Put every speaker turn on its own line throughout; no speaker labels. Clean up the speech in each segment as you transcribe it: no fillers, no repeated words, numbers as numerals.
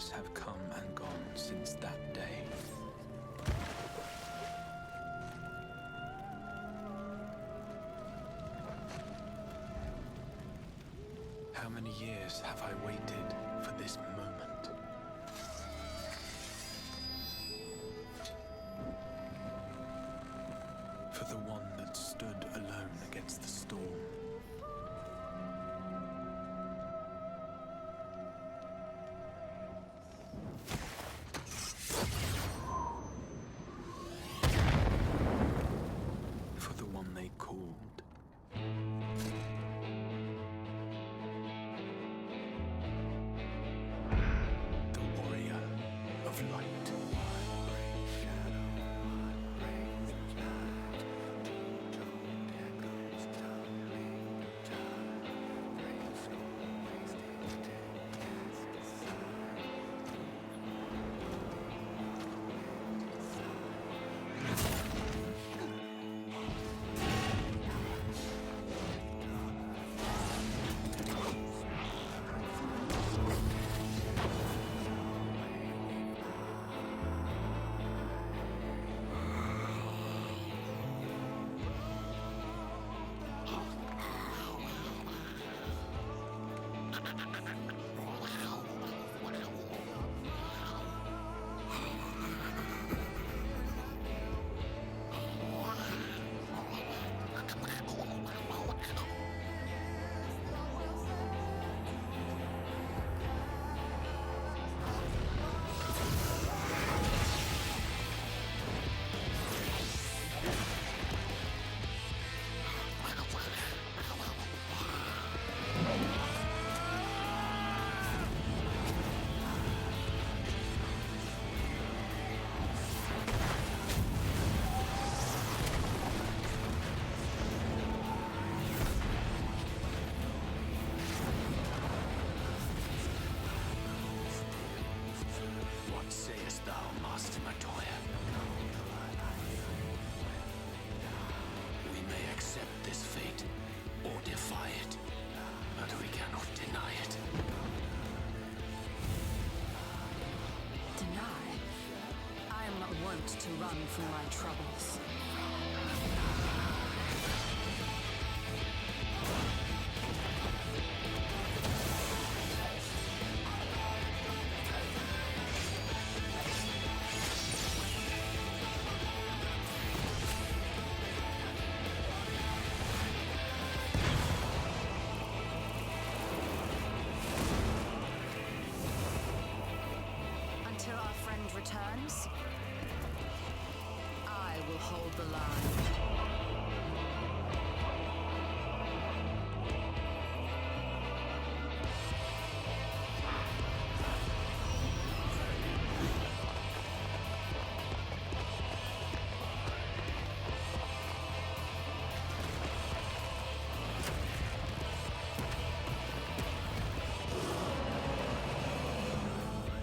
years have come and gone since that day. How many years have I waited for this moment? For the one that stood alone against the storm. For the one they called.
To run from my troubles. Until our friend returns, I will hold the line.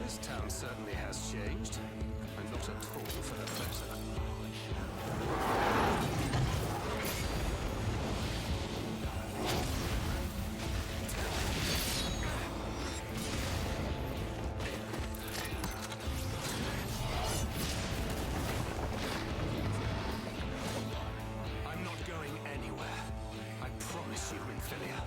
This town certainly has changed, and not at all for the better. I'm not going anywhere. I promise you, Infilia.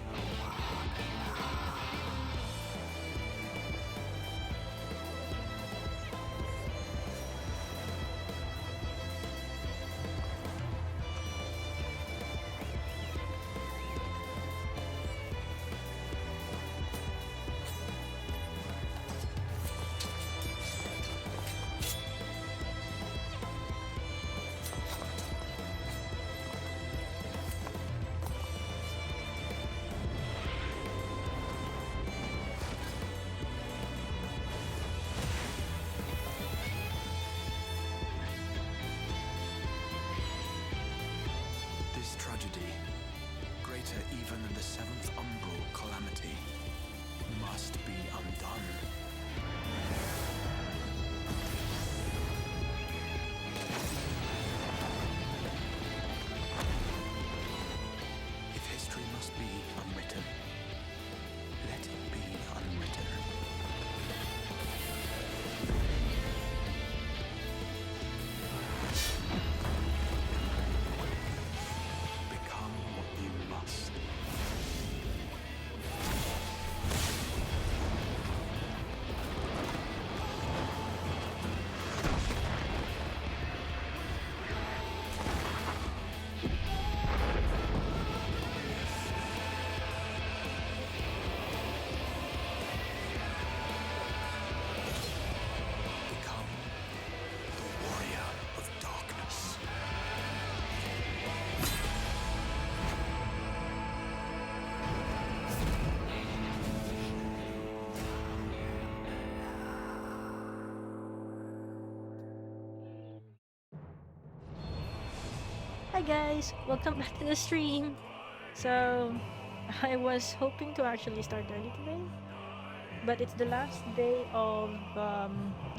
Even the seventh umbral calamity must be undone. If history must be unwritten, let it be unwritten.
Hi guys, welcome back to the stream. So, I was hoping to actually start early today, but it's the last day of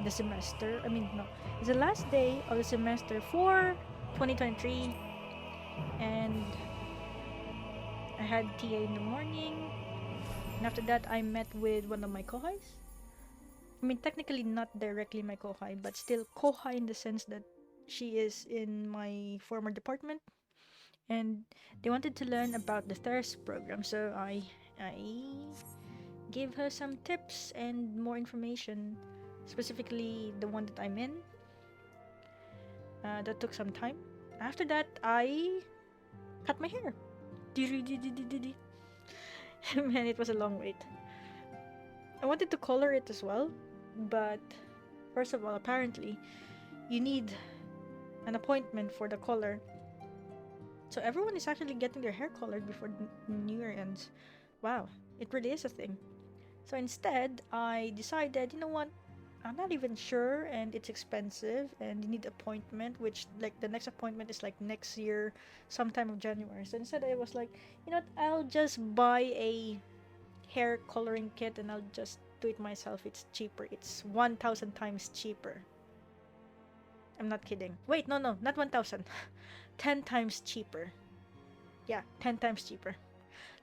the semester. I mean, no, it's the last day of the semester for 2023, and I had TA in the morning, and after that, I met with one of my kohais. I mean, technically not directly my kohai, but still kohai in the sense that she is in my former department, and they wanted to learn about the thirst program, so I gave her some tips and more information, specifically the one that I'm in. That took some time. After that, I cut my hair. Man, it was a long wait. I wanted to color it as well, but first of all, apparently you need an appointment for the color. So everyone is actually getting their hair colored before New Year ends. Wow, it really is a thing. So instead, I decided, you know what? I'm not even sure, and it's expensive, and you need appointment, which like the next appointment is like next year, sometime of January. So instead, I was like, you know what? I'll just buy a hair coloring kit, and I'll just do it myself. It's cheaper. It's 1,000 times cheaper. I'm not kidding. Wait, no, not 1,000. 10 times cheaper. Yeah, 10 times cheaper.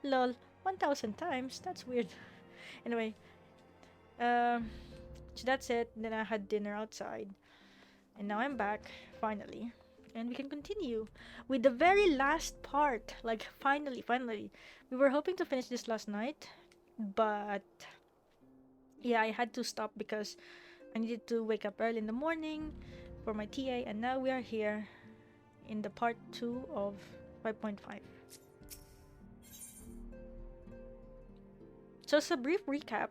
Lol, 1,000 times? That's weird. Anyway, so that's it. Then I had dinner outside. And now I'm back, finally. And we can continue with the very last part. Like, finally. We were hoping to finish this last night. But, yeah, I had to stop because I needed to wake up early in the morning for my TA. And now we are here in the part 2 of 5.5. So as a brief recap,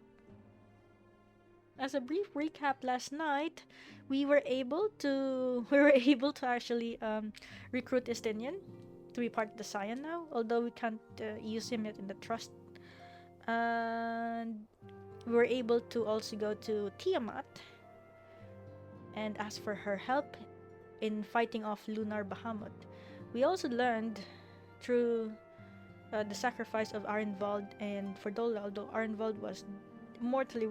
last night we were able to actually recruit Estinian to be part of the Scion now, although we can't use him yet in the trust. And we were able to also go to Tiamat and ask for her help in fighting off lunar Bahamut. We also learned through the sacrifice of Arenvald and Ferdola, although Arenvald was mortally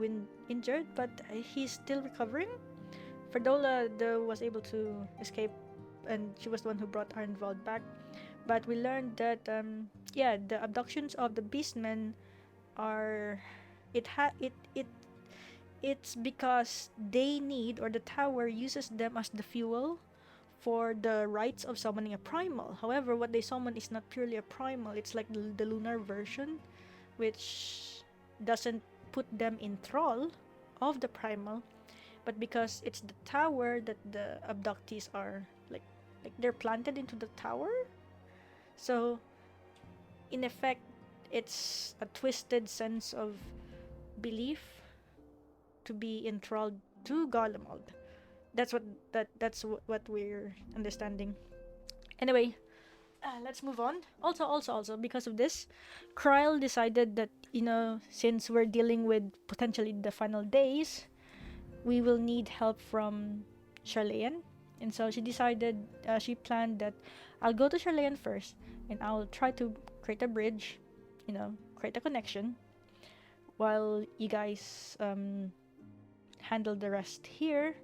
injured, but he's still recovering. Ferdola was able to escape, and she was the one who brought Arenvald back. But we learned that the abductions of the beastmen are it's because they need, or the tower uses them as the fuel for the rites of summoning a primal. However, what they summon is not purely a primal. It's like the lunar version, which doesn't put them in thrall of the primal, but because it's the tower that the abductees are like they're planted into the tower. So in effect, it's a twisted sense of belief to be enthralled to Golemald. That's what we're understanding. Anyway, let's move on. Also, because of this, Kryle decided that, since we're dealing with potentially the final days, we will need help from Sharlayan. And so she planned that I'll go to Sharlayan first, and I'll try to create a bridge, create a connection, while you guys handle the rest here.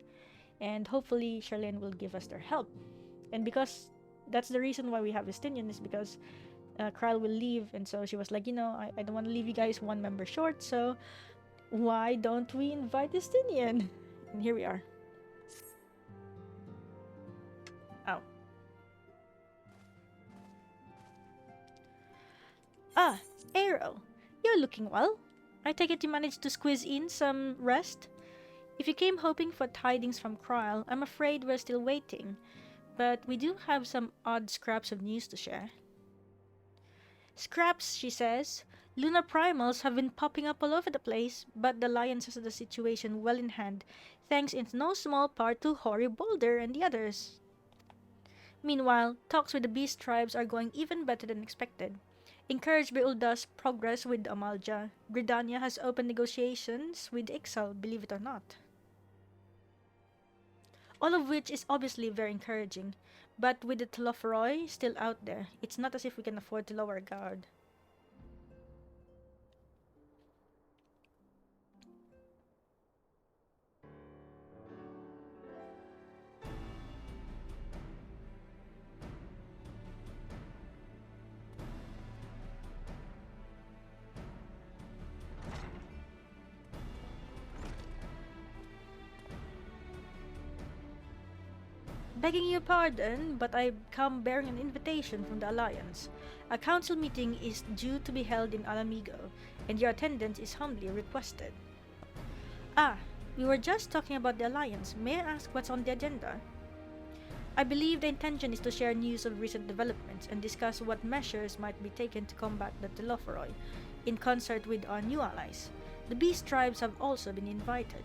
And hopefully Sharlayan will give us their help. And because that's the reason why we have Estinian, is because Kryle will leave, and so she was like, I don't want to leave you guys one member short, so why don't we invite Estinian? And here we are. Oh. Ah, Aero, you're looking well. I take it you managed to squeeze in some rest? If you came hoping for tidings from Kryle, I'm afraid we're still waiting, but we do have some odd scraps of news to share. Scraps, she says. Lunar primals have been popping up all over the place, but the Lions has the situation well in hand, thanks in no small part to Hori Boulder and the others. Meanwhile, talks with the beast tribes are going even better than expected. Encouraged by Ulda's progress with Amalja, Gridania has opened negotiations with Ixal, believe it or not. All of which is obviously very encouraging, But with the Telophoroi still out there, it's not as if we can afford to lower guard. Begging your pardon, but I come bearing an invitation from the Alliance. A council meeting is due to be held in Alamigo, and your attendance is humbly requested. Ah, we were just talking about the Alliance. May I ask what's on the agenda? I believe the intention is to share news of recent developments and discuss what measures might be taken to combat the Telophoroi, in concert with our new allies. The Beast Tribes have also been invited.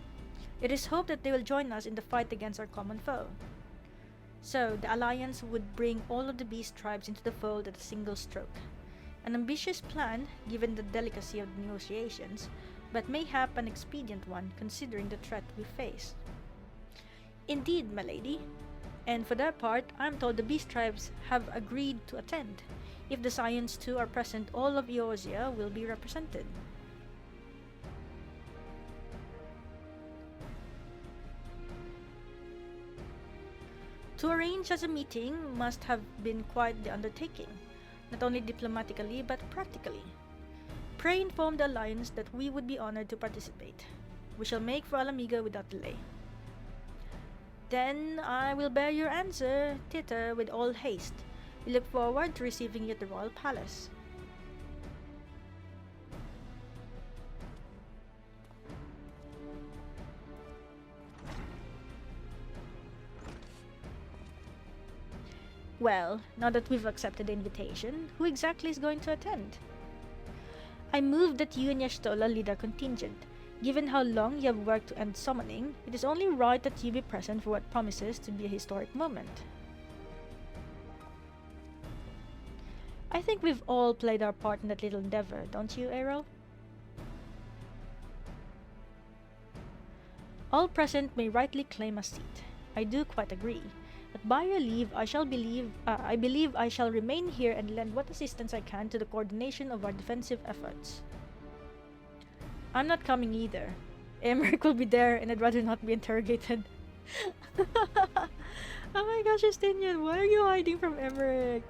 It is hoped that they will join us in the fight against our common foe. So, the Alliance would bring all of the Beast Tribes into the fold at a single stroke. An ambitious plan, given the delicacy of the negotiations, but mayhap an expedient one, considering the threat we face. Indeed, my lady. And for their part, I'm told the Beast Tribes have agreed to attend. If the Scions too are present, all of Eorzea will be represented. To arrange such a meeting must have been quite the undertaking, not only diplomatically but practically. Pray inform the Alliance that we would be honored to participate. We shall make for Alamigo without delay. Then I will bear your answer, Thither, with all haste. We look forward to receiving you at the Royal Palace. Well, now that we've accepted the invitation, who exactly is going to attend? I move that you and Y'shtola lead our contingent. Given how long you have worked to end summoning, it is only right that you be present for what promises to be a historic moment. I think we've all played our part in that little endeavor, don't you, Aero? All present may rightly claim a seat. I do quite agree. But by your leave, I believe I shall remain here and lend what assistance I can to the coordination of our defensive efforts. I'm not coming either. Emmerich will be there, and I'd rather not be interrogated. Oh my gosh, Justinian, why are you hiding from Emmerich?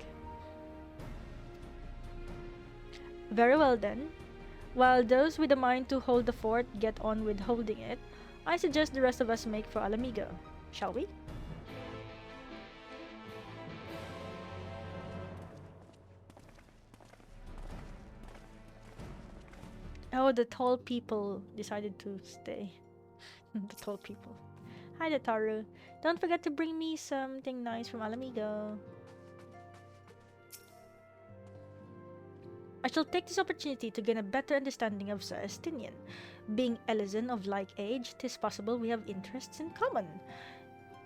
Very well then. While those with a mind to hold the fort get on with holding it, I suggest the rest of us make for Alamigo. Shall we? Oh, the tall people decided to stay. The tall people. Hi there, Taru. Don't forget to bring me something nice from Alamigo. I shall take this opportunity to gain a better understanding of Sir Estinian. Being Elysian of like age, 'tis possible we have interests in common.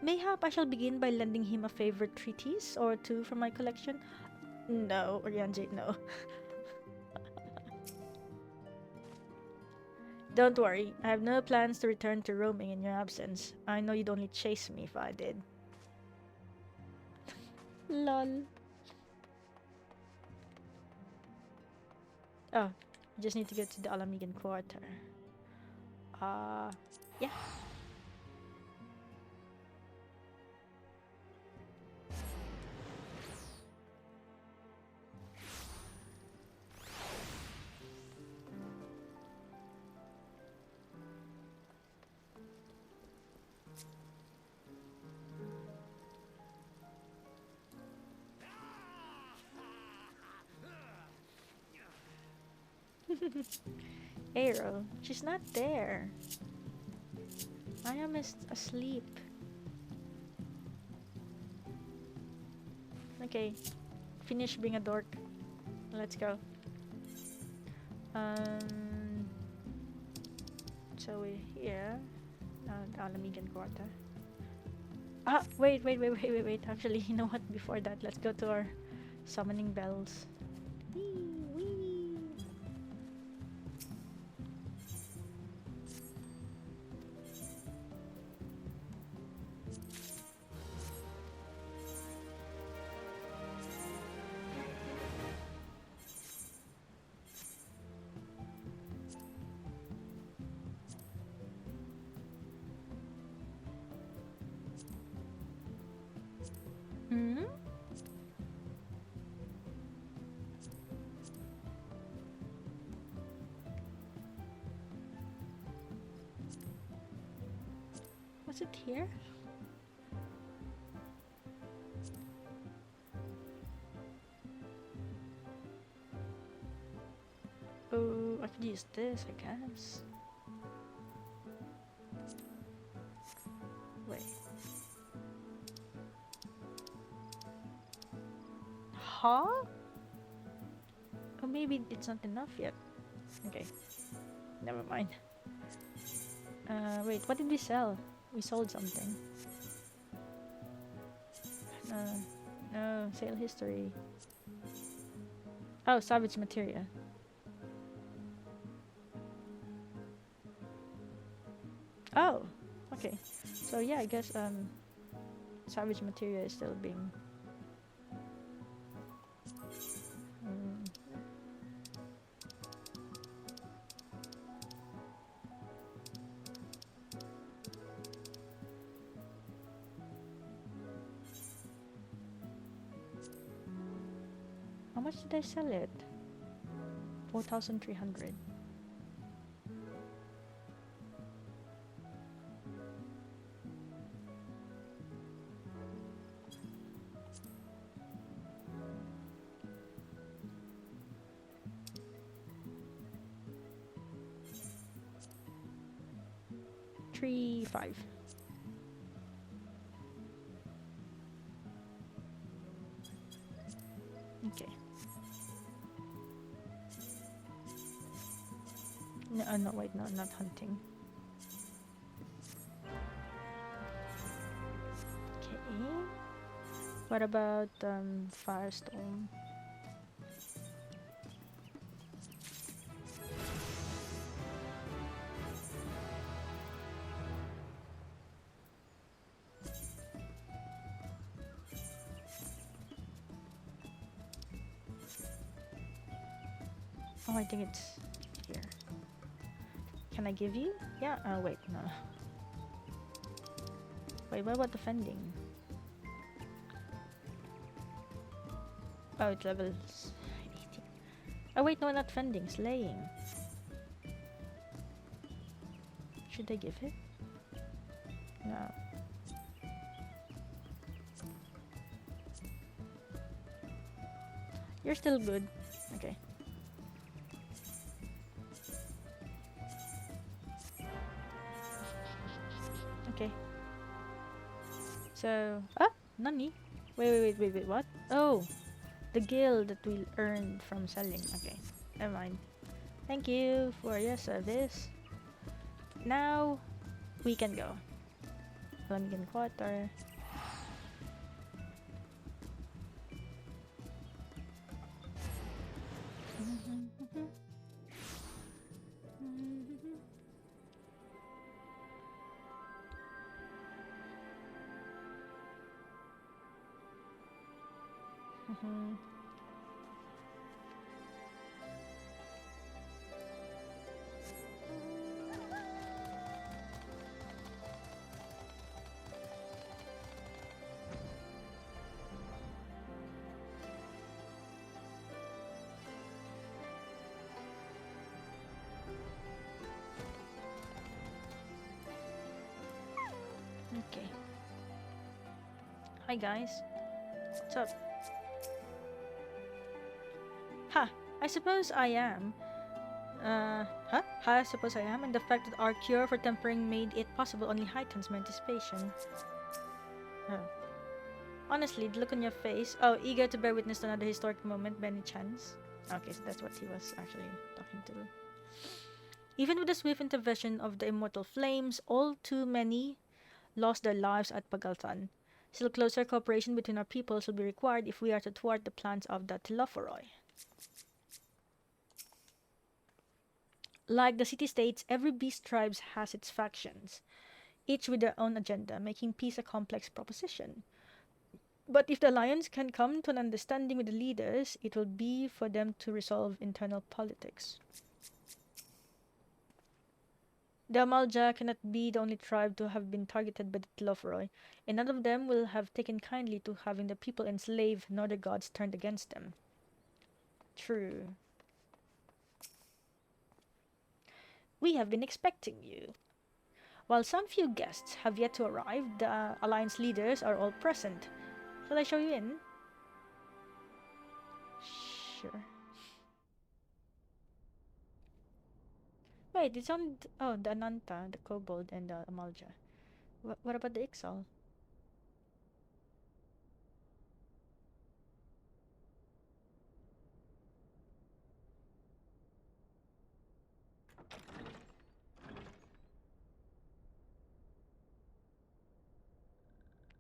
Mayhap I shall begin by lending him a favorite treatise or two from my collection. No, Orianji, no. Don't worry, I have no plans to return to roaming in your absence. I know you'd only chase me if I did. Lol. Oh, I just need to get to the Alamigan Quarter. Yeah. Aero, she's not there. I am asleep. Okay, finish being a dork. Let's go. So we're here. The Alamigan Quarter. Ah, wait. Actually, you know what? Before that, let's go to our summoning bells. Was it here? Oh, I could use this, I guess. Wait. Huh? Oh, maybe it's not enough yet. Okay. Never mind. Wait, what did we sell? We sold something. No, sale history. Oh, salvage materia. Oh, okay. So yeah, I guess salvage materia is still being How much did I sell it? 4,300. $3.5. Okay. No, wait, no, not hunting. Okay. What about Firestorm? Oh, I think it's here. Can I give you? Yeah. Oh, wait, no. Wait, what about defending? Oh, it levels 18. Oh, wait, no, not defending. Slaying. Should I give it? No. You're still good. Okay. Okay. So, Nani? Wait, what? Oh, the guild that we earned from selling. Okay, never mind. Thank you for your service. Now, we can go. London Quarter. Okay. Hi guys. What's up? Ha! I suppose I am. I suppose I am, and the fact that our cure for tempering made it possible only heightens my anticipation. Honestly, the look on your face. Oh, eager to bear witness to another historic moment by any chance? Okay, so that's what he was actually talking to. Even with the swift intervention of the immortal flames, all too many lost their lives at Paglth'an. Still closer cooperation between our peoples will be required if we are to thwart the plans of the Telophoroi. Like the city-states, every beast tribe has its factions, each with their own agenda, making peace a complex proposition. But if the Alliance can come to an understanding with the leaders, it will be for them to resolve internal politics. The Amalja cannot be the only tribe to have been targeted by the Telophoroi, and none of them will have taken kindly to having the people enslaved nor the gods turned against them. True. We have been expecting you. While some few guests have yet to arrive, the Alliance leaders are all present. Shall I show you in? Sure. Wait, it's on... oh, the Ananta, the Kobold, and the Amalja. What about the Ixal?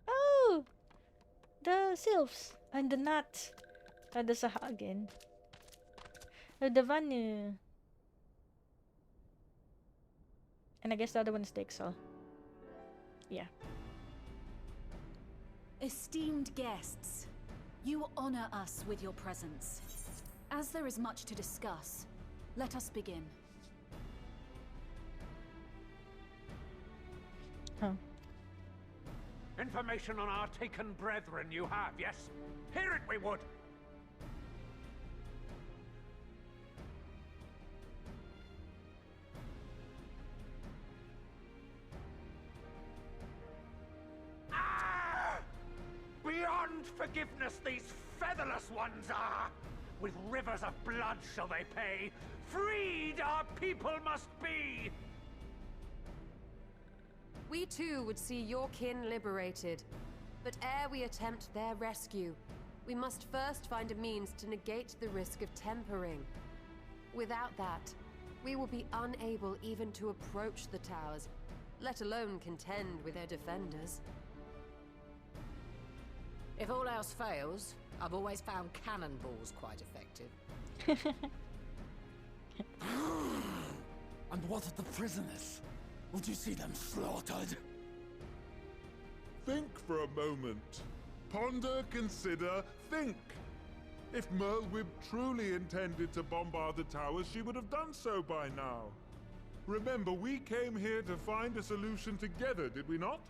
Oh! The Sylphs! And the Nats! The Sahagin. The Vanu. And I guess the other one is the Ixal. Yeah.
Esteemed guests, you honor us with your presence. As there is much to discuss, let us begin.
Huh.
Information on our taken brethren you have, yes? Hear it we would! Beyond forgiveness these featherless ones are! With rivers of blood shall they pay! Freed our people must be!
We too would see your kin liberated. But ere we attempt their rescue, we must first find a means to negate the risk of tempering. Without that, we will be unable even to approach the towers, let alone contend with their defenders.
If all else fails, I've always found cannonballs quite effective.
And what of the prisoners? Would you see them slaughtered?
Think for a moment. Ponder, consider, think. If Merlwyb truly intended to bombard the towers, she would have done so by now. Remember, we came here to find a solution together, did we not?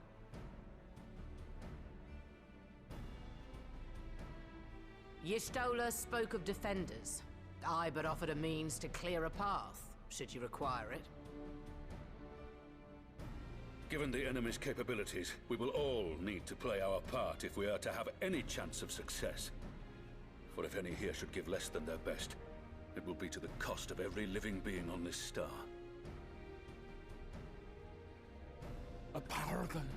Y'Stola spoke of defenders. I but offered a means to clear a path, should you require it.
Given the enemy's capabilities, we will all need to play our part if we are to have any chance of success. For if any here should give less than their best, it will be to the cost of every living being on this star.
A paragon,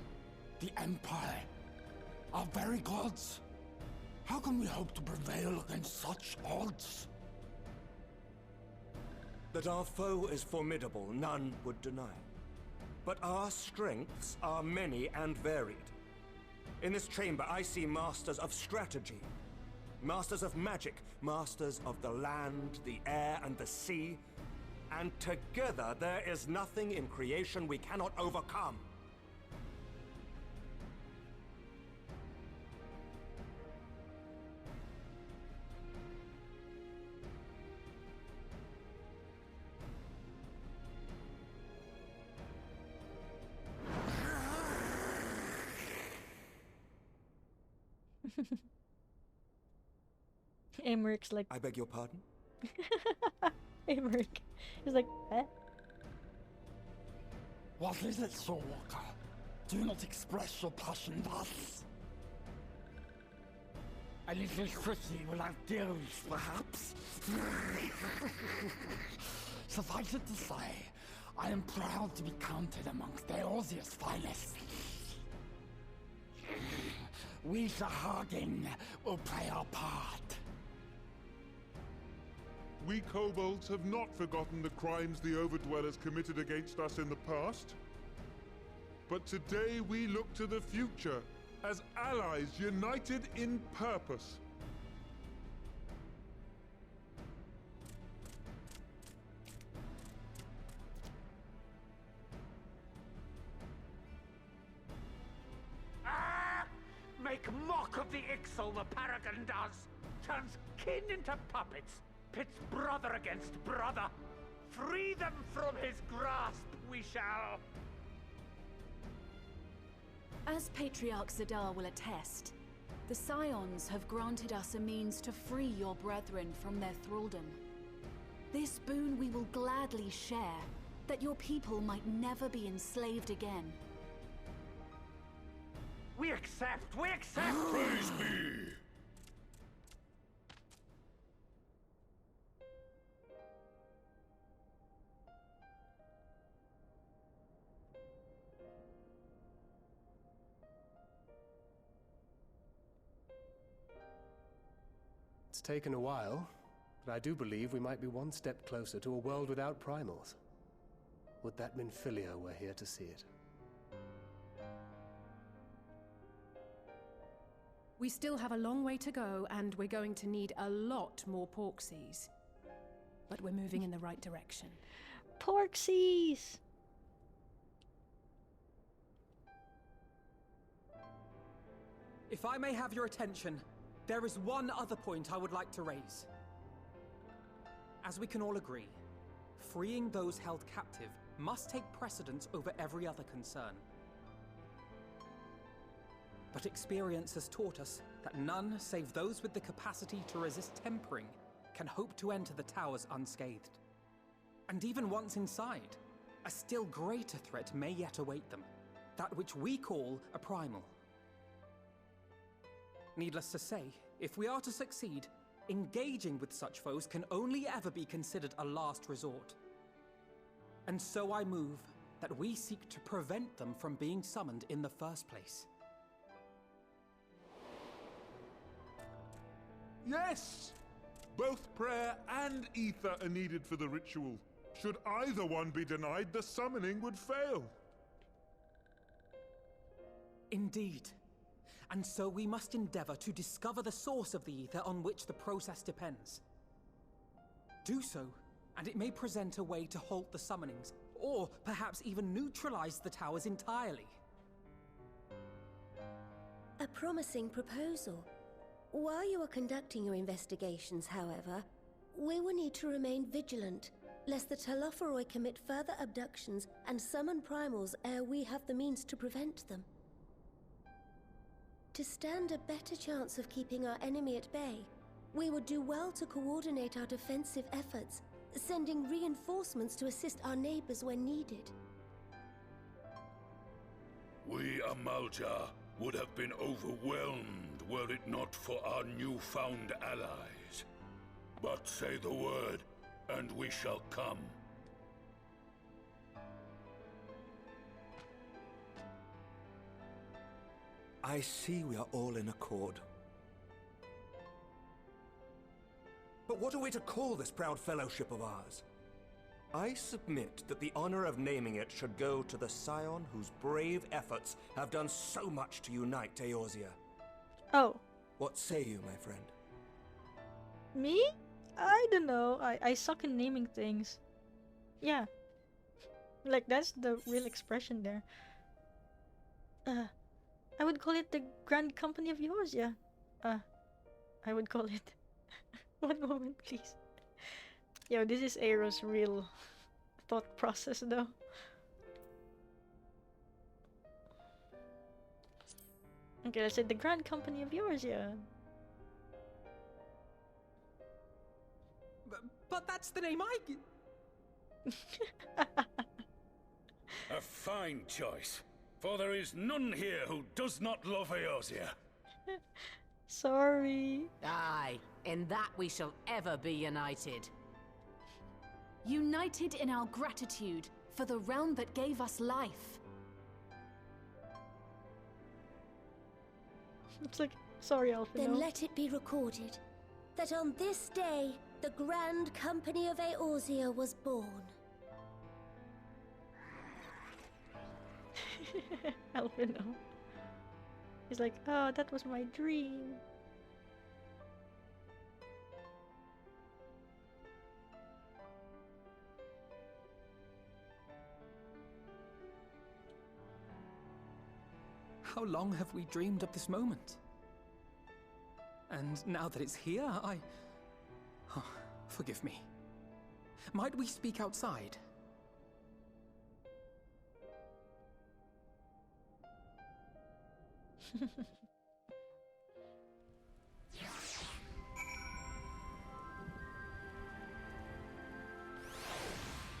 the Empire, our very gods. How can we hope to prevail against such odds?
That our foe is formidable, none would deny. But our strengths are many and varied. In this chamber, I see masters of strategy, masters of magic, masters of the land, the air, and the sea. And together, there is nothing in creation we cannot overcome.
Americ's like...
I beg your pardon?
Emeric. He's like, eh?
What is it, Soulwalker? Do not express your passion thus. A little quickly will have deals, perhaps. Suffice it to say, I am proud to be counted amongst Eorzea's finest. We Sahagin will play our part.
We kobolds have not forgotten the crimes the Overdwellers committed against us in the past. But today we look to the future, as allies united in purpose.
Make mock of the Ixal the Paragon does! Turns kin into puppets! Pits brother against brother! Free them from his grasp, we shall!
As Patriarch Zadar will attest, the Scions have granted us a means to free your brethren from their thraldom. This boon we will gladly share, that your people might never be enslaved again.
We accept! We accept!
Praise be!
It's taken a while, but I do believe we might be one step closer to a world without primals. Would that Minfilia were here to see it.
We still have a long way to go, and we're going to need a lot more Porksies. But we're moving in the right direction.
Porksies!
If I may have your attention, there is one other point I would like to raise. As we can all agree, freeing those held captive must take precedence over every other concern. But experience has taught us that none save those with the capacity to resist tempering can hope to enter the towers unscathed. And even once inside, a still greater threat may yet await them, that which we call a primal. Needless to say, if we are to succeed, engaging with such foes can only ever be considered a last resort. And so I move that we seek to prevent them from being summoned in the first place.
Yes! Both prayer and ether are needed for the ritual. Should either one be denied, the summoning would fail.
Indeed. And so we must endeavor to discover the source of the ether on which the process depends. Do so, and it may present a way to halt the summonings, or perhaps even neutralize the towers entirely.
A promising proposal. While you are conducting your investigations, however, we will need to remain vigilant, lest the Telophoroi commit further abductions and summon primals ere we have the means to prevent them. To stand a better chance of keeping our enemy at bay, we would do well to coordinate our defensive efforts, sending reinforcements to assist our neighbors when needed.
We Amalja would have been overwhelmed were it not for our newfound allies. But say the word, and we shall come.
I see we are all in accord. But what are we to call this proud fellowship of ours? I submit that the honor of naming it should go to the scion whose brave efforts have done so much to unite Eorzea.
Oh.
What say you, my friend?
Me? I don't know. I suck in naming things. Yeah. Like, that's the real expression there. I would call it the Grand Company of Eorzea. I would call it... One moment, please. Yo, this is Aero's real thought process, though. Okay, let's say the Grand Company of Eorzea.
But that's the name I...
A fine choice. For there is none here who does not love Eorzea.
Sorry.
Aye, in that we shall ever be united.
United in our gratitude for the realm that gave us life.
It's like, sorry, Alpha.
Then let it be recorded that on this day, the Grand Company of Eorzea was born.
Alpino. He's like, oh, that was my dream.
How long have we dreamed of this moment? And now that it's here, Oh, forgive me. Might we speak outside?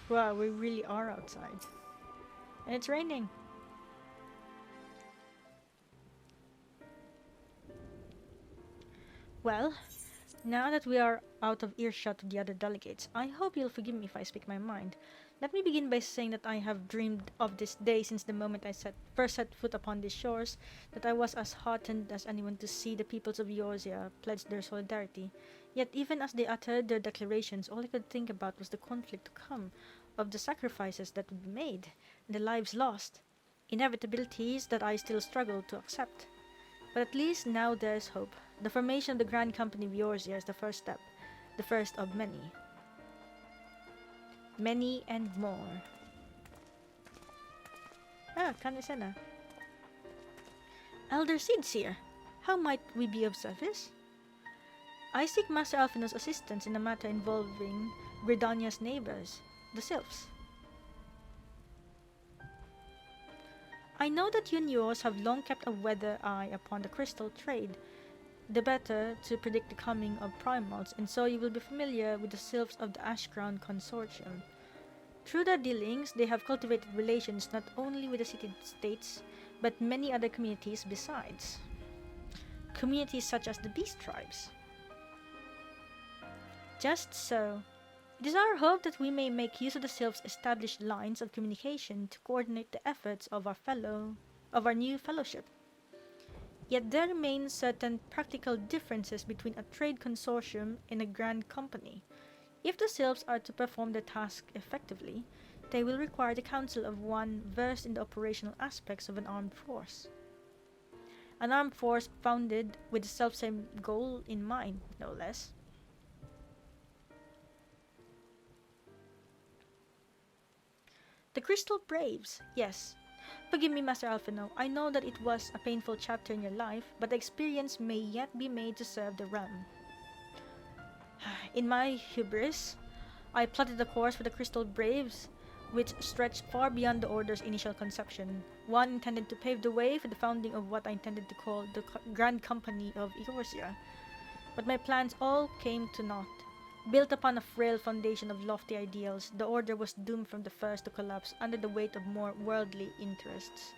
Wow, we really are outside. And it's raining. Well, now that we are out of earshot of the other delegates, I hope you'll forgive me if I speak my mind. Let me begin by saying that I have dreamed of this day since the moment I first set foot upon these shores, that I was as heartened as anyone to see the peoples of Eorzea pledge their solidarity. Yet even as they uttered their declarations, all I could think about was the conflict to come, of the sacrifices that would be made, and the lives lost. Inevitabilities that I still struggle to accept. But at least now there's hope. The formation of the Grand Company of Eorzea is the first step, the first of many. Many and more. Ah, Canisena. Elder Seeds here. How might we be of service? I seek Master Alphinaud's assistance in a matter involving Bridania's neighbors, the Sylphs. I know that you Nyors have long kept a weather eye upon the crystal trade, the better to predict the coming of primals, and so you will be familiar with the Sylphs of the Ashground Consortium. Through their dealings, they have cultivated relations not only with the city-states, but many other communities besides. Communities such as the Beast Tribes. Just so. It is our hope that we may make use of the Sylphs' established lines of communication to coordinate the efforts of our new fellowship. Yet there remain certain practical differences between a trade consortium and a grand company. If the Sylphs are to perform their task effectively, they will require the counsel of one versed in the operational aspects of an armed force. An armed force founded with the self-same goal in mind, no less. The Crystal Braves, yes. Forgive me, Master Alphinaud. I know that it was a painful chapter in your life, but the experience may yet be made to serve the realm. In my hubris, I plotted a course for the Crystal Braves, which stretched far beyond the Order's initial conception, one intended to pave the way for the founding of what I intended to call the Grand Company of Eorzea. But my plans all came to naught. Built upon a frail foundation of lofty ideals, the Order was doomed from the first to collapse under the weight of more worldly interests,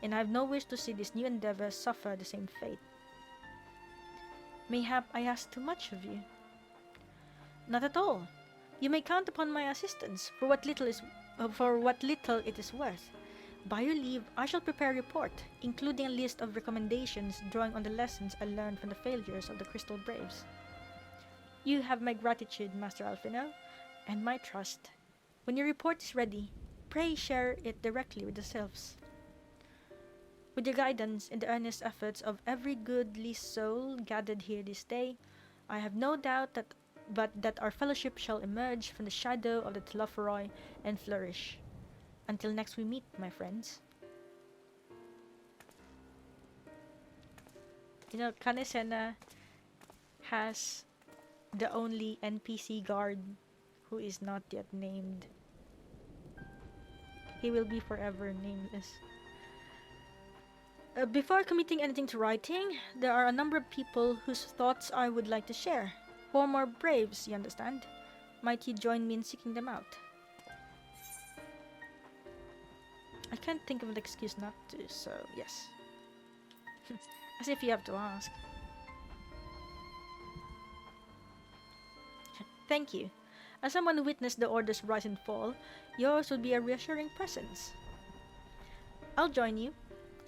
and I have no wish to see this new endeavor suffer the same fate. Mayhap I ask too much of you? Not at all. You may count upon my assistance for what little it is worth. By your leave, I shall prepare a report, including a list of recommendations drawing on the lessons I learned from the failures of the Crystal Braves. You have my gratitude, Master Alphinaud, and my trust. When your report is ready, pray share it directly with the Sylphs. With your guidance and the earnest efforts of every goodly soul gathered here this day, I have no doubt that our fellowship shall emerge from the shadow of the Telophoroi and flourish. Until next we meet, my friends. You know, Canisena has the only NPC guard who is not yet named. He will be forever nameless. Before committing anything to writing, there are a number of people whose thoughts I would like to share. Former braves, you understand? Might you join me in seeking them out? I can't think of an excuse not to, so yes. As if you have to ask. Thank you. As someone who witnessed the Order's rise and fall, yours would be a reassuring presence. I'll join you.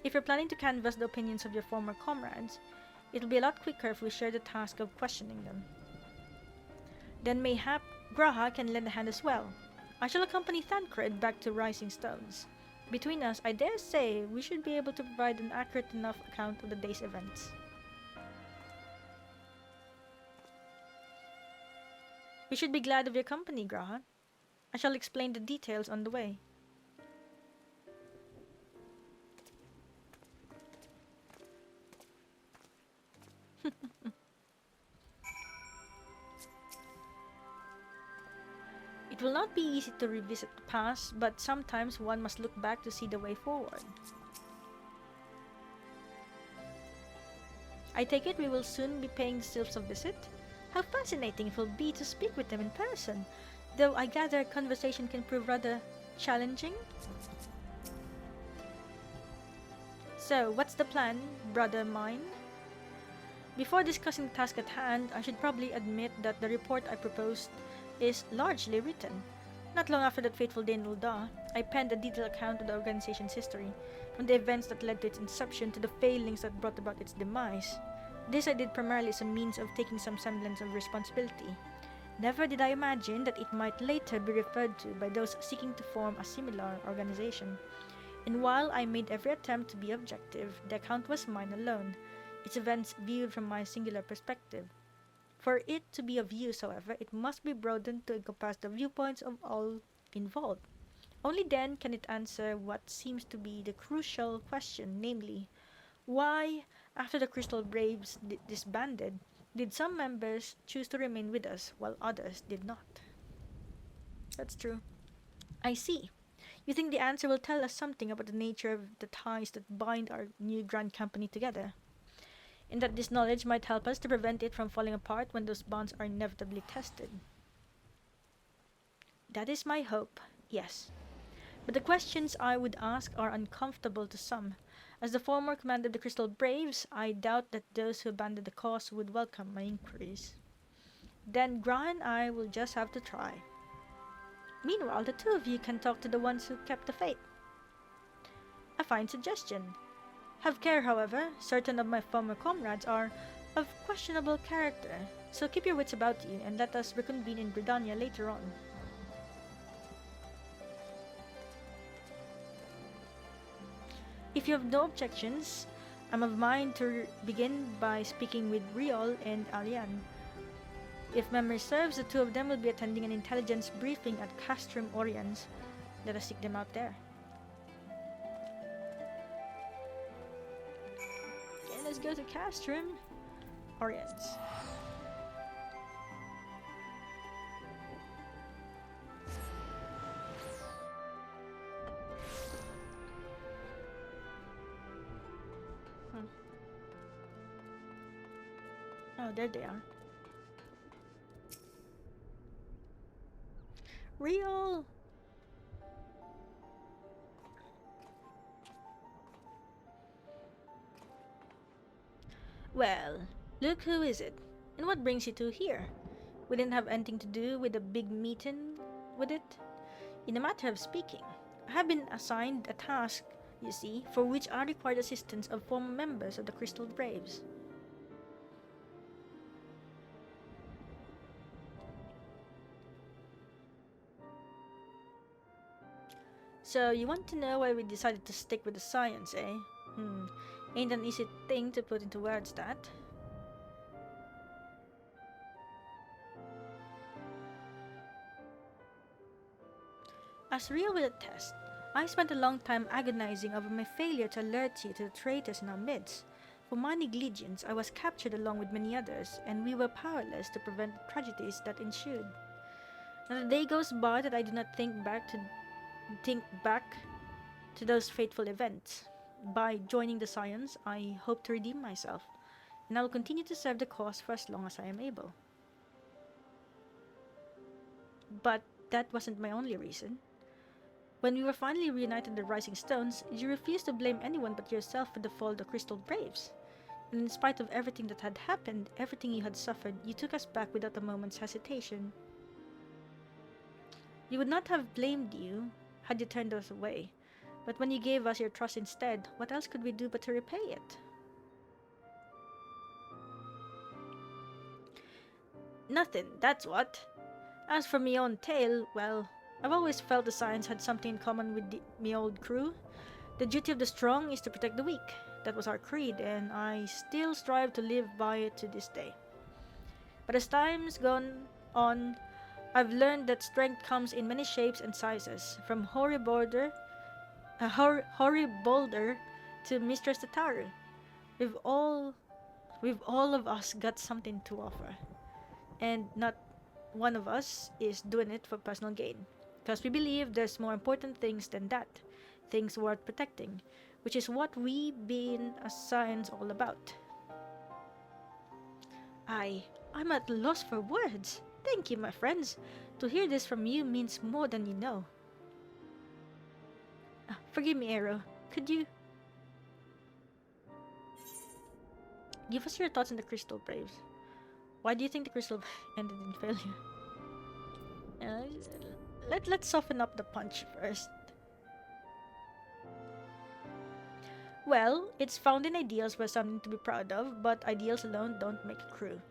If you're planning to canvass the opinions of your former comrades, it'll be a lot quicker if we share the task of questioning them. Then mayhap Graha can lend a hand as well. I shall accompany Thancred back to Rising Stones. Between us, I dare say we should be able to provide an accurate enough account of the day's events. We should be glad of your company, Graha. I shall explain the details on the way. It will not be easy to revisit the past, but sometimes one must look back to see the way forward. I take it we will soon be paying the Sylphs a visit? How fascinating it will be to speak with them in person! Though I gather conversation can prove rather challenging. So, what's the plan, brother mine? Before discussing the task at hand, I should probably admit that the report I proposed is largely written. Not long after that fateful day in Ul'dah, I penned a detailed account of the organization's history, from the events that led to its inception to the failings that brought about its demise. This I did primarily as a means of taking some semblance of responsibility. Never did I imagine that it might later be referred to by those seeking to form a similar organization. And while I made every attempt to be objective, the account was mine alone, its events viewed from my singular perspective. For it to be of use, however, it must be broadened to encompass the viewpoints of all involved. Only then can it answer what seems to be the crucial question, namely, why, after the Crystal Braves disbanded, did some members choose to remain with us while others did not? That's true. I see. You think the answer will tell us something about the nature of the ties that bind our new Grand Company together, and that this knowledge might help us to prevent it from falling apart when those bonds are inevitably tested. That is my hope, yes. But the questions I would ask are uncomfortable to some. As the former commander of the Crystal Braves, I doubt that those who abandoned the cause would welcome my inquiries. Then Gra and I will just have to try. Meanwhile, the two of you can talk to the ones who kept the faith. A fine suggestion. Have care, however, certain of my former comrades are of questionable character, so keep your wits about you and let us reconvene in Gridania later on. If you have no objections, I'm of mind to begin by speaking with Riol and Alian. If memory serves, the two of them will be attending an intelligence briefing at Castrum Oriens. Let us seek them out there. Okay, let's go to Castrum Oriens. Oh, there they are. Real. Well, look who is it, and what brings you two here? We didn't have anything to do with the big meeting, with it? In a matter of speaking, I have been assigned a task, you see, for which I required assistance of former members of the Crystal Braves. So, you want to know why we decided to stick with the science, eh? Ain't an easy thing to put into words, that. As real with a test, I spent a long time agonizing over my failure to alert you to the traitors in our midst. For my negligence, I was captured along with many others, and we were powerless to prevent the tragedies that ensued. Not a day goes by that I do not think back to those fateful events. By joining the science, I hope to redeem myself, and I will continue to serve the cause for as long as I am able. But that wasn't my only reason. When we were finally reunited in the Rising Stones, you refused to blame anyone but yourself for the fall of the Crystal Braves. And in spite of everything that had happened, everything you had suffered, you took us back without a moment's hesitation. We would not have blamed you had you turned us away, but when you gave us your trust instead, what else could we do but to repay it? Nothing, that's what. As for me own tale, well, I've always felt the science had something in common with me old crew. The duty of the strong is to protect the weak. That was our creed, and I still strive to live by it to this day. But as time's gone on, I've learned that strength comes in many shapes and sizes, from hoary boulder to Mistress Tataru. We've all of us got something to offer, and not one of us is doing it for personal gain, because we believe there's more important things than that, things worth protecting, which is what we being a science all about. Aye, I'm at a loss for words. Thank you, my friends. To hear this from you means more than you know. Forgive me, Aero. Could you give us your thoughts on the Crystal Braves? Why do you think the Crystal ended in failure? Let's soften up the punch first. Well, it's founding ideals were something to be proud of, but ideals alone don't make a crew.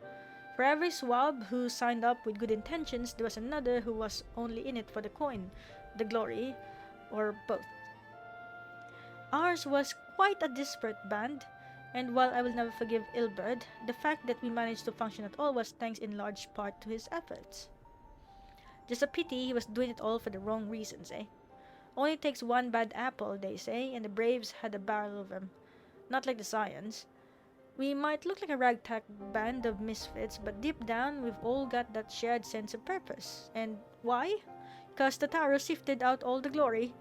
For every swab who signed up with good intentions, there was another who was only in it for the coin, the glory, or both. Ours was quite a disparate band, and while I will never forgive Ilberd, the fact that we managed to function at all was thanks in large part to his efforts. Just a pity he was doing it all for the wrong reasons, eh? Only takes one bad apple, they say, and the Braves had a barrel of them. Not like the Scions. We might look like a ragtag band of misfits, but deep down, we've all got that shared sense of purpose. And why? 'Cause the Taro sifted out all the glory.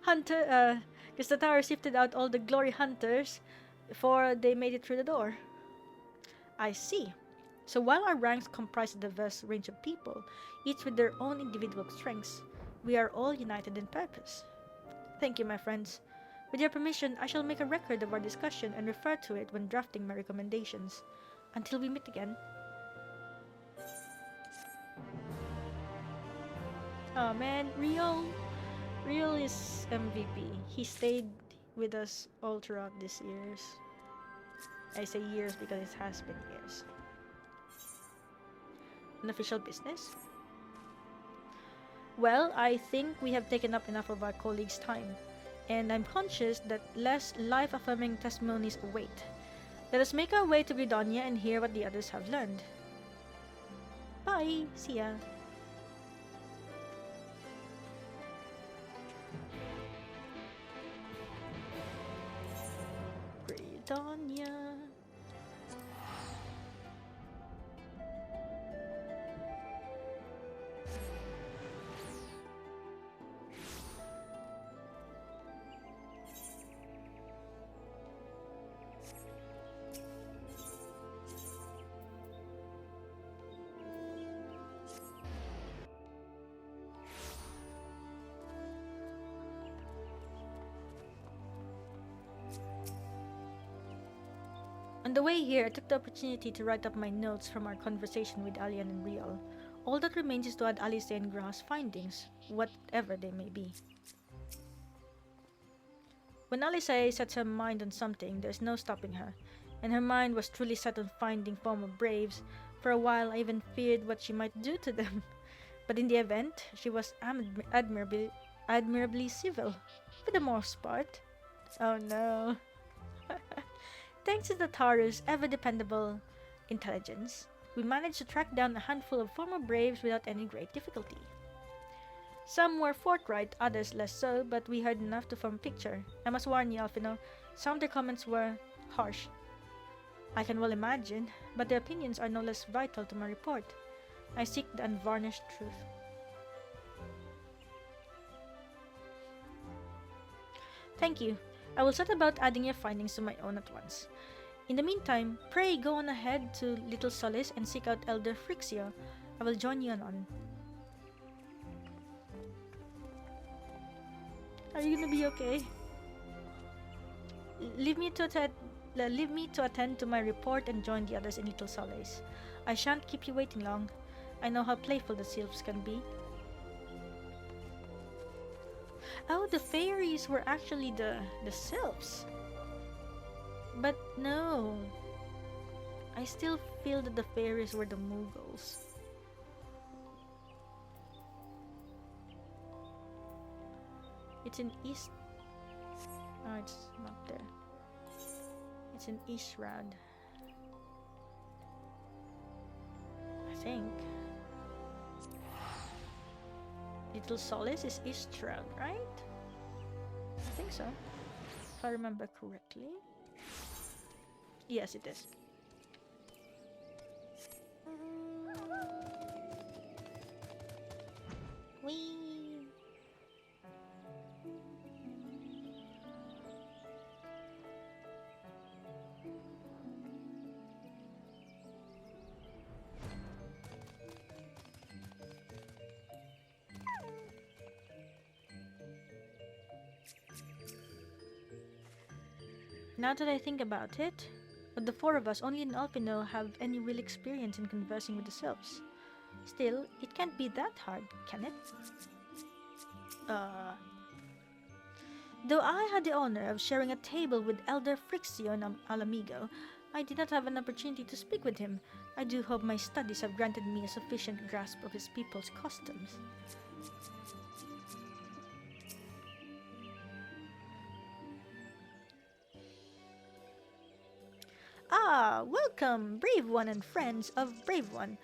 Because the Taro sifted out all the glory hunters before they made it through the door. I see. So while our ranks comprise a diverse range of people, each with their own individual strengths, we are all united in purpose. Thank you, my friends. With your permission, I shall make a record of our discussion and refer to it when drafting my recommendations. Until we meet again. Oh man, Real is MVP. He stayed with us all throughout these years. I say years because it has been years. Unofficial business? Well, I think we have taken up enough of our colleagues' time, and I'm conscious that less life-affirming testimonies await. Let us make our way to Gridonia and hear what the others have learned. Bye! See ya! Gridonia. On the way here, I took the opportunity to write up my notes from our conversation with Alian and Real. All that remains is to add Alice and Gra's findings, whatever they may be. When Alice sets her mind on something, there's no stopping her, and her mind was truly set on finding former Braves. For a while, I even feared what she might do to them. But in the event, she was admirably civil, for the most part. Oh no. Thanks to the Taru's ever-dependable intelligence, we managed to track down a handful of former Braves without any great difficulty. Some were forthright, others less so, but we heard enough to form a picture. I must warn you, Alphino, some of their comments were harsh. I can well imagine, but their opinions are no less vital to my report. I seek the unvarnished truth. Thank you. I will set about adding your findings to my own at once. In the meantime, pray go on ahead to Little Solace and seek out Elder Phrixia. I will join you anon. Are you gonna be okay? Leave me to attend to my report and join the others in Little Solace. I shan't keep you waiting long. I know how playful the sylphs can be. Oh, the fairies were actually the sylphs. But no. I still feel that the fairies were the Mughals. It's in East... Oh, it's not there. It's in East Shroud. I think. Little Solace is East Shroud, right? I think so. If I remember correctly. Yes, it is. Whee! Now that I think about it, of the four of us, only an Alpino have any real experience in conversing with the sylphs. Still, it can't be that hard, can it? Though I had the honor of sharing a table with Elder Frixion Alamigo, I did not have an opportunity to speak with him. I do hope my studies have granted me a sufficient grasp of his people's customs. Ah, welcome, Brave One and friends of Brave One.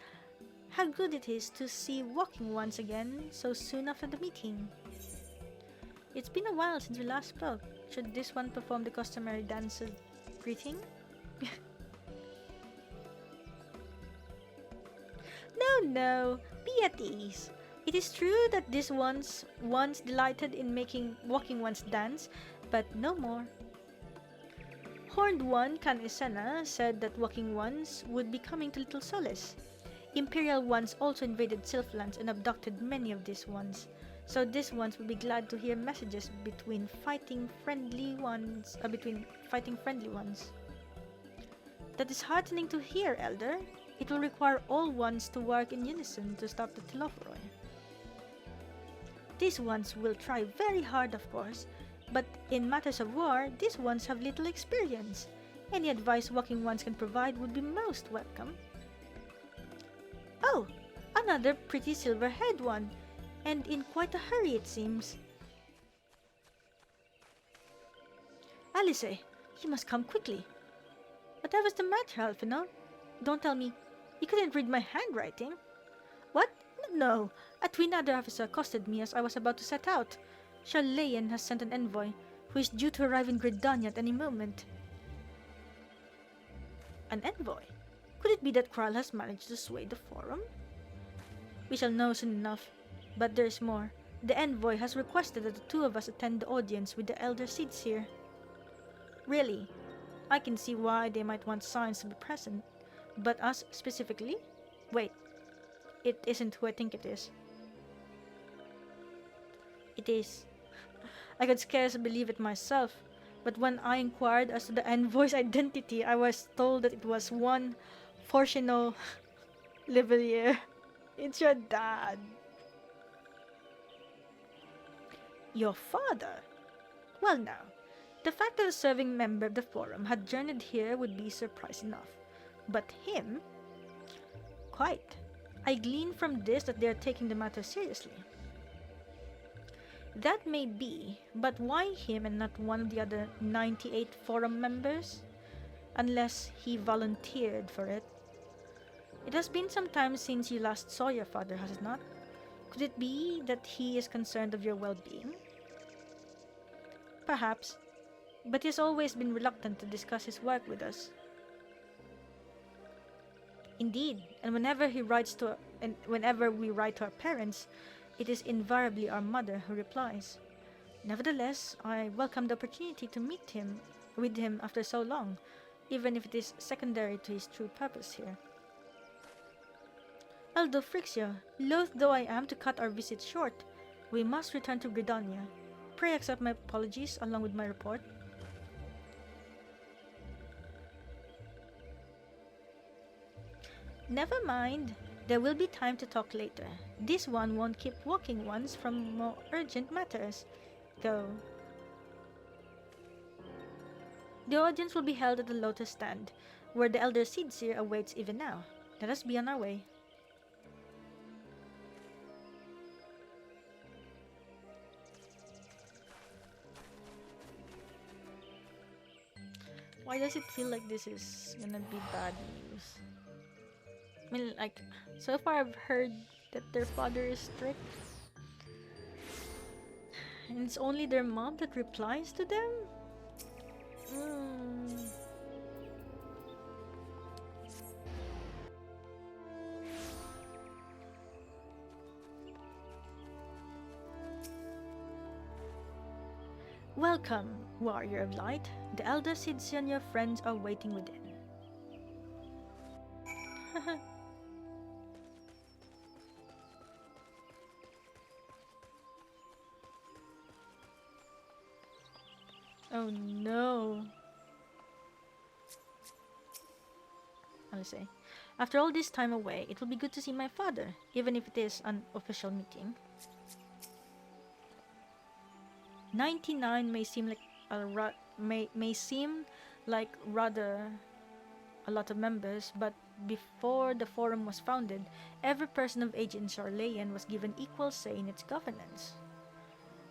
How good it is to see walking once again so soon after the meeting. It's been a while since we last spoke. Should this one perform the customary dance of greeting? No, be at ease. It is true that this once delighted in making walking ones dance, but no more. Horned One Kanesena said that walking ones would be coming to Little Solace. Imperial ones also invaded Sylphlands and abducted many of these ones, so these ones will be glad to hear messages between fighting friendly ones. That is heartening to hear, Elder. It will require all ones to work in unison to stop the Telophoroi. These ones will try very hard, of course, but in matters of war, these ones have little experience. Any advice walking ones can provide would be most welcome. Oh, another pretty silver-haired one, and in quite a hurry it seems. Alice, you must come quickly. Whatever's the matter, Alphino? Don't tell me you couldn't read my handwriting. What? No, a twin other officer accosted me as I was about to set out. Sharlayan has sent an envoy, who is due to arrive in Gridania at any moment. An envoy? Could it be that Kral has managed to sway the forum? We shall know soon enough, but there is more. The envoy has requested that the two of us attend the audience with the Elder Seeds here. Really? I can see why they might want Science to be present, but us specifically? Wait, it isn't who I think it is. It is. I could scarcely believe it myself, but when I inquired as to the envoy's identity, I was told that it was one Fourchenault Levellieur. It's your dad. Your father? Well now, the fact that a serving member of the forum had journeyed here would be surprise enough. But him? Quite. I glean from this that they are taking the matter seriously. That may be, but why him and not one of the other 98 forum members? Unless he volunteered for it. It has been some time since you last saw your father, has it not? Could it be that he is concerned of your well-being? Perhaps, but he has always been reluctant to discuss his work with us. Indeed, and whenever we write to our parents, it is invariably our mother who replies. Nevertheless, I welcome the opportunity to meet with him after so long, even if it is secondary to his true purpose here. Elder Frixia, loath though I am to cut our visit short, we must return to Gridania. Pray accept my apologies along with my report. Never mind. There will be time to talk later. This one won't keep walking ones from more urgent matters. Go. The audience will be held at the Lotus Stand, where the Elder Seedseer awaits even now. Let us be on our way. Why does it feel like this is gonna be bad news? I mean, like, so far I've heard that their father is strict. And it's only their mom that replies to them? Welcome, warrior of light. The Elder Sidsi and your friends are waiting within. Oh no. Alice. After all this time away, it will be good to see my father, even if it is an official meeting. 99 may seem like may seem like rather a lot of members, but before the forum was founded, every person of age in Sharlayan was given equal say in its governance.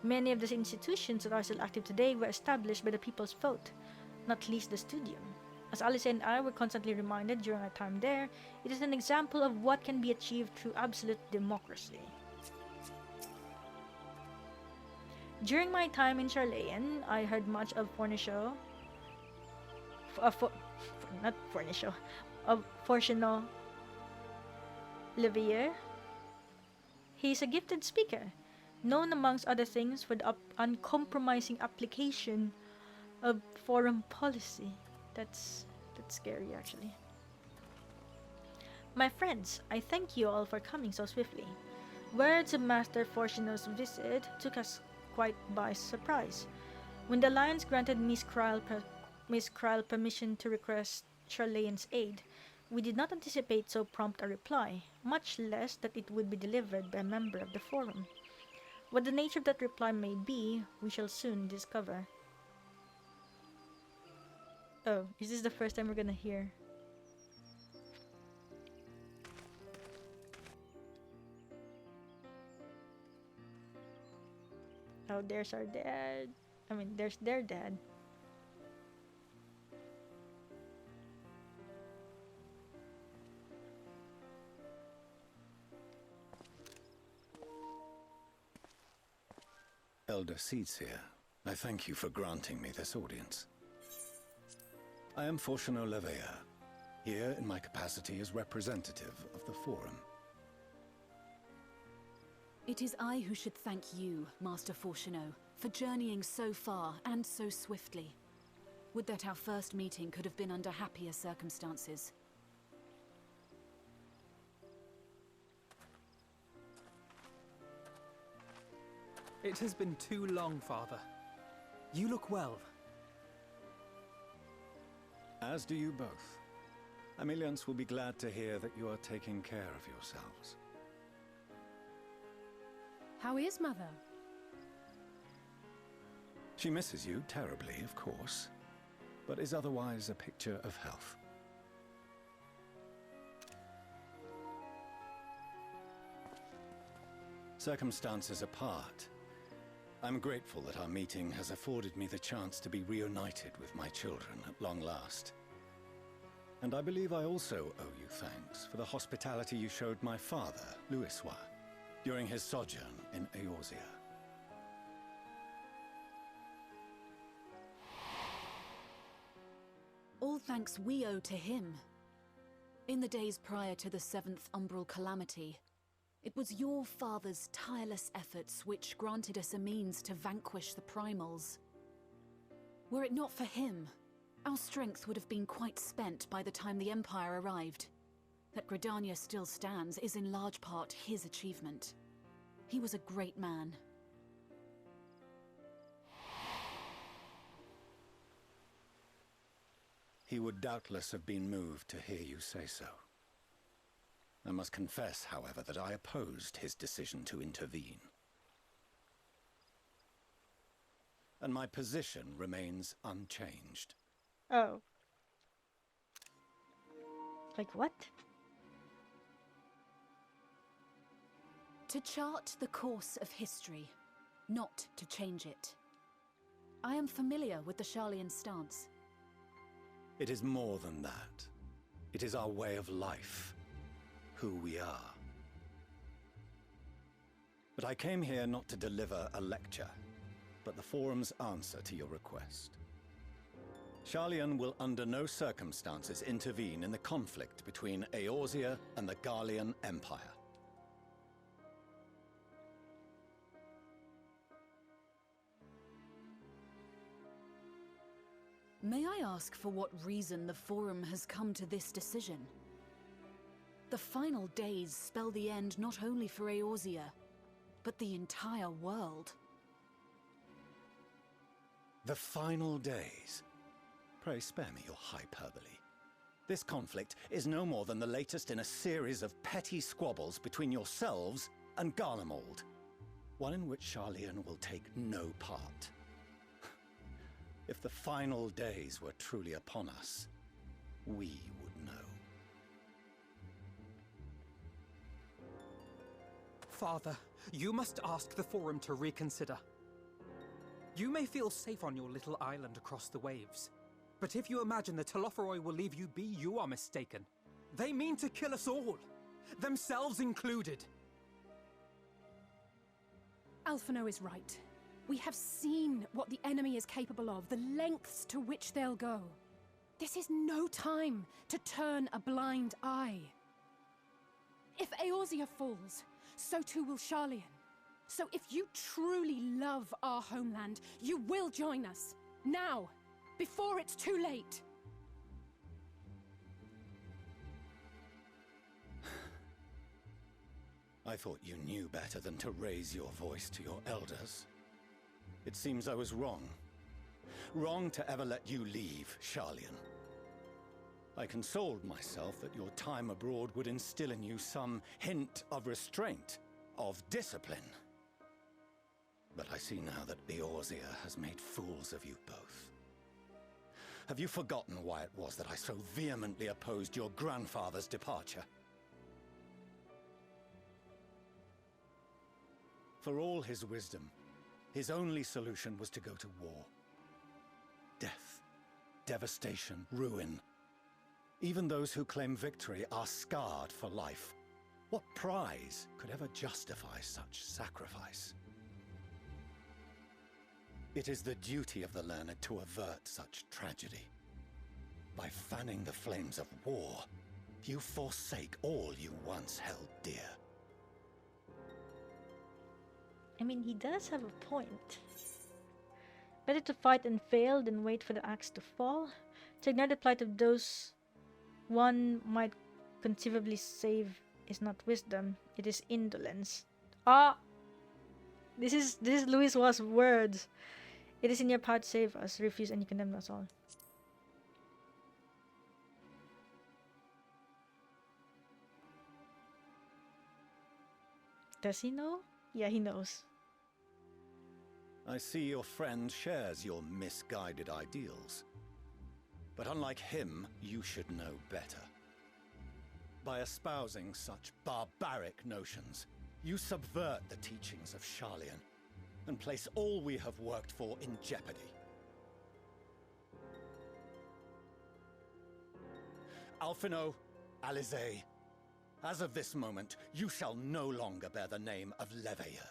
Many of the institutions that are still active today were established by the people's vote, not least the Studium. As Alice and I were constantly reminded during our time there, it is an example of what can be achieved through absolute democracy. During my time in Sharlayan, I heard much of Fourchenault Levellieur. He is a gifted speaker, known amongst other things for the uncompromising application of foreign policy. That's scary, actually. My friends, I thank you all for coming so swiftly. Words of Master Fourchenault's visit took us quite by surprise. When the Alliance granted Miss Krile permission to request Sharlayan's aid, we did not anticipate so prompt a reply, much less that it would be delivered by a member of the Forum. What the nature of that reply may be, we shall soon discover. Oh, is this the first time we're gonna hear? Oh, there's our dad. I mean, there's their dad.
Elder Seeds here. I thank you for granting me this audience. I am Fourchenault Levellieur, here in my capacity as representative of the Forum.
It is I who should thank you, Master Fourchenault, for journeying so far and so swiftly. Would that our first meeting could have been under happier circumstances.
It has been too long, Father. You look well.
As do you both. Ameliance will be glad to hear that you are taking care of yourselves.
How is Mother?
She misses you terribly, of course, but is otherwise a picture of health. Circumstances apart, I'm grateful that our meeting has afforded me the chance to be reunited with my children at long last. And I believe I also owe you thanks for the hospitality you showed my father, Louisoix, during his sojourn in Eorzea.
All thanks we owe to him. In the days prior to the 7th Umbral Calamity, it was your father's tireless efforts which granted us a means to vanquish the primals. Were it not for him, our strength would have been quite spent by the time the Empire arrived. That Gridania still stands is in large part his achievement. He was a great man.
He would doubtless have been moved to hear you say so. I must confess, however, that I opposed his decision to intervene. And my position remains unchanged.
Oh. Like what?
To chart the course of history, not to change it. I am familiar with the Sharlayan stance.
It is more than that. It is our way of life. Who we are. But I came here not to deliver a lecture, but the Forum's answer to your request. Sharlayan will under no circumstances intervene in the conflict between Eorzea and the Garlean Empire.
May I ask for what reason the Forum has come to this decision? The final days spell the end not only for Eorzea, but the entire world.
The final days? Pray spare me your hyperbole. This conflict is no more than the latest in a series of petty squabbles between yourselves and Garlemald. One in which Sharlayan will take no part. If the final days were truly upon us, we would know.
Father, you must ask the Forum to reconsider. You may feel safe on your little island across the waves, but if you imagine the Telophoroi will leave you be, you are mistaken. They mean to kill us all, themselves included.
Alphinaud is right. We have seen what the enemy is capable of, the lengths to which they'll go. This is no time to turn a blind eye. If Eorzea falls, so too will Sharlayan. So if you truly love our homeland, you will join us. Now, before it's too late.
I thought you knew better than to raise your voice to your elders. It seems I was wrong. Wrong to ever let you leave, Sharlayan. I consoled myself that your time abroad would instill in you some hint of restraint, of discipline. But I see now that Eorzea has made fools of you both. Have you forgotten why it was that I so vehemently opposed your grandfather's departure? For all his wisdom, his only solution was to go to war. Death, devastation, ruin. Even those who claim victory are scarred for life. What prize could ever justify such sacrifice? It is the duty of the learned to avert such tragedy. By fanning the flames of war, you forsake all you once held dear.
I mean, he does have a point. Better to fight and fail than wait for the axe to fall. To ignore the plight of those one might conceivably save is not wisdom, it is indolence. This is Louisoix's words. It is in your power to save us, refuse and you condemn us all. Does he know? Yeah, he knows.
I see your friend shares your misguided ideals. But unlike him, you should know better. By espousing such barbaric notions, you subvert the teachings of Sharlayan and place all we have worked for in jeopardy. Alphinaud, Alizé, as of this moment, you shall no longer bear the name of Levellieur.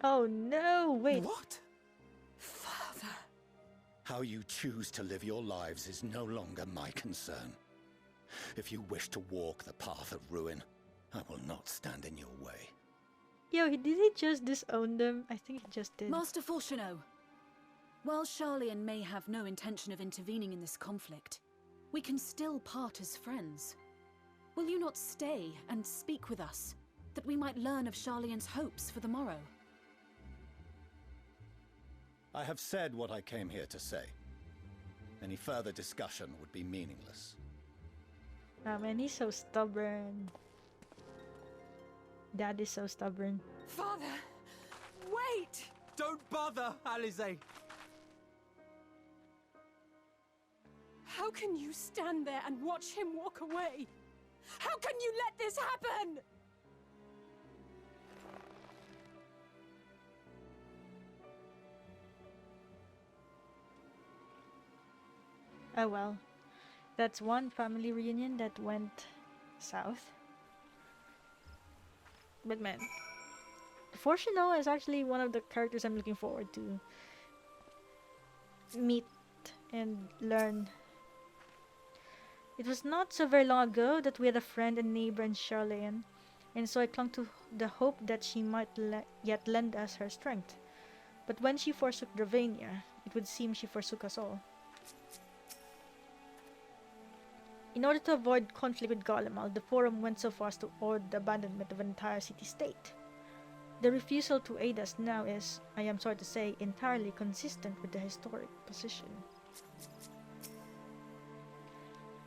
Oh no, wait.
What? Father.
How you choose to live your lives is no longer my concern. If you wish to walk the path of ruin, I will not stand in your way.
Yo, did he just disown them? I think he just did.
Master Fourchenault, while Sharlayan may have no intention of intervening in this conflict, we can still part as friends. Will you not stay and speak with us, that we might learn of Sharlayan's hopes for the morrow?
I have said what I came here to say. Any further discussion would be meaningless.
Ah man, he's so stubborn. Dad is so stubborn.
Father, wait!
Don't bother, Alizé.
How can you stand there and watch him walk away? How can you let this happen?
Oh well. That's one family reunion that went south. But man, Fourchenault is actually one of the characters I'm looking forward to meet and learn. It was not so very long ago that we had a friend and neighbor in Sharlayan, and so I clung to the hope that she might yet lend us her strength. But when she forsook Dravania, it would seem she forsook us all. In order to avoid conflict with Garlemald, the Forum went so far as to order the abandonment of an entire city-state. The refusal to aid us now is, I am sorry to say, entirely consistent with the historic position.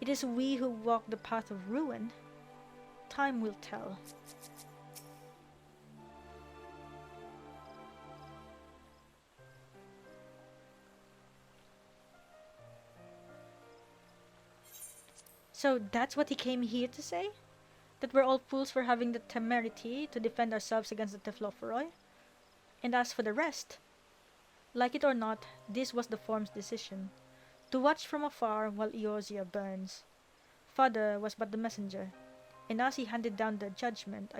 It is we who walk the path of ruin. Time will tell. So that's what he came here to say? That we're all fools for having the temerity to defend ourselves against the Teflopheroi? And as for the rest, like it or not, this was the Form's decision. To watch from afar while Eorzea burns. Father was but the messenger, and as he handed down the judgment,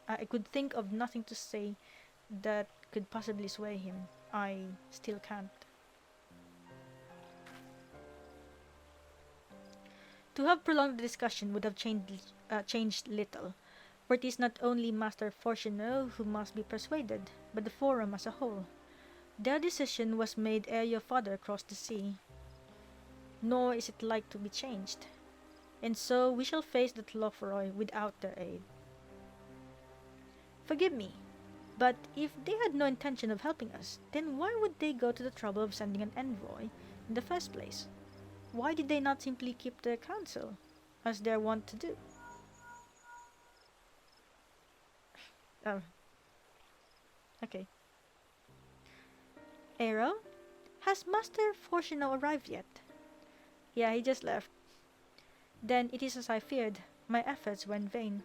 I could think of nothing to say that could possibly sway him. I still can't. To have prolonged the discussion would have changed little, for it is not only Master Fourchenault who must be persuaded, but the Forum as a whole. Their decision was made ere your father crossed the sea, nor is it like to be changed, and so we shall face the Teflopheroi without their aid. Forgive me, but if they had no intention of helping us, then why would they go to the trouble of sending an envoy in the first place? Why did they not simply keep their counsel, as they're wont to do? Oh. Okay. Aero? Has Master Fourchenault arrived yet? Yeah, he just left. Then it is as I feared. My efforts were in vain.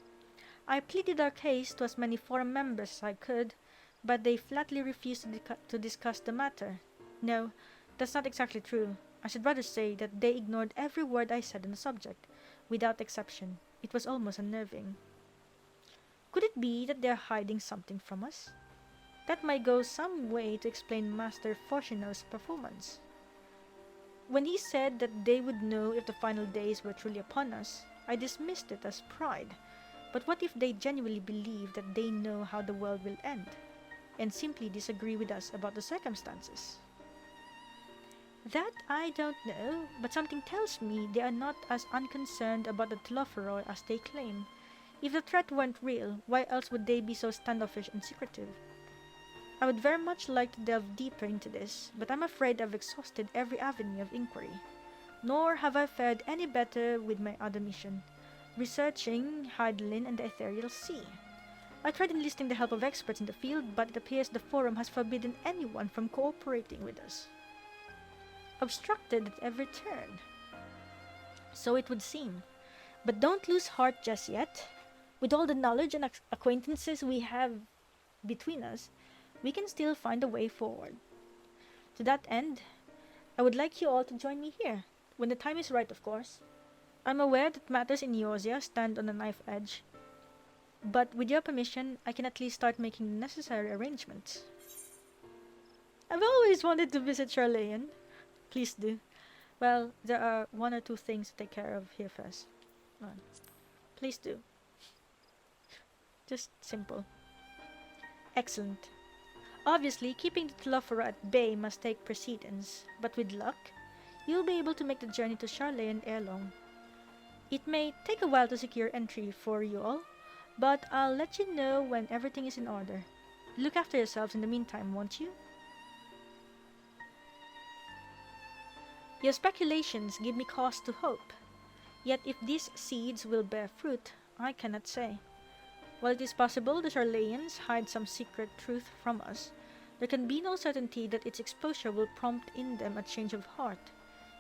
I pleaded our case to as many Forum members as I could, but they flatly refused to discuss the matter. No, that's not exactly true. I should rather say that they ignored every word I said on the subject, without exception. It was almost unnerving. Could it be that they are hiding something from us? That might go some way to explain Master Fourchenault's performance. When he said that they would know if the final days were truly upon us, I dismissed it as pride. But what if they genuinely believe that they know how the world will end, and simply disagree with us about the circumstances? That I don't know, but something tells me they are not as unconcerned about the Teflopheroi as they claim. If the threat weren't real, why else would they be so standoffish and secretive? I would very much like to delve deeper into this, but I'm afraid I've exhausted every avenue of inquiry. Nor have I fared any better with my other mission, researching Hydaelyn and the Ethereal Sea. I tried enlisting the help of experts in the field, but it appears the Forum has forbidden anyone from cooperating with us. Obstructed at every turn. So it would seem. But don't lose heart just yet. With all the knowledge and acquaintances we have between us, we can still find a way forward. To that end, I would like you all to join me here, when the time is right, of course. I'm aware that matters in Eorzea stand on a knife edge, but with your permission, I can at least start making the necessary arrangements. I've always wanted to visit Sharlayan. Please do. Well, there are one or two things to take care of here first. Please do. Just simple. Excellent. Obviously, keeping the Teflopheroi at bay must take precedence, but with luck, you'll be able to make the journey to Sharlayan ere long. It may take a while to secure entry for you all, but I'll let you know when everything is in order. Look after yourselves in the meantime, won't you? Your speculations give me cause to hope. Yet if these seeds will bear fruit, I cannot say. While it is possible the Sharlayans hide some secret truth from us, there can be no certainty that its exposure will prompt in them a change of heart.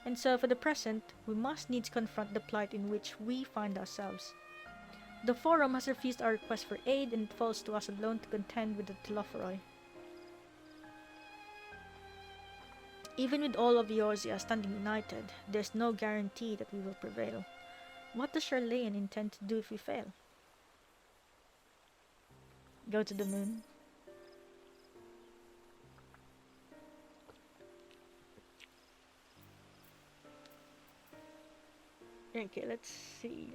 And so for the present, we must needs confront the plight in which we find ourselves. The Forum has refused our request for aid, and it falls to us alone to contend with the Teflopheroi. Even with all of Eorzea standing united, there's no guarantee that we will prevail. What does Sharlayan intend to do if we fail? Go to the moon? Okay, let's see.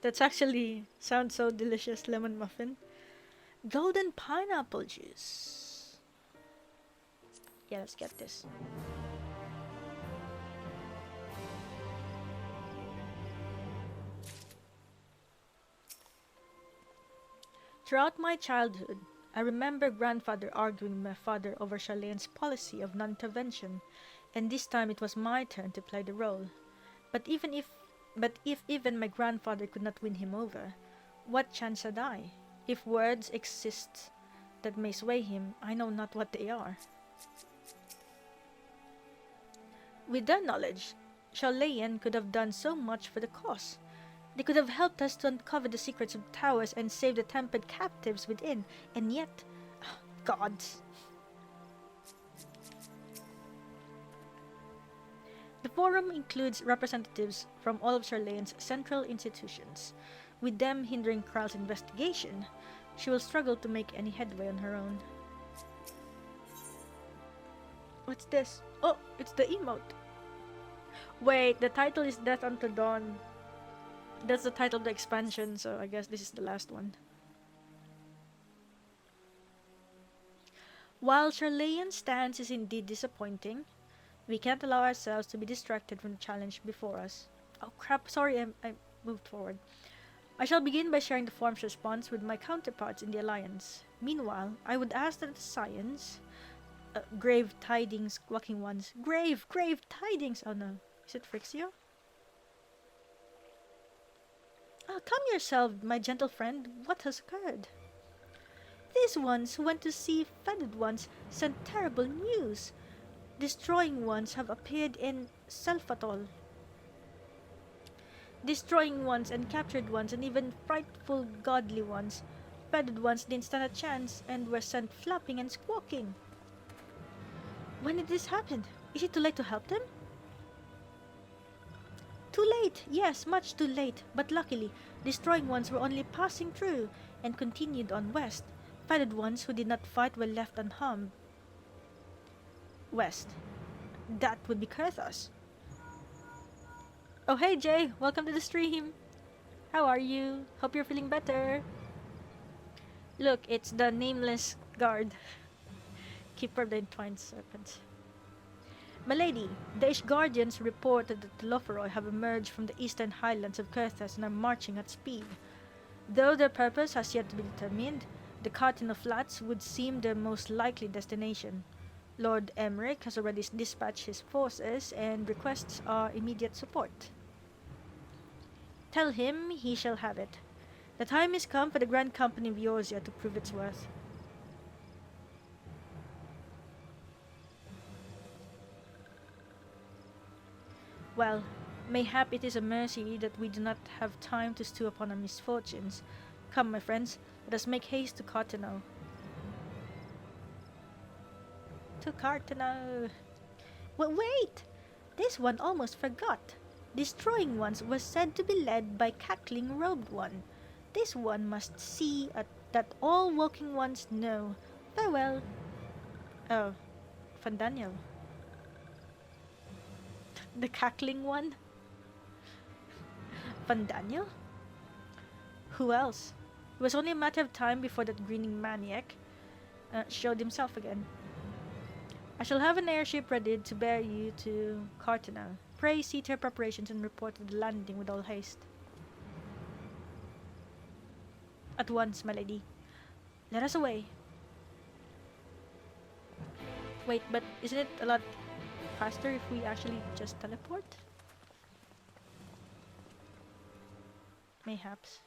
That's actually sounds so delicious, lemon muffin. Golden pineapple juice. Yeah, let's get this. Throughout my childhood, I remember grandfather arguing with my father over Sharlayan's policy of non-intervention, and this time it was my turn to play the role. But if even my grandfather could not win him over, what chance had I? If words exist that may sway him, I know not what they are. With their knowledge, Sharlayan could have done so much for the cause. They could have helped us to uncover the secrets of the towers and save the tempered captives within, and yet... gods. The forum includes representatives from all of Sharlayan's central institutions. With them hindering Kral's investigation, she will struggle to make any headway on her own. What's this? Oh, it's the emote. Wait, the title is Death Until Dawn. That's the title of the expansion, so I guess this is the last one. While Sharlayan's stance is indeed disappointing, we can't allow ourselves to be distracted from the challenge before us. Oh crap, sorry, I moved forward. I shall begin by sharing the forum's response with my counterparts in the Alliance. Meanwhile, I would ask that the Scions... grave tidings, walking ones. Grave tidings! Oh no, is it Phrixio? Calm yourself, my gentle friend. What has occurred? These ones who went to see feathered ones sent terrible news. Destroying ones have appeared in Selfatol. Destroying ones and captured ones and even frightful godly ones. Feathered ones didn't stand a chance and were sent flapping and squawking. When did this happen? Is it too late to help them? Too late, yes, much too late, but luckily, destroying ones were only passing through and continued on west. Feathered ones who did not fight were left unharmed. West. That would be Kurthos. Oh hey Jay, welcome to the stream. How are you? Hope you're feeling better. Look, it's the nameless guard. Keeper of the Entwined Serpent. Milady, the Ishgardians report that the Telophoroi have emerged from the eastern highlands of Kurthos and are marching at speed. Though their purpose has yet to be determined, the Cartineau Flats would seem their most likely destination. Lord Emmerich has already dispatched his forces and requests our immediate support. Tell him he shall have it. The time is come for the Grand Company of Eorzea to prove its worth. Well, mayhap it is a mercy that we do not have time to stew upon our misfortunes. Come, my friends, let us make haste to Cartineau. To Cartineau. Well, wait! This one almost forgot. Destroying ones was said to be led by cackling robed one. This one must see that all walking ones know. Farewell. Oh, Fandaniel. The cackling one? Fandaniel? Who else? It was only a matter of time before that grinning maniac showed himself again. I shall have an airship ready to bear you to Cartineau. Pray see to your preparations and report to the landing with all haste. At once, my lady. Let us away. Wait, but isn't it a lot faster if we actually just teleport? Mayhaps.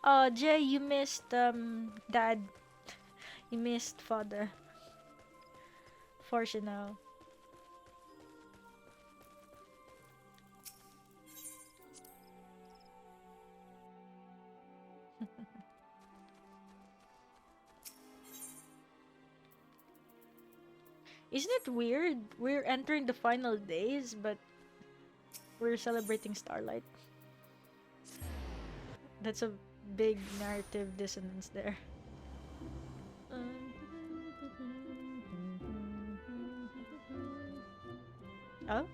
Oh, Jay, you missed Dad. You missed Father. Fourchenault. Isn't it weird? We're entering the final days, but we're celebrating Starlight. That's a big narrative dissonance there. Oh?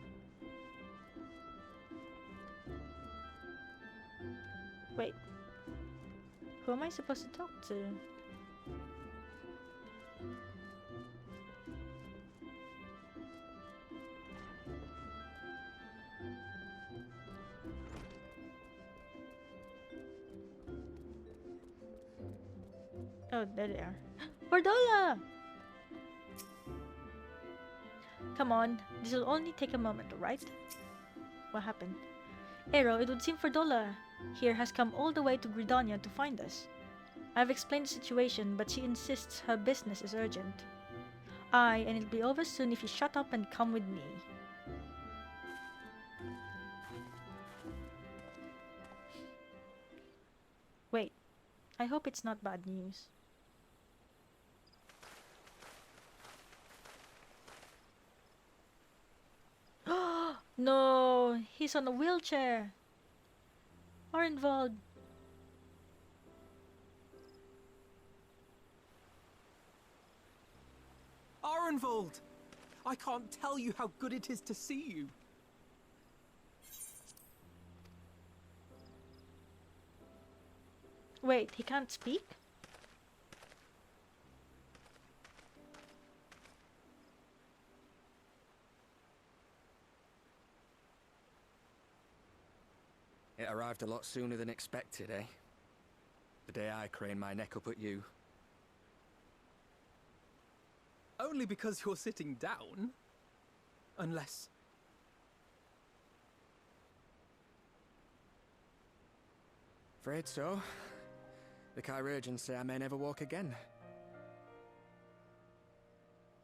Wait. Who am I supposed to talk to? Oh, there they are. Fordola! Come on, this will only take a moment, alright? What happened? Aero, it would seem Fordola here has come all the way to Gridania to find us. I've explained the situation, but she insists her business is urgent. Aye, and it'll be over soon if you shut up and come with me. Wait, I hope it's not bad news. No, he's on a wheelchair. Arenvald.
Arenvald! I can't tell you how good it is to see you.
Wait, he can't speak?
It arrived a lot sooner than expected, eh? The day I craned my neck up at you.
Only because you're sitting down. Unless...
Afraid so. The chirurgeons say I may never walk again.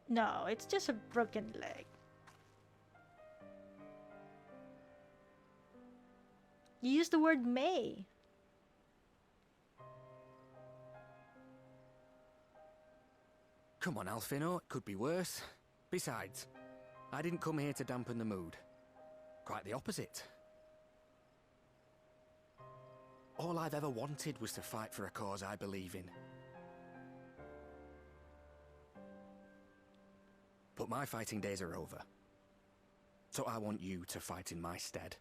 No, it's just a broken leg. You used the word may.
Come on, Alfino, it could be worse. Besides, I didn't come here to dampen the mood. Quite the opposite. All I've ever wanted was to fight for a cause I believe in. But my fighting days are over. So I want you to fight in my stead.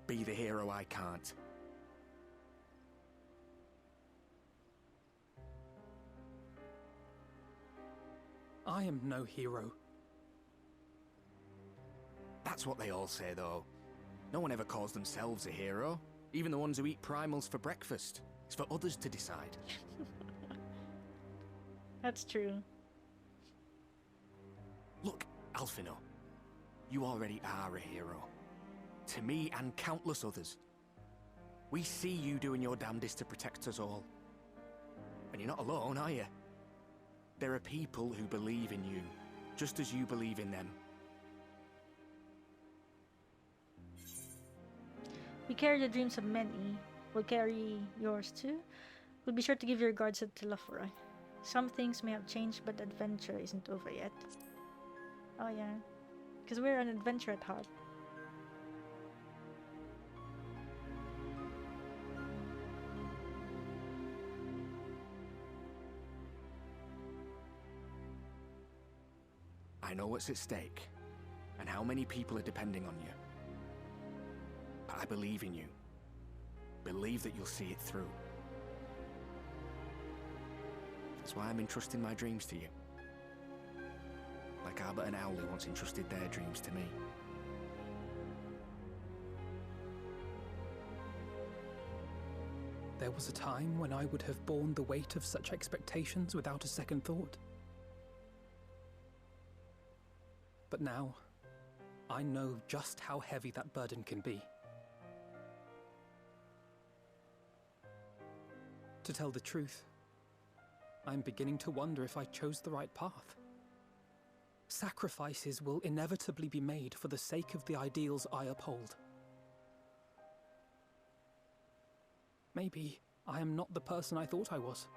Be the hero I can't.
I am no hero.
That's what they all say, though. No one ever calls themselves a hero. Even the ones who eat primals for breakfast. It's for others to decide.
That's true.
Look, Alfino. You already are a hero. To me and countless others. We see you doing your damnedest to protect us all. And you're not alone, are you? There are people who believe in you, just as you believe in them.
We carry the dreams of many. We'll carry yours too. We'll be sure to give your regards to Telefora. Some things may have changed, but the adventure isn't over yet. Oh yeah, because we're an adventure at heart.
I know what's at stake, and how many people are depending on you. But I believe in you. Believe that you'll see it through. That's why I'm entrusting my dreams to you. Like Albert and Owley once entrusted their dreams to me.
There was a time when I would have borne the weight of such expectations without a second thought. But now, I know just how heavy that burden can be. To tell the truth, I'm beginning to wonder if I chose the right path. Sacrifices will inevitably be made for the sake of the ideals I uphold. Maybe I am not the person I thought I was.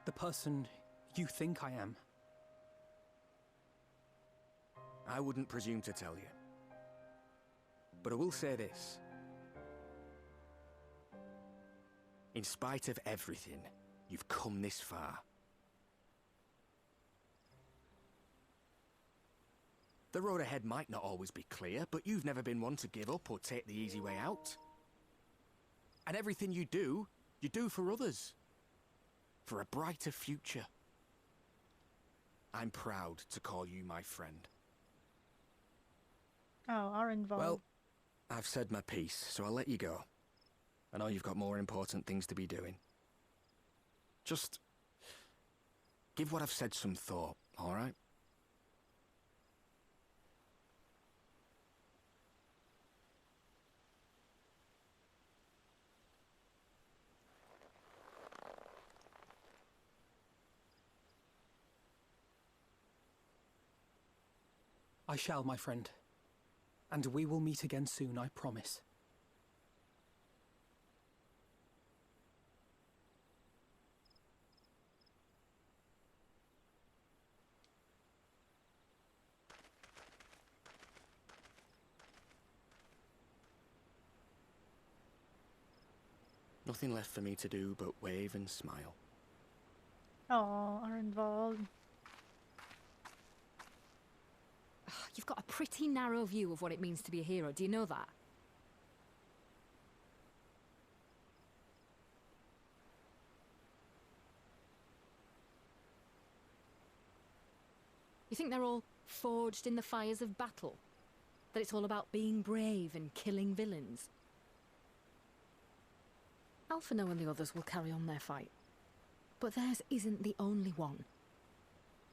The person you think I am.
I wouldn't presume to tell you. But I will say this. In spite of everything, you've come this far. The road ahead might not always be clear, but you've never been one to give up or take the easy way out. And everything you do for others. For a brighter future. I'm proud to call you my friend.
Oh, Arenvald.
Well, I've said my piece, so I'll let you go. I know you've got more important things to be doing. Just Give what I've said some thought, alright?
I shall, my friend. And we will meet again soon, I promise.
Nothing left for me to do but wave and smile.
Oh, Arenvald.
You've got a pretty narrow view of what it means to be a hero. Do you know that? You think they're all forged in the fires of battle? That it's all about being brave and killing villains? Alphinaud and the others will carry on their fight. But theirs isn't the only one.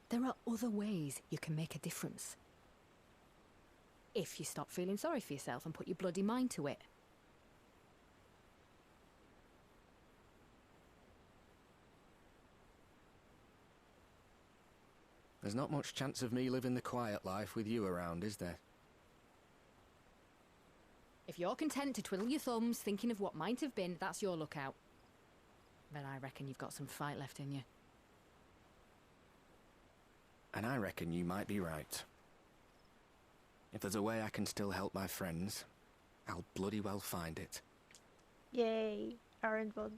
There are other ways you can make a difference. If you stop feeling sorry for yourself and put your bloody mind to it.
There's not much chance of me living the quiet life with you around, is there?
If you're content to twiddle your thumbs thinking of what might have been, that's your lookout. But I reckon you've got some fight left in you.
And I reckon you might be right. If there's a way I can still help my friends, I'll bloody well find it.
Yay, Arenvald.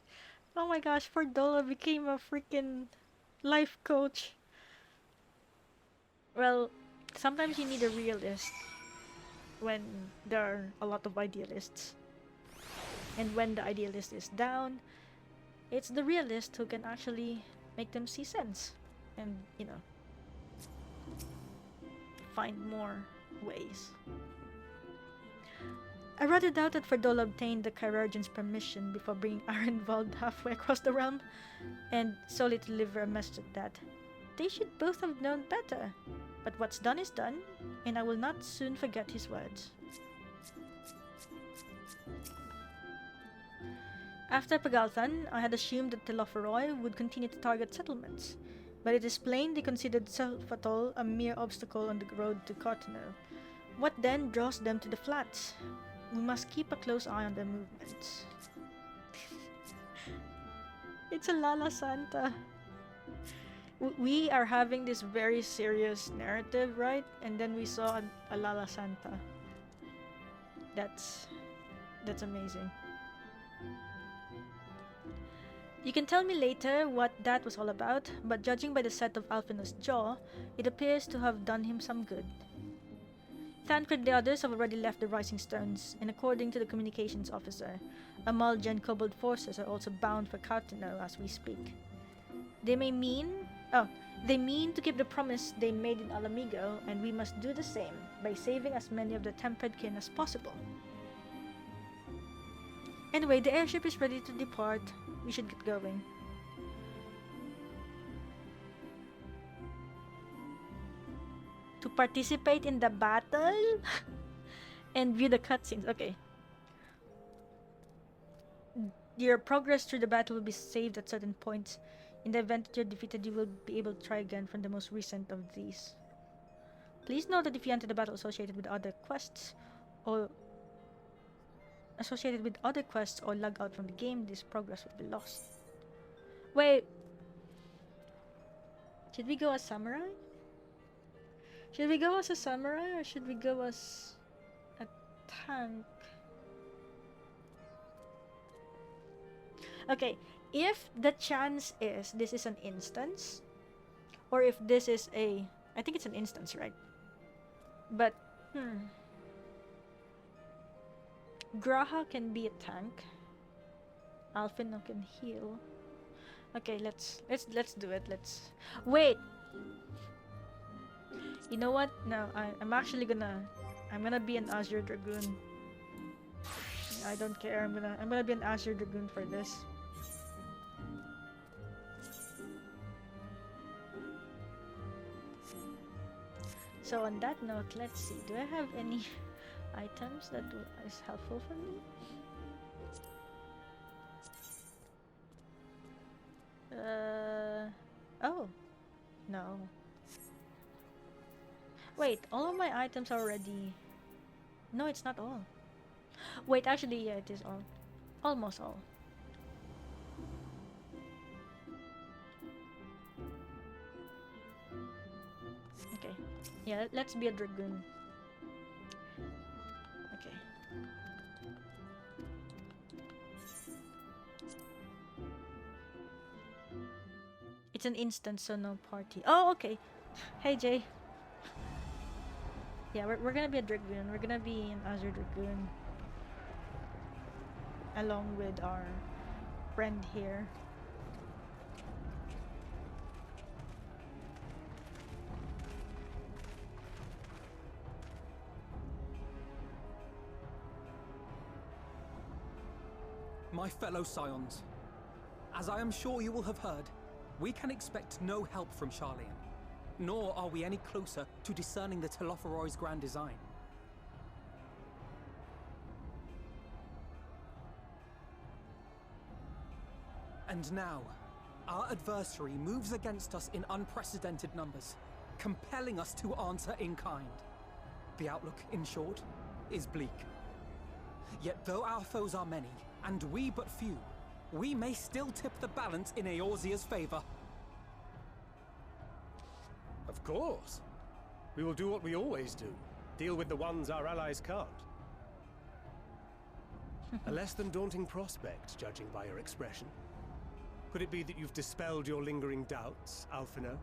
Oh my gosh, Fordola became a freaking life coach. Well, sometimes you need a realist when there are a lot of idealists. And when the idealist is down, it's the realist who can actually make them see sense. And, you know, find more ways. I rather doubt that Fordola obtained the Chirurgeon's permission before bringing Arenvald halfway across the realm, and solely to deliver a message that they should both have known better. But what's done is done, and I will not soon forget his words. After Paglth'an, I had assumed that the Levellieur would continue to target settlements, but it is plain they considered Self-Atol a mere obstacle on the road to Cartineau. What then draws them to the flats? We must keep a close eye on their movements. It's a Lala Santa. We are having this very serious narrative, right? And then we saw a Lala Santa. That's amazing. You can tell me later what that was all about, but judging by the set of Alphinaud's jaw, it appears to have done him some good. Tancred and the others have already left the Rising Stones, and according to the communications officer, Amalja and Kobold forces are also bound for Cartineau as we speak. They mean to keep the promise they made in Alamigo, and we must do the same by saving as many of the tempered kin as possible. Anyway, the airship is ready to depart. We should get going. To participate in the battle? And view the cutscenes. Okay. Your progress through the battle will be saved at certain points. In the event that you're defeated, you will be able to try again from the most recent of these. Please note that if you enter the battle associated with other quests or log out from the game, this progress will be lost. Wait. Should we go as samurai? Should we go as a samurai or should we go as a tank? Okay, if the chance is this is an instance, or if this is a... I think it's an instance, right? But, Graha can be a tank. Alphinaud can heal. Okay, let's do it. Wait. You know what? No, I'm gonna be an Azure Dragoon. I don't care. I'm gonna be an Azure Dragoon for this. So on that note, let's see. Do I have any items that is helpful for me? Oh. No. Wait, all of my items are already... No, it's not all. Wait, actually, yeah, it is all. Almost all. Okay. Yeah, let's be a dragoon. Okay. It's an instant, so no party. Oh, okay. Hey, Jay. Yeah, we're gonna be a dragoon. We're gonna be an Azure Dragoon. Along with our friend here.
My fellow Scions, as I am sure you will have heard, we can expect no help from Sharlayan, nor are we any closer to discerning the Telophoroi's grand design. And now, our adversary moves against us in unprecedented numbers, compelling us to answer in kind. The outlook, in short, is bleak. Yet though our foes are many, and we but few, we may still tip the balance in Eorzea's favor.
Of course. We will do what we always do. Deal with the ones our allies can't. A less than daunting prospect, judging by your expression. Could it be that you've dispelled your lingering doubts, Alphinaud?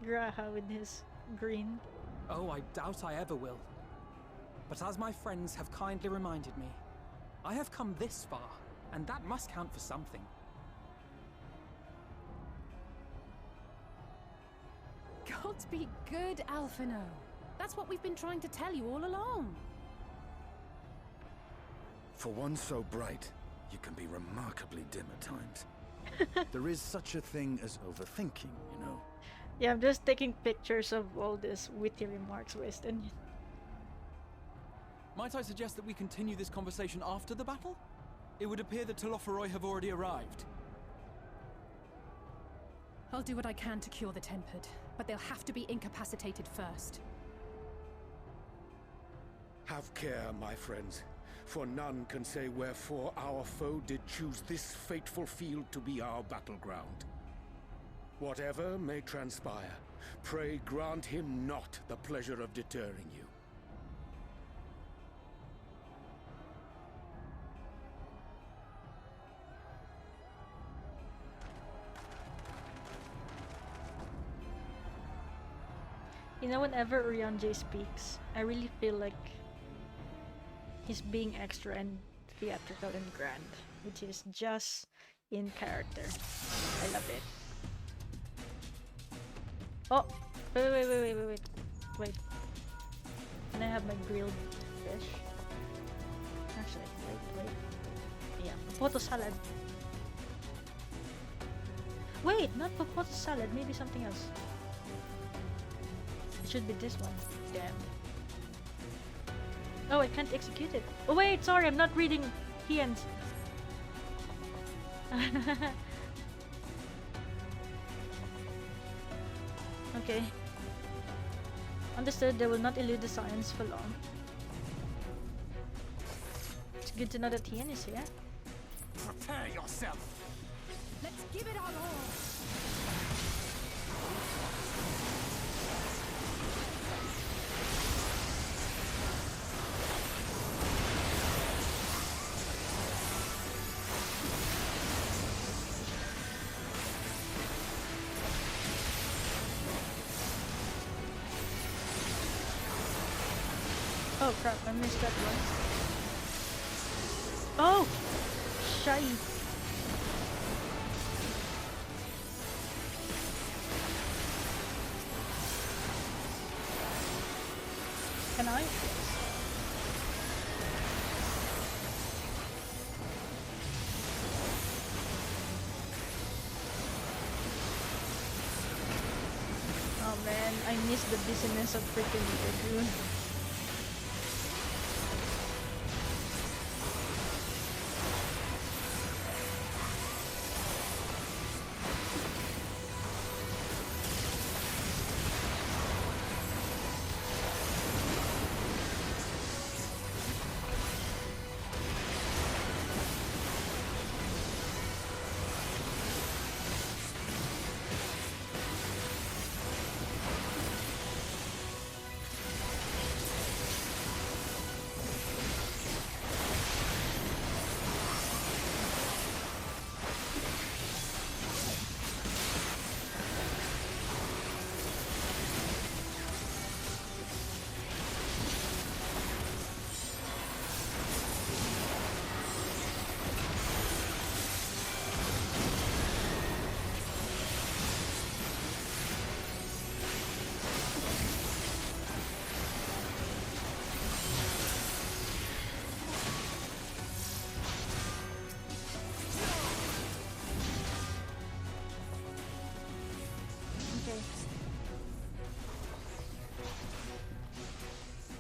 Graha with his green.
Oh, I doubt I ever will. But as my friends have kindly reminded me, I have come this far, and that must count for something.
Gods be good, Alphinaud. That's what we've been trying to tell you all along.
For one so bright, you can be remarkably dim at times. There is such a thing as overthinking, you know.
Yeah, I'm just taking pictures of all this witty remarks, Winston.
Might I suggest that we continue this conversation after the battle? It would appear that Telophoroi have already arrived.
I'll do what I can to cure the Tempered, but they'll have to be incapacitated first.
Have care, my friends, for none can say wherefore our foe did choose this fateful field to be our battleground. Whatever may transpire, pray grant him not the pleasure of deterring you.
You know, whenever Urianger speaks, I really feel like he's being extra and theatrical and grand, which is just in character. I love it. Oh! Wait. Can I have my grilled fish? Actually, wait. Yeah, potato salad. Wait, not potato salad, maybe something else. It should be this one. Damn. Oh, I can't execute it. Oh wait, sorry, I'm not reading Hien's. Okay. Understood, they will not elude the science for long. It's good to know that Hien is here.
Prepare yourself!
Let's give it our all!
Oh crap, I missed that one. Oh! Shy! Can I? man, I miss the dizziness of freaking Dragoon.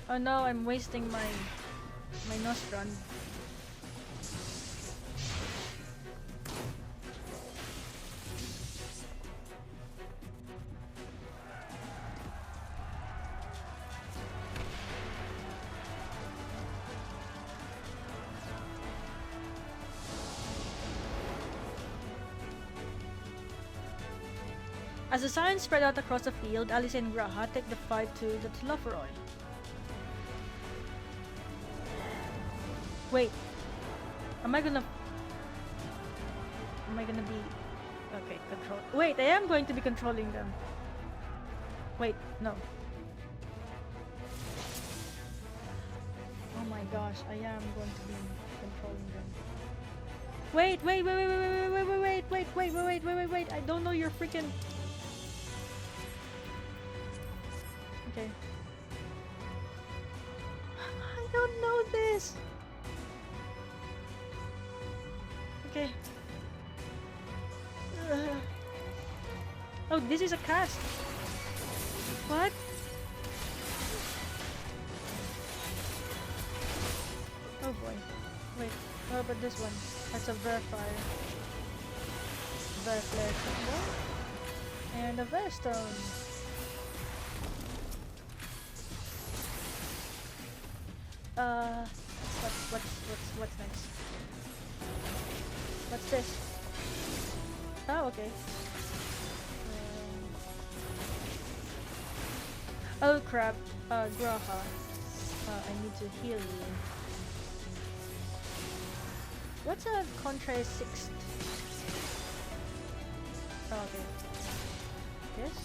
Oh no, I'm wasting my Nostrum. As the signs spread out across the field, Alice and Graha take the fight to the Telophoroi. Wait, am I gonna be okay? Control. Wait, I am going to be controlling them. Wait, no. Oh my gosh, I am going to be controlling them. Wait! I don't know your freaking. Okay. I don't know this. Okay. Oh, this is a cast. What? Oh boy. Wait. What about this one? That's a Verfire. Verflare combo. And a Verstone. What's next? What's this? Oh, okay. Oh crap, Graha. I need to heal you. What's a Contra 6? Oh, okay. Yes?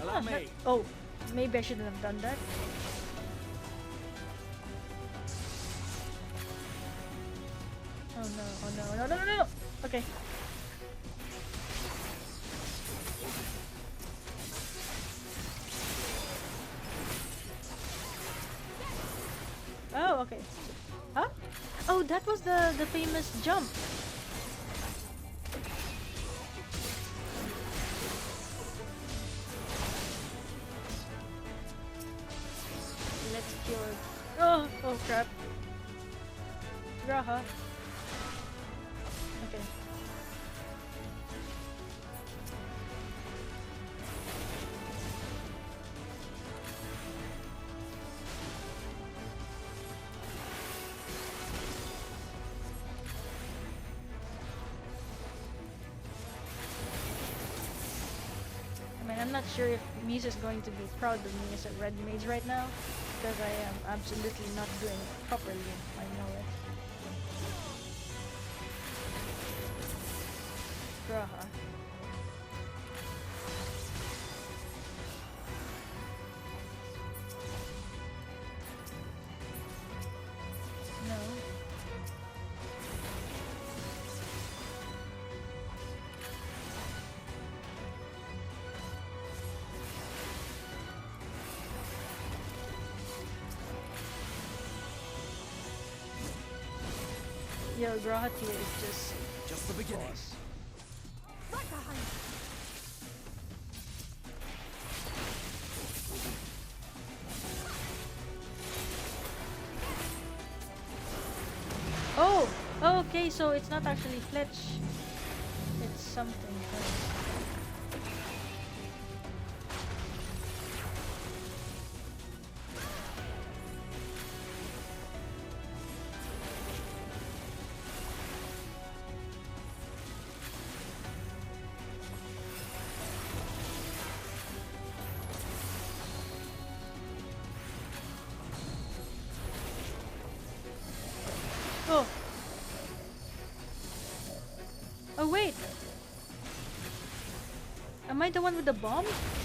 Allow me.
Oh, maybe I shouldn't have done that. Oh no. Okay. Oh, okay. Huh? Oh, that was the famous jump. Let's cure. Oh crap. Graha. Okay. I mean, I'm not sure if Muse is going to be proud of me as a red mage right now, because I am absolutely not doing it properly. I know it. Graha. No. Yo, Graha tier is just
the beginning.
Right behind.
Okay, so it's not actually Fletch. It's something else. Oh. Oh wait. Am I the one with the bomb?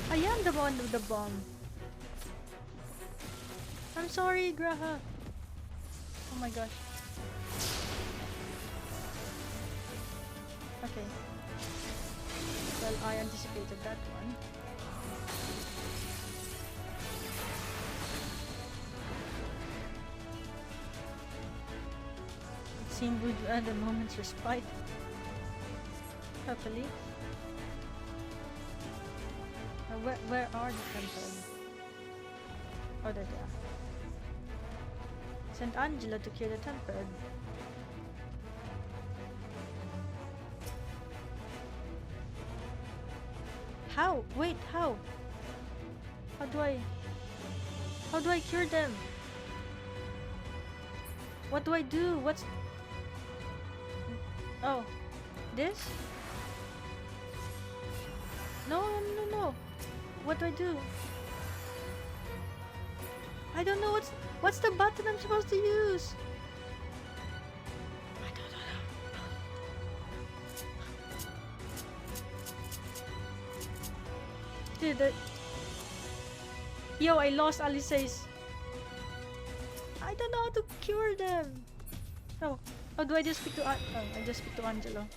I am the one with the bomb. I'm sorry, Graha. Oh my gosh. Okay. Well, I anticipated that one. It seemed we'd earned a moment's respite. Happily. Where are the temples? Oh, there they are. Sent Angela to cure the tempered. How? Wait, how? How do I cure them? What do I do? What's... Oh. This? No. What do I do? I don't know what's the button I'm supposed to use? I don't know. Dude, yo, I lost Alice's. I don't know how to cure them. Oh, do I just speak to I just speak to Angelo.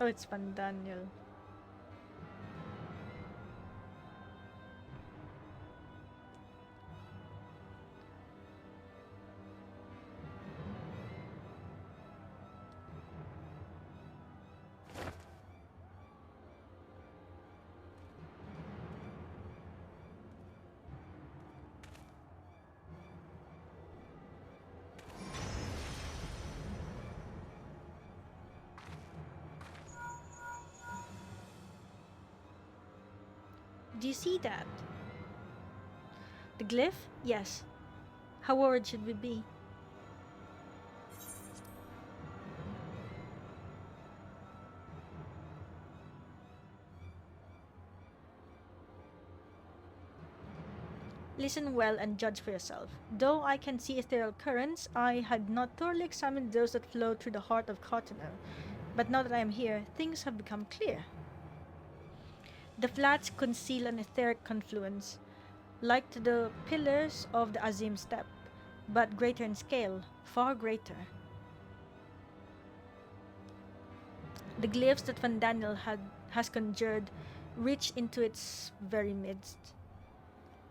Oh, it's Fandaniel. Do you see that? The glyph? Yes. How worried should we be? Listen well and judge for yourself. Though I can see ethereal currents, I had not thoroughly examined those that flow through the heart of Cartineau. But now that I am here, things have become clear. The flats conceal an etheric confluence, like to the pillars of the Azim Steppe, but greater in scale, far greater. The glyphs that Fandaniel has conjured reach into its very midst.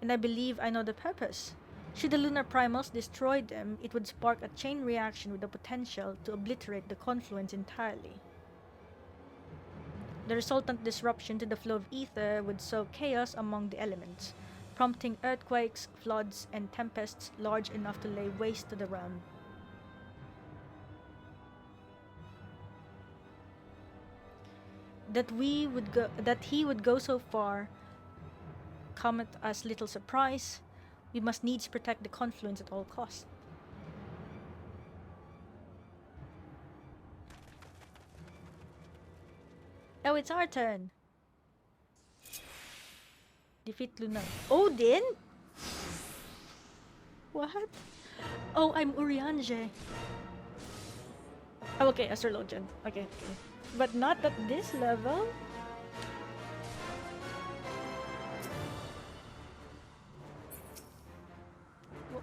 And I believe I know the purpose. Should the lunar primals destroy them, it would spark a chain reaction with the potential to obliterate the confluence entirely. The resultant disruption to the flow of ether would sow chaos among the elements, prompting earthquakes, floods, and tempests large enough to lay waste to the realm. That he would go so far come as little surprise. We must needs protect the confluence at all costs. Oh, it's our turn. Defeat Lunar. Odin? What? Oh, I'm Urianger. Oh, okay, Astrologian. Okay. But not at this level?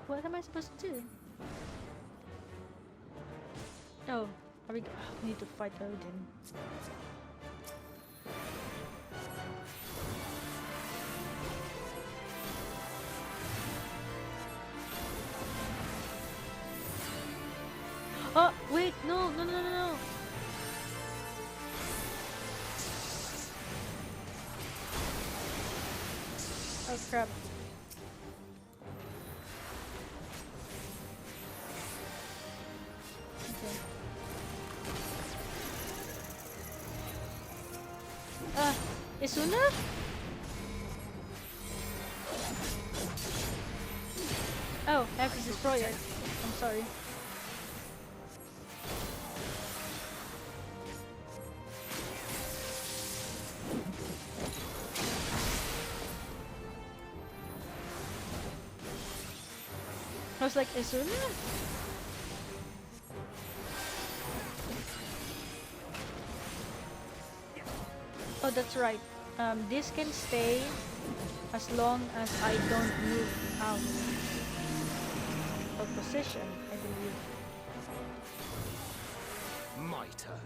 What am I supposed to do? Oh, we need to fight Odin. Oh crap. Okay. Isuna? Oh, I have to destroy it. I'm sorry. I was like, Isuna? Oh, that's right. This can stay as long as I don't move out of position, I believe.
My turn.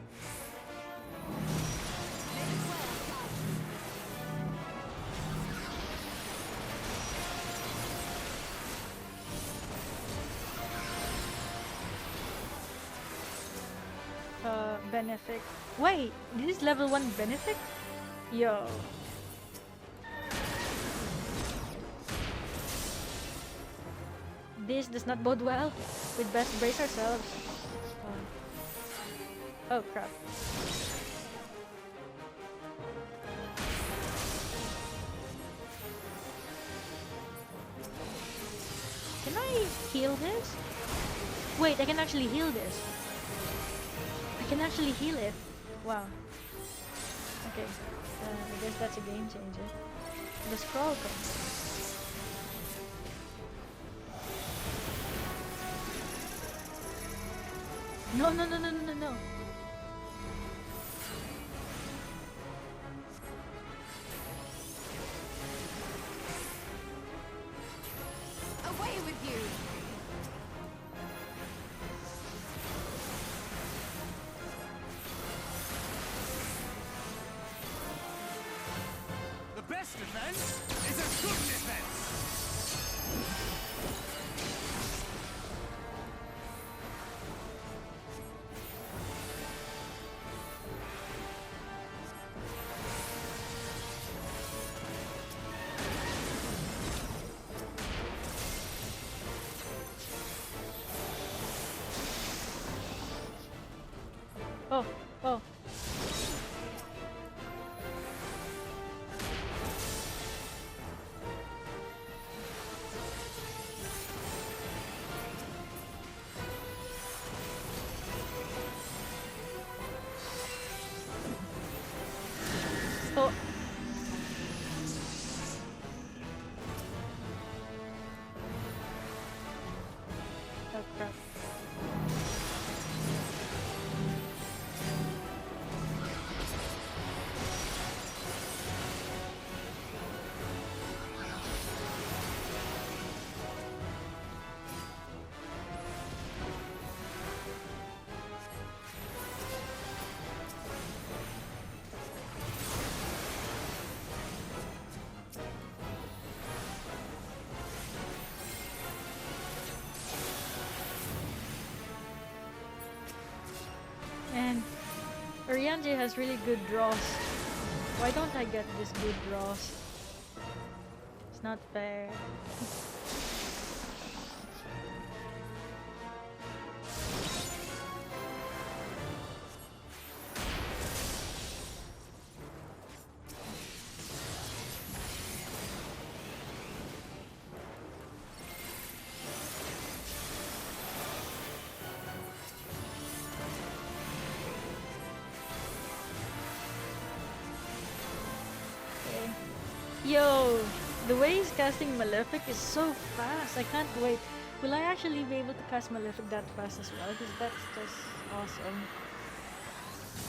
Benefic. Wait, this is level 1 Benefic? Yo. This does not bode well. We'd best brace ourselves. Oh crap. Can I heal this? Wait, I can actually heal this. I can actually heal it. Wow. Okay. I guess that's a game changer. The scroll comes. No.
Away with you!
The best defense is a good defense!
Oh. Oh. Oh crap. And Urianger has really good draws. Why don't I get these good draws? It's not fair. Yo, the way he's casting Malefic is so fast. I can't wait. Will I actually be able to cast Malefic that fast as well? Because that's just awesome.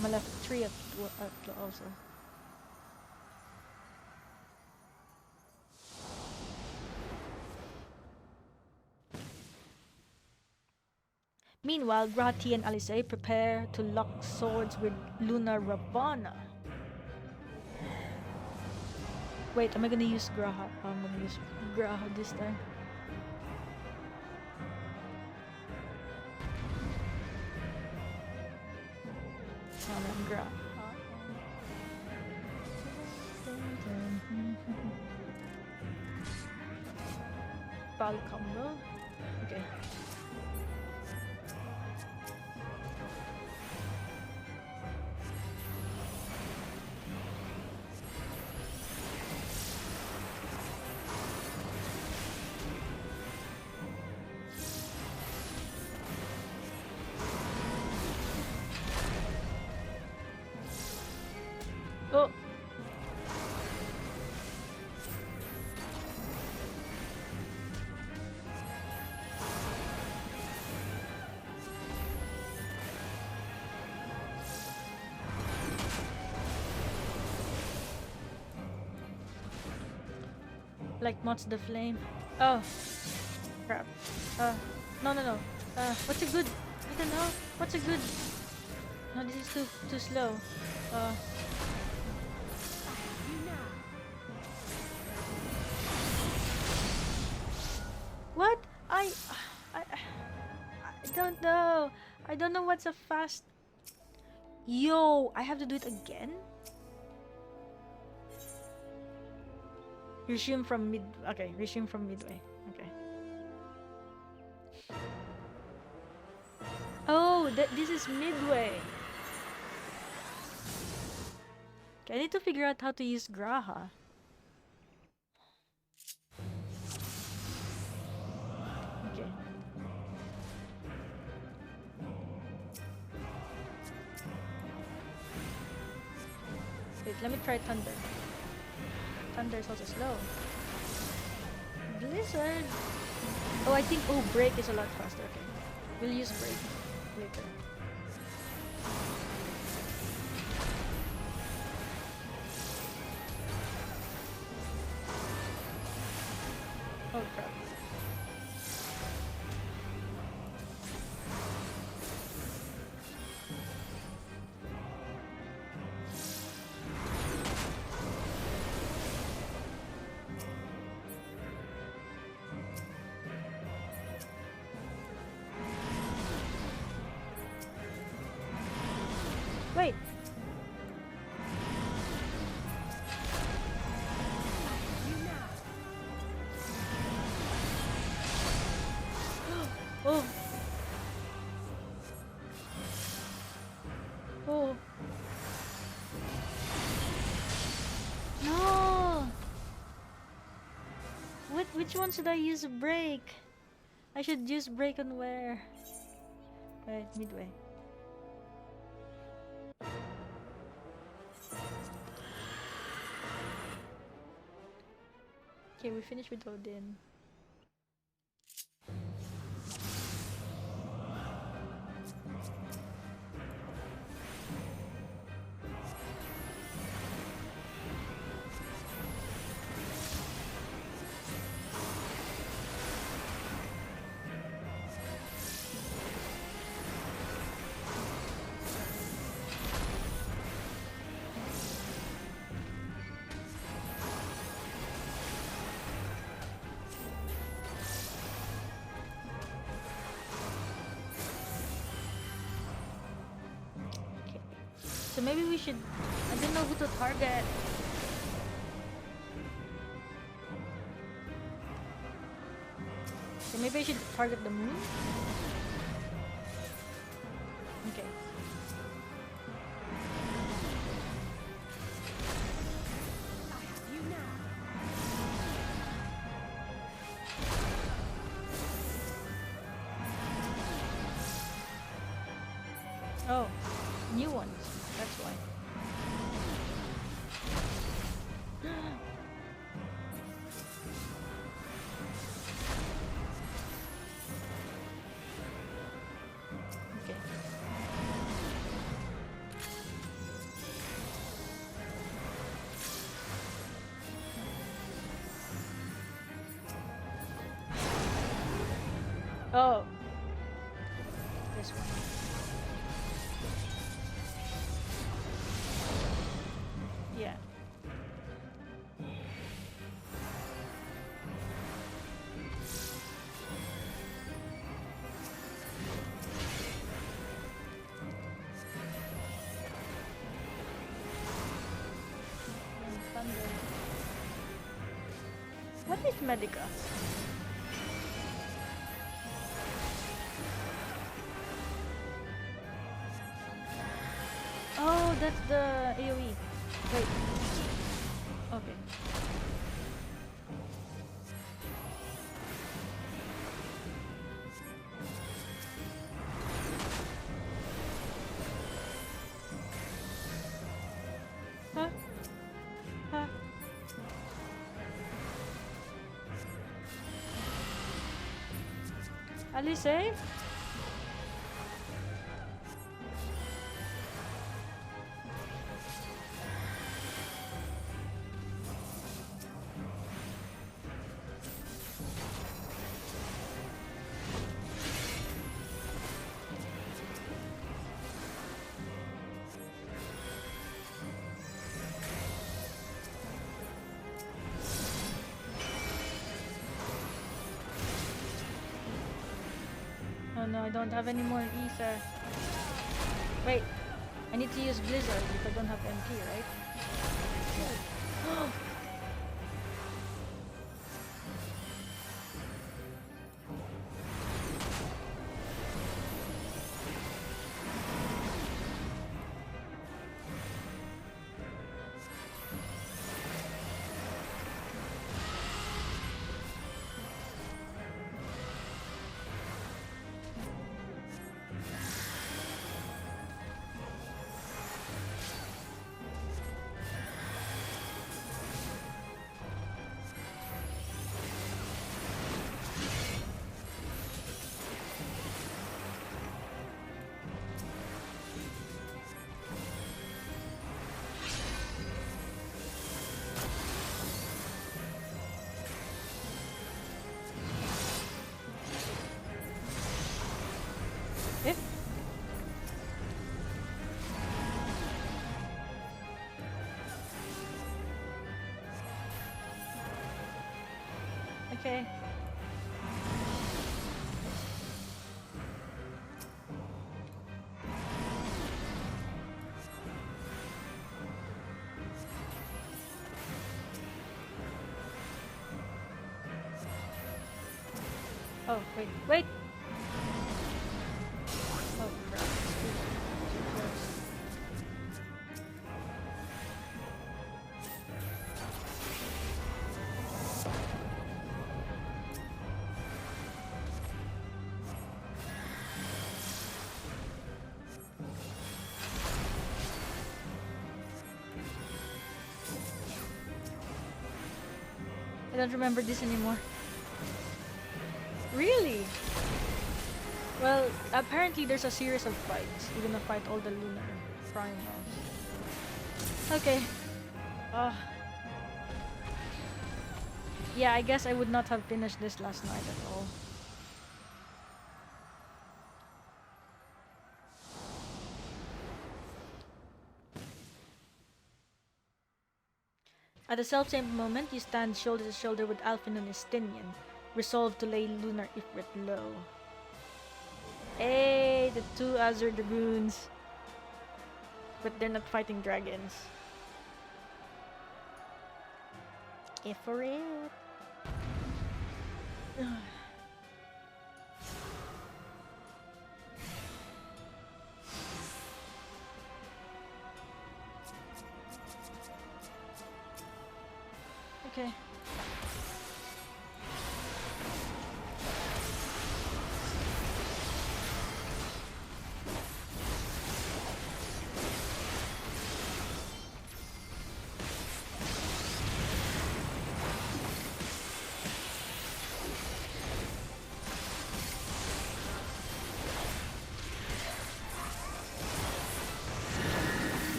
Malefic 3 also. Meanwhile, Grati and Alice prepare to lock swords with Lunar Ravana. Wait, am I gonna use Graha? I'm gonna use Graha this time. Graha. Pal combo. Okay. Oh. Like Mott's the Flame. Oh. Crap. No. What's a good? I don't know. What's a good? No, this is too slow. What? I don't know. I don't know what's a fast. Yo, I have to do it again? Resume from mid. Okay, resume from midway. Okay. Oh, this is midway. Okay, I need to figure out how to use Graha. Okay. Wait, let me try Thunder. Thunder is also slow. Blizzard. Oh, I think Break is a lot faster. Okay, we'll use Break later. Oh crap. Wait. Oh. Oh. No. Which one should I use Break? I should use Break on where? Right, midway. Okay, we finished with Odin. So maybe we should... I don't know who to target. So maybe I should target the moon? Okay. Oh, new ones. That's why. Okay. Oh. This one. Yeah. And thunder. What is Medica? that's the AoE. Wait. Okay. Huh? Huh? Alice? Oh no, I don't have any more Aether. Wait, I need to use Blizzard if I don't have MP, right? Okay. Oh, wait, wait! Oh, crap. Too close. I don't remember this anymore. Really? Well, apparently there's a series of fights. You're gonna fight all the lunar primals. Okay. Yeah, I guess I would not have finished this last night at all. At the self-same moment, you stand shoulder to shoulder with Alfin and Estinian, resolved to lay Lunar Ifrit low. Hey, the two Azure Dragoons. But they're not fighting dragons. Ifrit. Okay.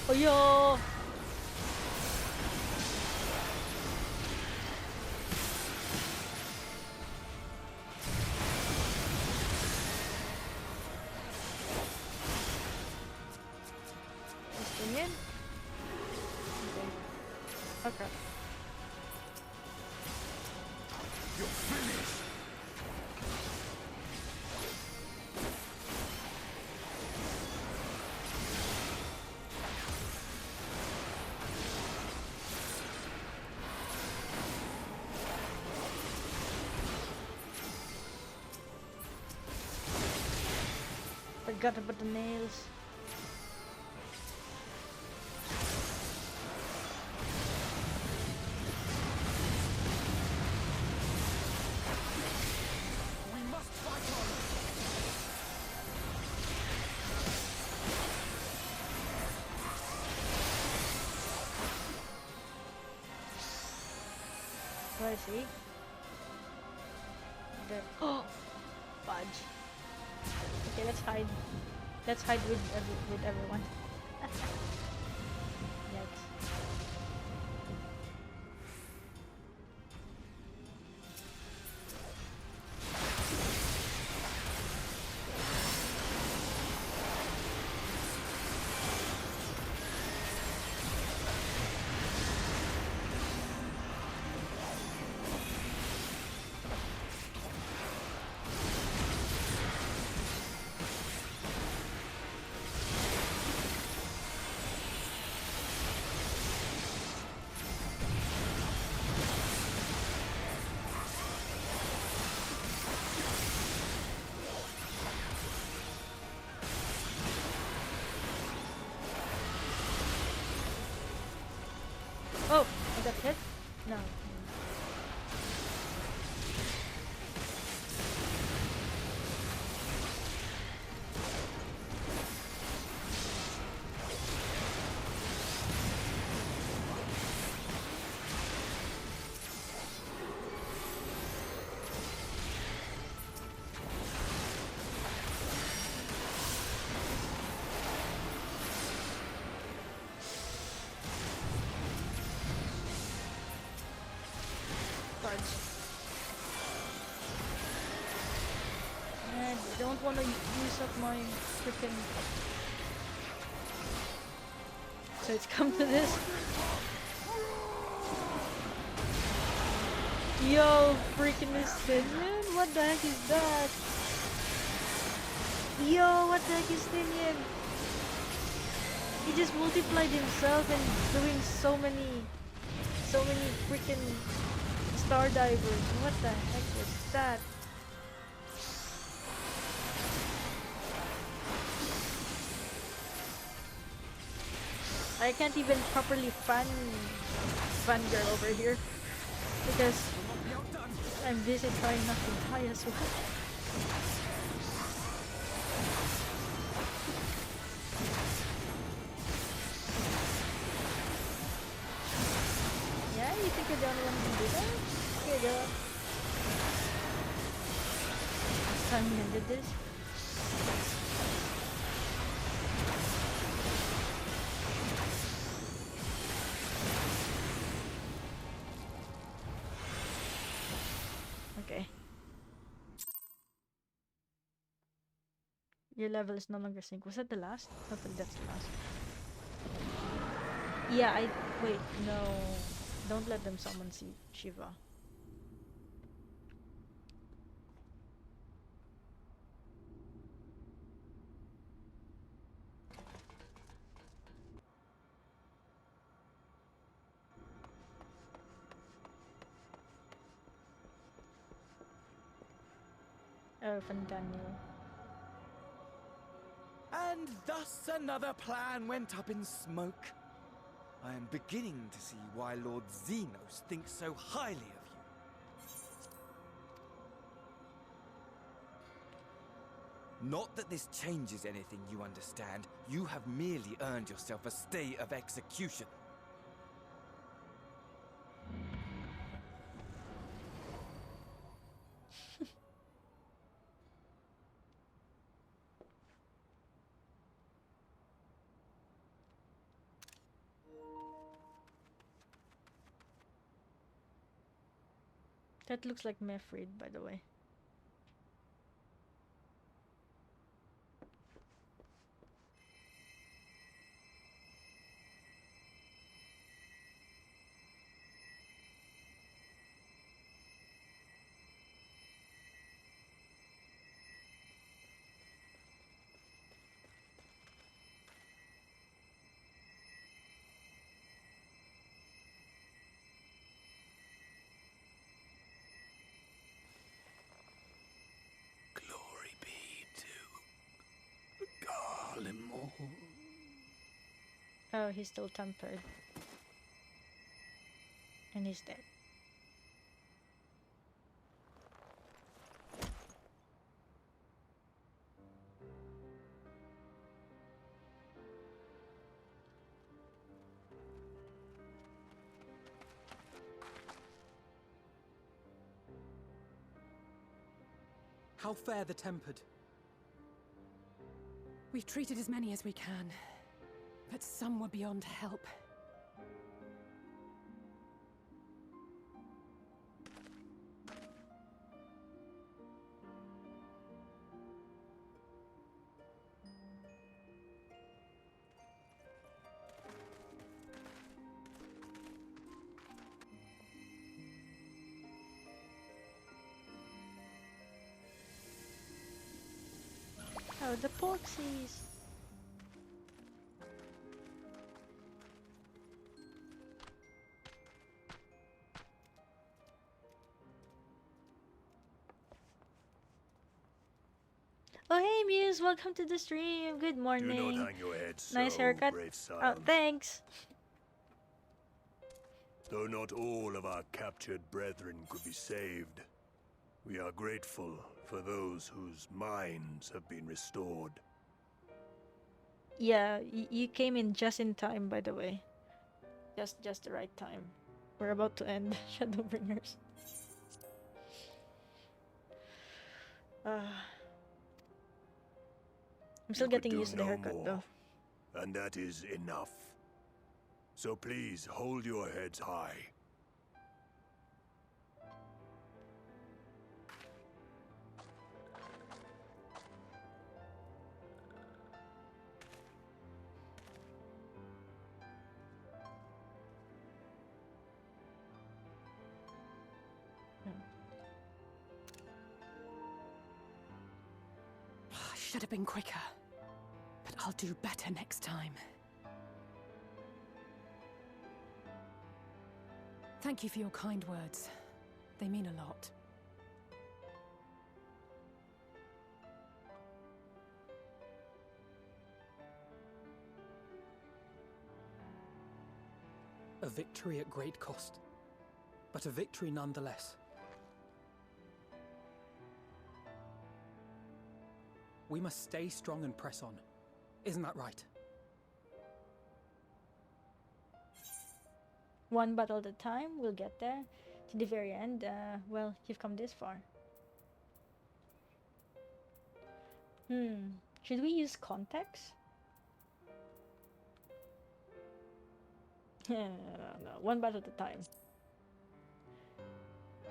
Oh yo! Estinian? Okay. Oh crap.
You're finished!
Forgot about the nails.
We must fight on.
Where is he? There. Oh, fudge. Okay, let's hide. Let's hide with everyone. Yikes. Oh, I got hit? No. I don't want to use up my freaking. So it's come to this. Yo, freaking Estinian? What the heck is that? Yo, what the heck is Estinian? He just multiplied himself and doing so many freaking star divers. What the heck is that? I can't even properly fangirl over here because I'm busy trying not to die as well. Yeah, you think you're the only one who can do that? Here you go. Last time we did this. Okay. Your level is no longer sync. Was that the last? Hopefully that's the last. Yeah, wait, no. Don't let them summon Shiva. Oh, Fandaniel.
And thus another plan went up in smoke. I am beginning to see why Lord Xenos thinks so highly of you. Not that this changes anything, you understand. You have merely earned yourself a stay of execution.
That looks like Mefrid, by the way.
Kill him all.
Oh, he's still tempered. And he's dead.
How fare the tempered?
We've treated as many as we can, but some were beyond help.
Oh, the Porksies! Oh, hey Muse, welcome to the stream. Good morning.
Do not hang your head so,
nice haircut.
brave
Oh,
scion.
thanks.
Though not all of our captured brethren could be saved, we are grateful for those whose minds have been restored.
Yeah, you came in just in time, by the way. Just the right time. We're about to end Shadowbringers. I'm still getting used to the haircut, though.
And that is enough. So please hold your heads high.
Should have been quicker, but I'll do better next time. Thank you for your kind words. They mean a lot.
A victory at great cost, but a victory nonetheless. We must stay strong and press on. Isn't that right?
One battle at a time, we'll get there. To the very end, well, you've come this far. Should we use context? No. One battle at a time.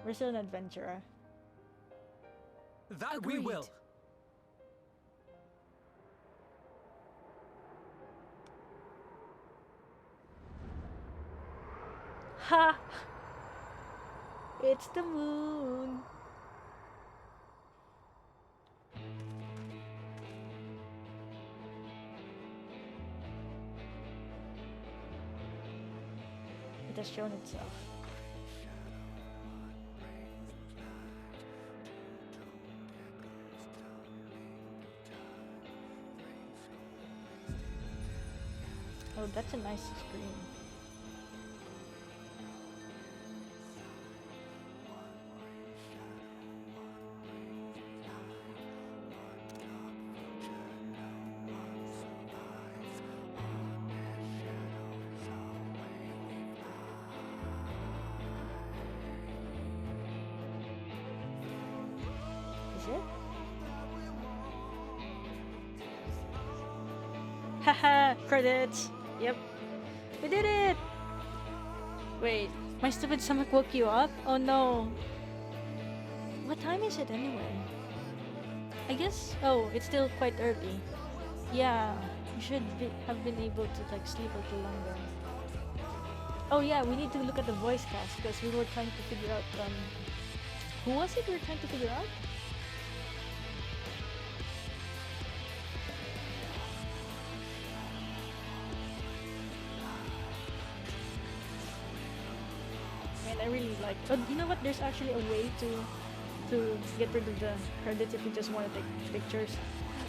We're still an adventurer.
That Agreed. We will!
Ha! It's the moon! It has shown itself. Oh, that's a nice screen. Haha, credits. Yep. We did it! Wait, my stupid stomach woke you up? Oh no. What time is it anyway? I guess, oh, it's still quite early. Yeah, you should have been able to like sleep a little longer. Oh yeah, we need to look at the voice cast because we were trying to figure out, who was it we were trying to figure out? I really like. Oh, you know what? There's actually a way to get rid of the credits if you just want to take pictures.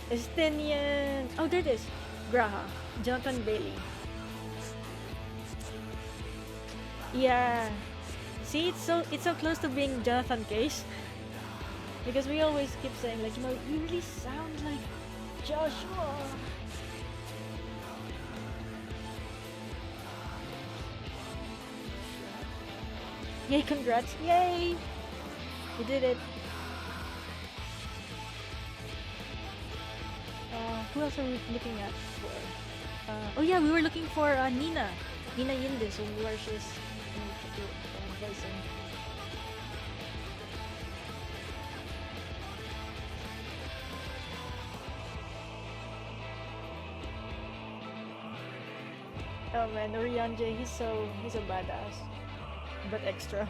Estinian. Oh, there it is. Graha. Jonathan Bailey. Yeah. See, it's so close to being Jonathan Case. Because we always keep saying, like, you know, you really sound like Joshua. Yay, congrats. Yay! You did it. Who else are we looking at for? Oh yeah, we were looking for Nina Yindis, where she's voicing. Oh man, Orianje, he's a badass, but extra.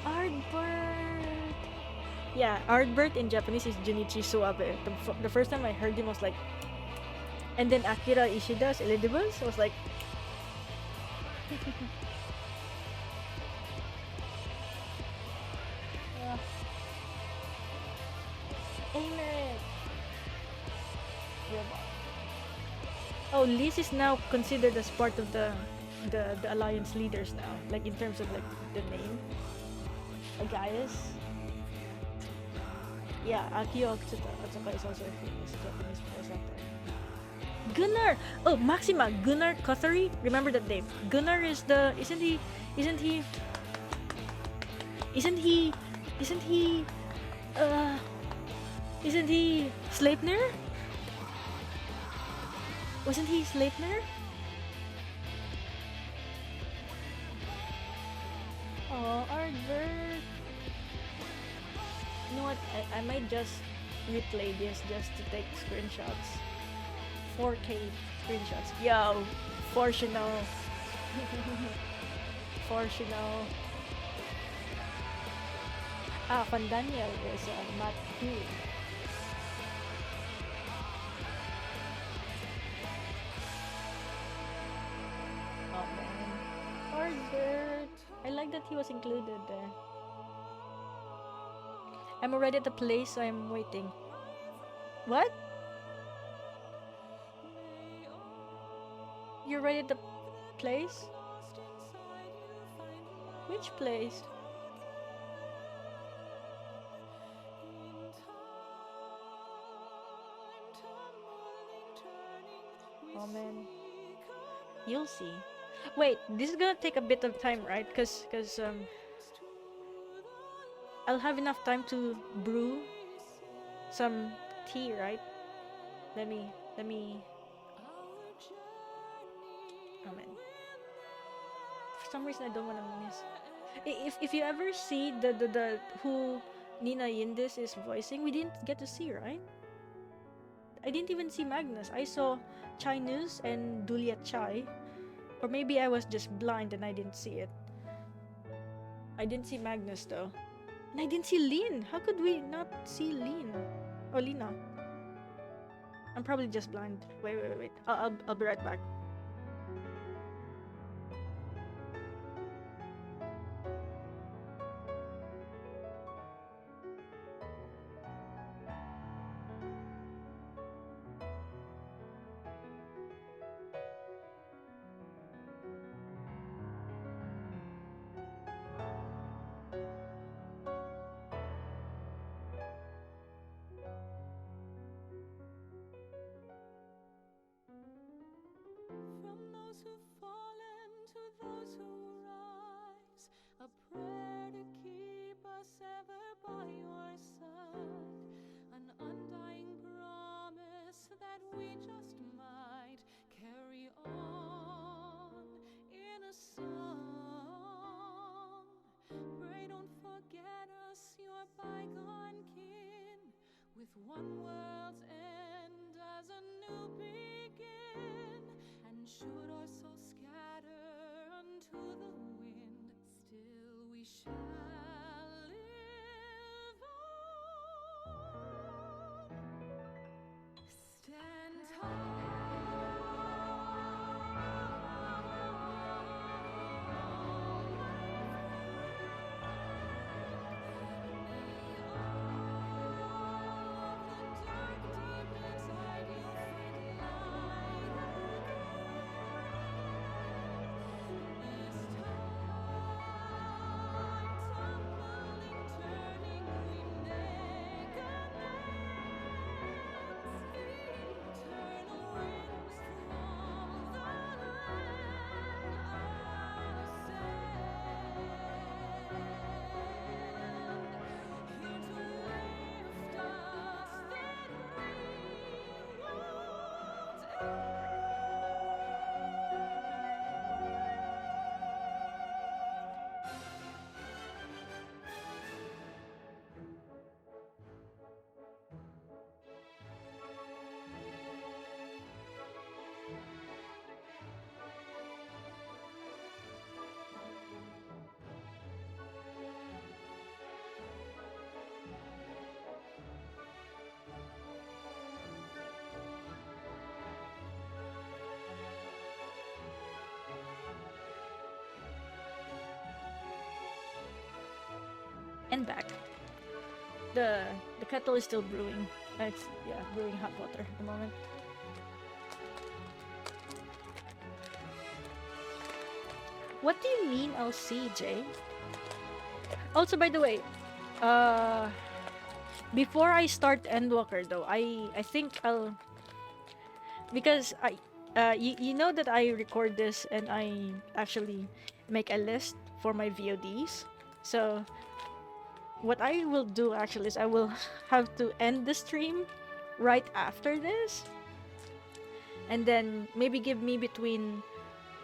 Ardbert. Yeah, Ardbert in Japanese is Junichi Suabe. The first time I heard him, I was like, and then Akira Ishida's Elidibus, I was like, Amen. Oh, Liz is now considered as part of the alliance leaders now, like in terms of like the name. Agaius. Yeah, Akio Atsuka is also a famous Japanese voice actor. Gunnar! Oh, Maxima! Gunnar Kothari? Remember that name. Gunnar is the... Isn't he Sleipnir? Wasn't he Sleipnir? Oh, Ardbert. You know what? I might just replay this just to take screenshots. 4K screenshots. Yo, Fourchenault. Fourchenault. Fandaniel is Matt Q. Oh man. Ardbert. I like that he was included there. I'm already at the place, so I'm waiting. What? You're already at the place? Which place? Oh man. You'll see. Wait, this is gonna take a bit of time, right? Cause I'll have enough time to brew some tea, right? Let me. Oh man. For some reason, I don't want to miss. If you ever see the who Nina Yindis is voicing, we didn't get to see, right? I didn't even see Magnus. I saw Chinese and Dulia Chai, or maybe I was just blind and I didn't see it. I didn't see Magnus though. And I didn't see Lin. How could we not see Lin? Or Lina? I'm probably just blind. Wait. I'll be right back.
One world's end as a new begin, and should our souls scatter unto the wind, still we shall live on. Stand tall. Dark deep
And back. The kettle is still brewing. It's brewing hot water at the moment. What do you mean I'll see, Jay? Also, by the way, before I start Endwalker though, I think I'll, because you know that I record this and I actually make a list for my VODs. So what I will do actually is I will have to end the stream right after this, and then maybe give me between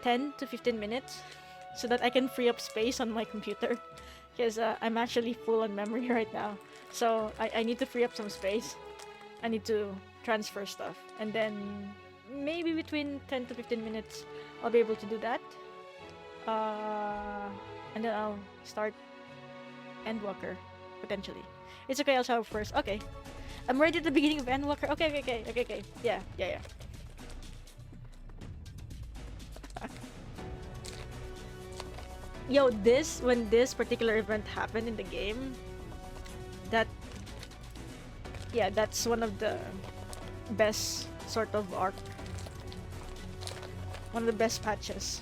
10 to 15 minutes so that I can free up space on my computer, because I'm actually full on memory right now. So I need to free up some space. I need to transfer stuff, and then maybe between 10 to 15 minutes I'll be able to do that, and then I'll start Endwalker potentially. It's okay, I'll shower first. Okay, I'm ready at the beginning of Endwalker. Okay. Yeah. Yo, when this particular event happened in the game, that's one of the best sort of arc. One of the best patches.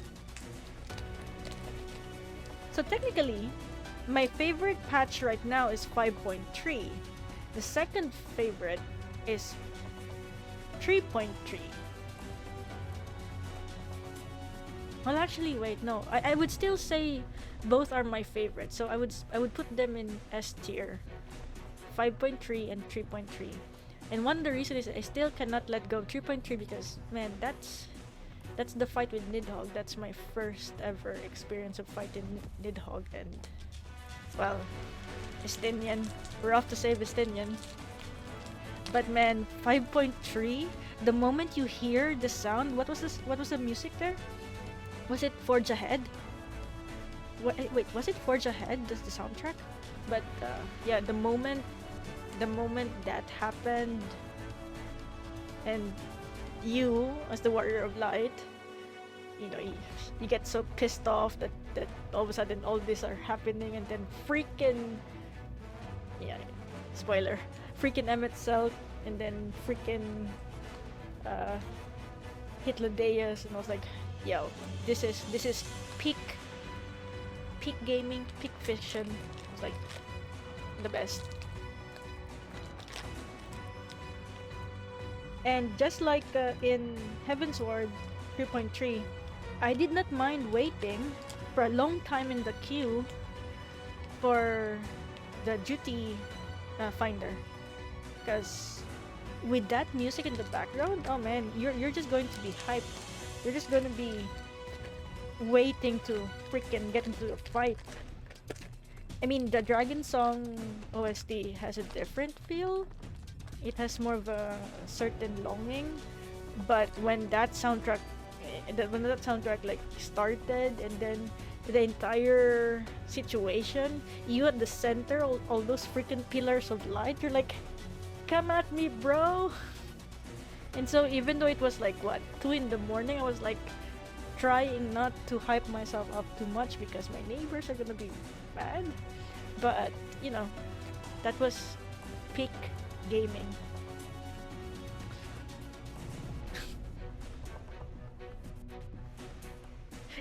So technically, my favorite patch right now is 5.3. The second favorite is 3.3. Well, actually, wait, no. I would still say both are my favorites. So I would put them in S tier. 5.3 and 3.3. And one of the reasons is I still cannot let go of 3.3 because, man, that's the fight with Nidhogg. That's my first ever experience of fighting Nidhogg, and well, Estinian. We're off to save Estinian. But man, 5.3, the moment you hear the sound, what was the music there? Was it Forge Ahead? Wait, was it Forge Ahead? That's the soundtrack? But yeah, the moment that happened, and you, as the Warrior of Light, you know, you get so pissed off that all of a sudden all this are happening, and then freaking, yeah, spoiler, freaking Emet-Selch, and then freaking Hitler-Deus, and I was like, yo, this is peak gaming, peak fiction. It was like the best. And just like in Heavensward 3.3, I did not mind waiting for a long time in the queue for the duty finder, because with that music in the background, oh man, you're just going to be hyped. You're just going to be waiting to freaking get into a fight. I mean, the Dragon Song OST has a different feel. It has more of a certain longing, but when that soundtrack like started, and then the entire situation, you at the center, all those freaking pillars of light, you're like, come at me, bro. And so even though it was like, what, 2 in the morning, I was like trying not to hype myself up too much because my neighbors are gonna be mad. But, you know, that was peak gaming.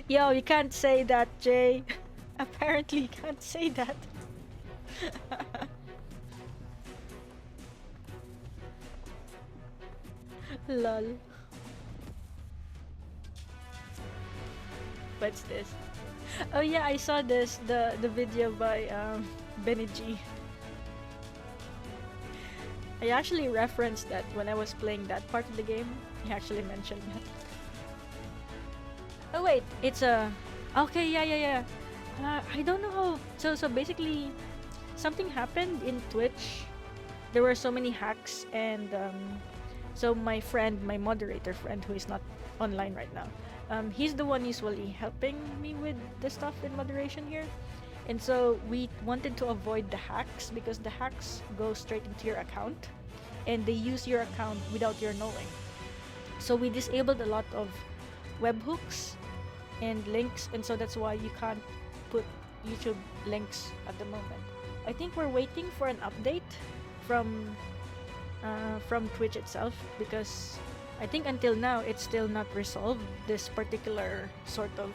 Yo, you can't say that, Jay. Apparently you can't say that. Lol. What's this? Oh yeah, I saw this, the video by Benny G. I actually referenced that when I was playing that part of the game. He actually mentioned that. Oh wait, it's a... Okay, yeah. I don't know how... So basically, something happened in Twitch. There were so many hacks, and so my friend, my moderator friend, who is not online right now, he's the one usually helping me with the stuff in moderation here. And so we wanted to avoid the hacks, because the hacks go straight into your account and they use your account without your knowing. So we disabled a lot of webhooks and links, and so that's why you can't put YouTube links at the moment. I think we're waiting for an update from Twitch itself, because I think until now it's still not resolved, this particular sort of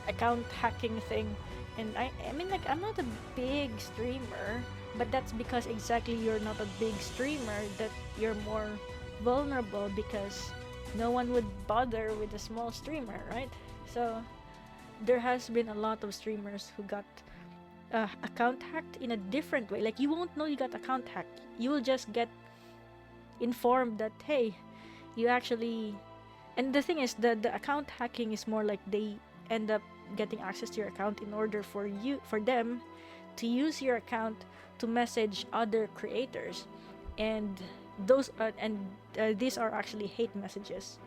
account hacking thing. And I mean, like, I'm not a big streamer, but that's because exactly you're not a big streamer that you're more vulnerable, because no one would bother with a small streamer, right? So there has been a lot of streamers who got account hacked in a different way. Like, you won't know you got account hacked. You will just get informed that, hey, you actually... And the thing is, the account hacking is more like they end up getting access to your account in order for them to use your account to message other creators, and those these are actually hate messages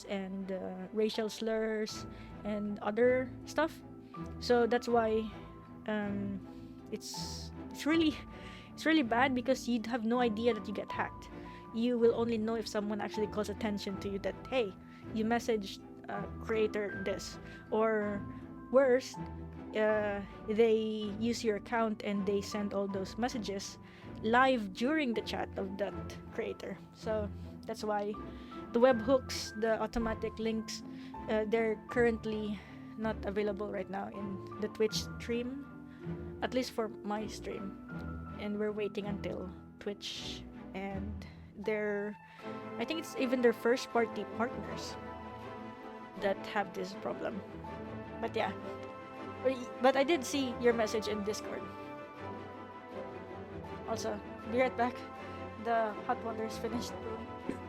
and racial slurs and other stuff. So that's why it's really bad, because you'd have no idea that you get hacked. You will only know if someone actually calls attention to you that, hey, you messaged creator this, or worse, they use your account and they send all those messages live during the chat of that creator. So that's why the webhooks, the automatic links, they're currently not available right now in the Twitch stream, at least for my stream. And we're waiting until Twitch and I think it's even their first party partners that have this problem. But yeah, but I did see your message in Discord. Also, be right back. The hot water is finished brewing.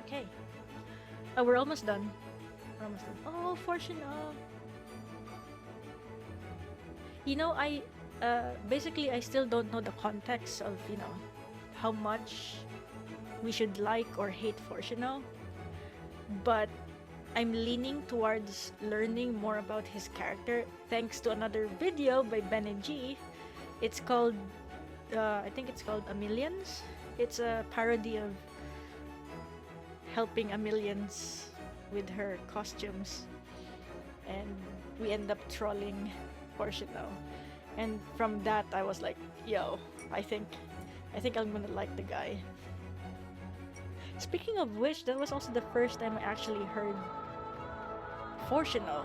Okay. Oh, we're almost done. We're almost done. Oh, Fourchenault. You know, basically I still don't know the context of, how much we should like or hate Fourchenault, but I'm leaning towards learning more about his character thanks to another video by Ben and G. It's called, I think it's called Amillions. It's a parody of helping Amillions with her costumes, and we end up trolling Fourchenault. And from that I was like, yo, I think I'm gonna like the guy. Speaking of which, that was also the first time I actually heard Fourchenault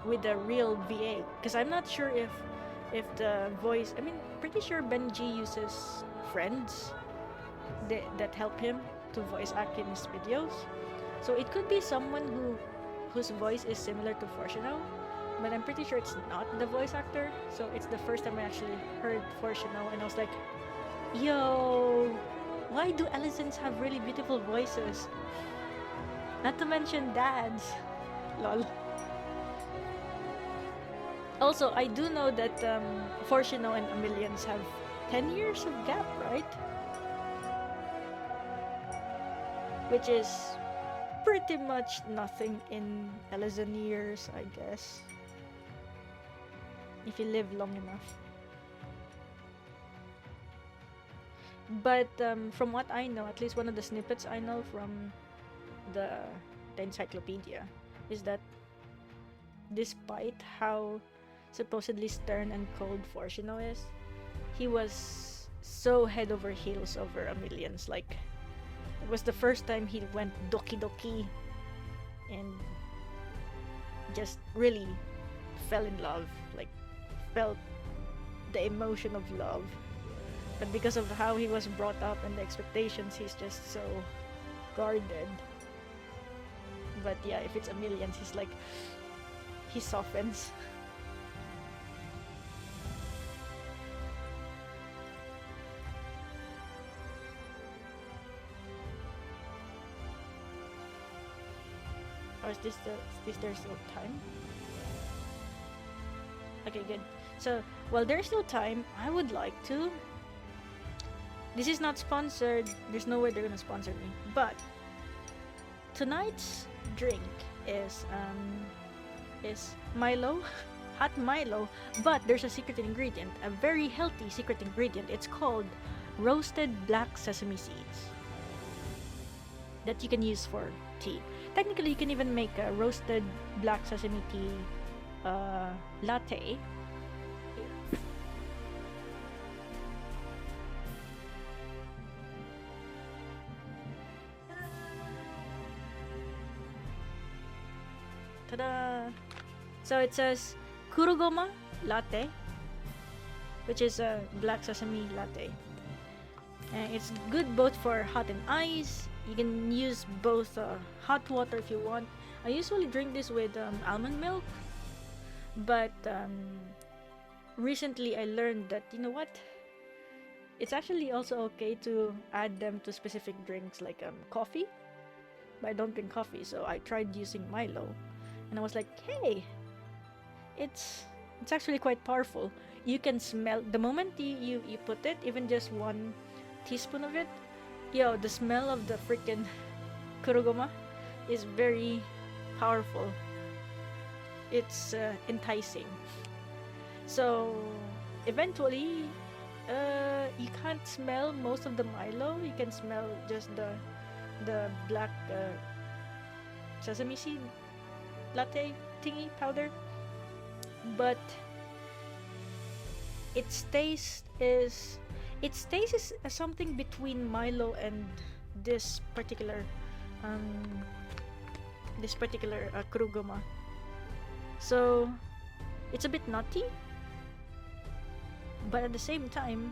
with a real VA, because I'm not sure if the voice, I mean, pretty sure Benji uses friends that help him to voice act in his videos, so it could be someone whose voice is similar to Fourchenault, but I'm pretty sure it's not the voice actor. So it's the first time I actually heard Fourchenault, and I was like, yo, why do Elizans have really beautiful voices? Not to mention dads. Lol. Also, I do know that Fourchenault and Amillions have 10 years of gap, right? Which is pretty much nothing in Elizan years, I guess, if you live long enough. But from what I know, at least one of the snippets I know from the encyclopedia, is that despite how supposedly stern and cold Fourchenault is, he was so head over heels over Amillions. Like, it was the first time he went doki doki and just really fell in love, like felt the emotion of love. But because of how he was brought up and the expectations, he's just so guarded. But yeah, if it's a millions, he's like, he softens. Or is there still time? Okay, good. So while there's still time, I would like to. This is not sponsored. There's no way they're gonna sponsor me. But tonight's drink is Milo, hot Milo. But there's a secret ingredient, a very healthy secret ingredient. It's called roasted black sesame seeds that you can use for tea. Technically, you can even make a roasted black sesame tea latte. Ta-da! So it says Kurogoma latte, which is a black sesame latte. And it's good both for hot and ice. You can use both hot water if you want. I usually drink this with almond milk, but recently I learned that, you know what, it's actually also okay to add them to specific drinks like coffee, but I don't drink coffee, so I tried using Milo and I was like, hey, it's actually quite powerful. You can smell the moment you put it, even just 1 teaspoon of it. Yo, the smell of the freaking kurogoma is very powerful. It's enticing. So eventually, you can't smell most of the Milo. You can smell just the black sesame seed latte thingy powder. But its taste is something between Milo and this particular kurogoma. So it's a bit nutty, but at the same time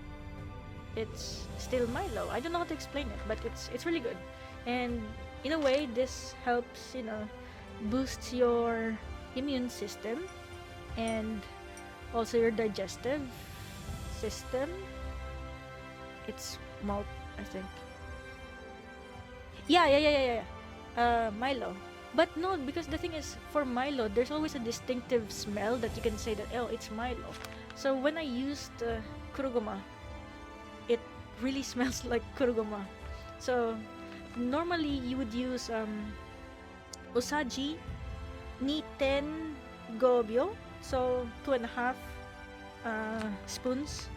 it's still Milo. I don't know how to explain it, but it's really good. And in a way, this helps, you know, boosts your immune system and also your digestive system. It's malt, I think. Yeah. Milo. But no, because the thing is, for Milo, there's always a distinctive smell that you can say that, oh, it's Milo. So when I used kurogoma, it really smells like kurogoma. So normally you would use Osaji ni ten gobyo, so 2.5 spoons.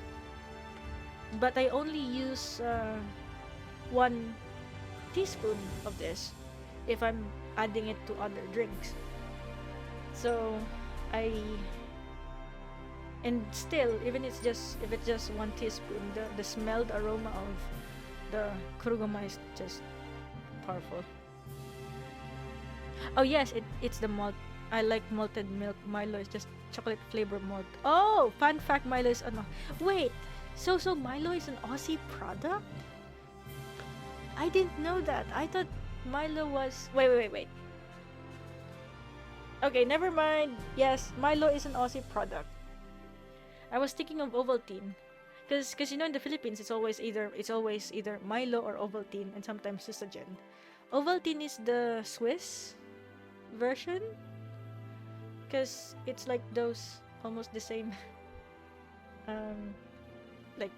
But I only use 1 teaspoon of this if I'm adding it to other drinks. So and still, even if it's just 1 teaspoon, the smell, the aroma of the kurogoma is just powerful. Oh yes, it's the malt. I like malted milk. Milo is just chocolate flavored malt. Oh, fun fact, Milo is wait. So Milo is an Aussie product? I didn't know that. I thought Milo was... Wait. Okay, never mind. Yes, Milo is an Aussie product. I was thinking of Ovaltine. Because you know, in the Philippines, it's always either Milo or Ovaltine, and sometimes Susagen. Ovaltine is the Swiss version, because it's like those almost the same like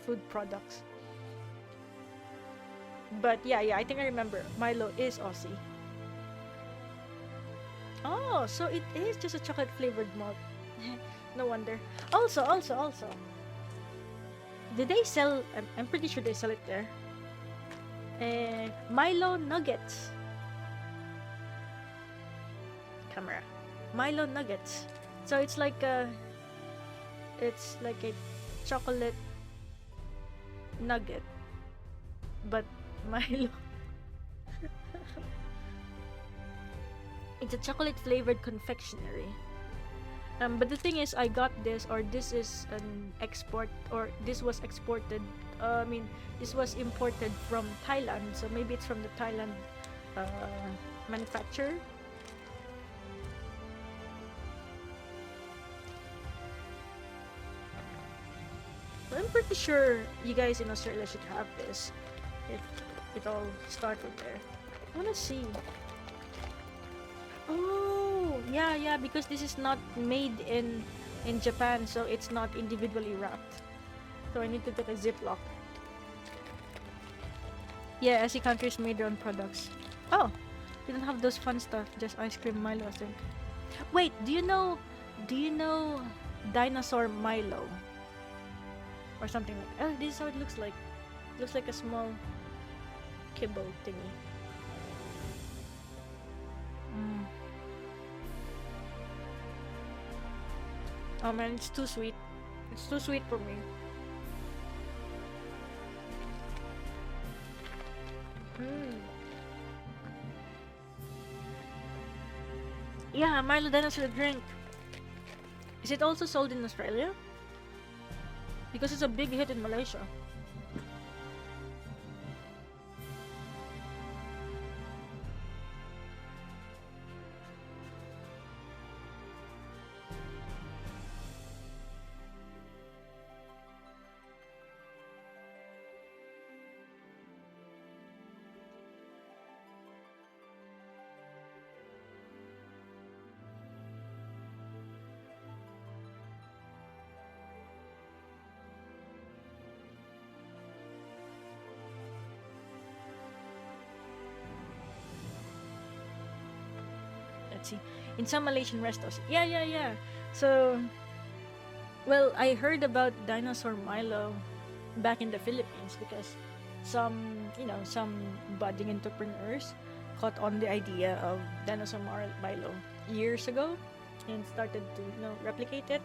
food products. But yeah, I think I remember Milo is Aussie. Oh, so it is just a chocolate flavored malt. No wonder. Also, do they sell? I'm pretty sure they sell it there. Milo nuggets. Camera. Milo nuggets. So it's like a chocolate nugget, but Milo. It's a chocolate flavored confectionery. But the thing is, I got this, or this is an export, or this was exported. This was imported from Thailand, so maybe it's from the Thailand manufacturer. I'm pretty sure you guys in Australia should have this. If it all started there. I wanna see. Oh, yeah, because this is not made in Japan, so it's not individually wrapped. So I need to get a Ziploc. Yeah, SE countries made their own products. Oh, we don't have those fun stuff. Just ice cream Milo, I think. Wait, do you know dinosaur Milo? Or something like that. Oh, this is how it looks like. Looks like a small kibble thingy. Oh man, it's too sweet. It's too sweet for me. Yeah, Milo dinosaur drink. Is it also sold in Australia? Because it's a big hit in Malaysia. Let's see. In some Malaysian restos. Yeah. So, well, I heard about dinosaur Milo back in the Philippines because some budding entrepreneurs caught on the idea of dinosaur Milo years ago and started to, replicate it.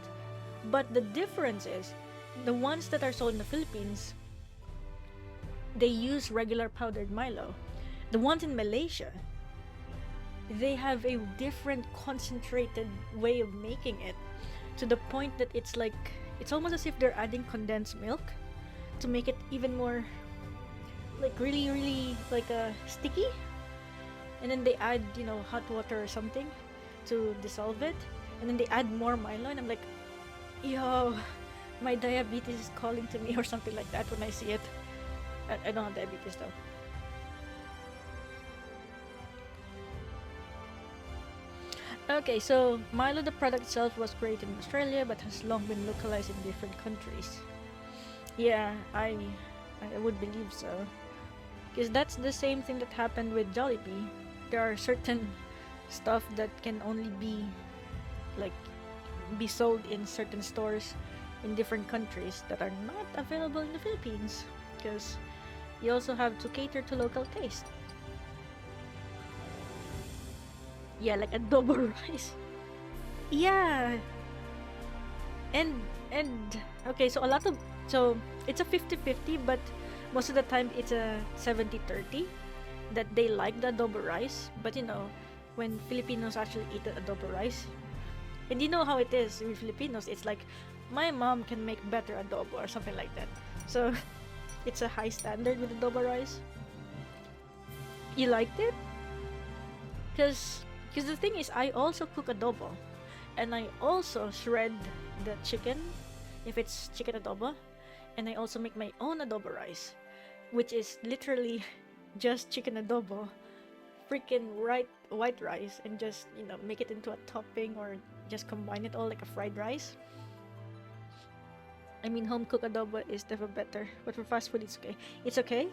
But the difference is, the ones that are sold in the Philippines, they use regular powdered Milo. The ones in Malaysia, they have a different concentrated way of making it, to the point that it's almost as if they're adding condensed milk to make it even more really sticky, and then they add hot water or something to dissolve it, and then they add more Milo, and I'm like, yo, my diabetes is calling to me or something like that when I see it. I don't have diabetes though. Okay, so Milo, the product itself, was created in Australia but has long been localized in different countries. Yeah, I would believe so. Because that's the same thing that happened with Jollibee. There are certain stuff that can only be sold in certain stores in different countries that are not available in the Philippines. Because you also have to cater to local taste. Yeah, like adobo rice. Yeah. And okay, so it's a 50-50, but most of the time it's a 70-30 that they like the adobo rice. But when Filipinos actually eat the adobo rice, and you know how it is with Filipinos, it's like, my mom can make better adobo or something like that. So it's a high standard with adobo rice. You liked it? Because the thing is, I also cook adobo, and I also shred the chicken if it's chicken adobo, and I also make my own adobo rice, which is literally just chicken adobo, freaking white rice, and just make it into a topping or just combine it all like a fried rice. I mean, home cooked adobo is never better, but for fast food it's okay. It's okay.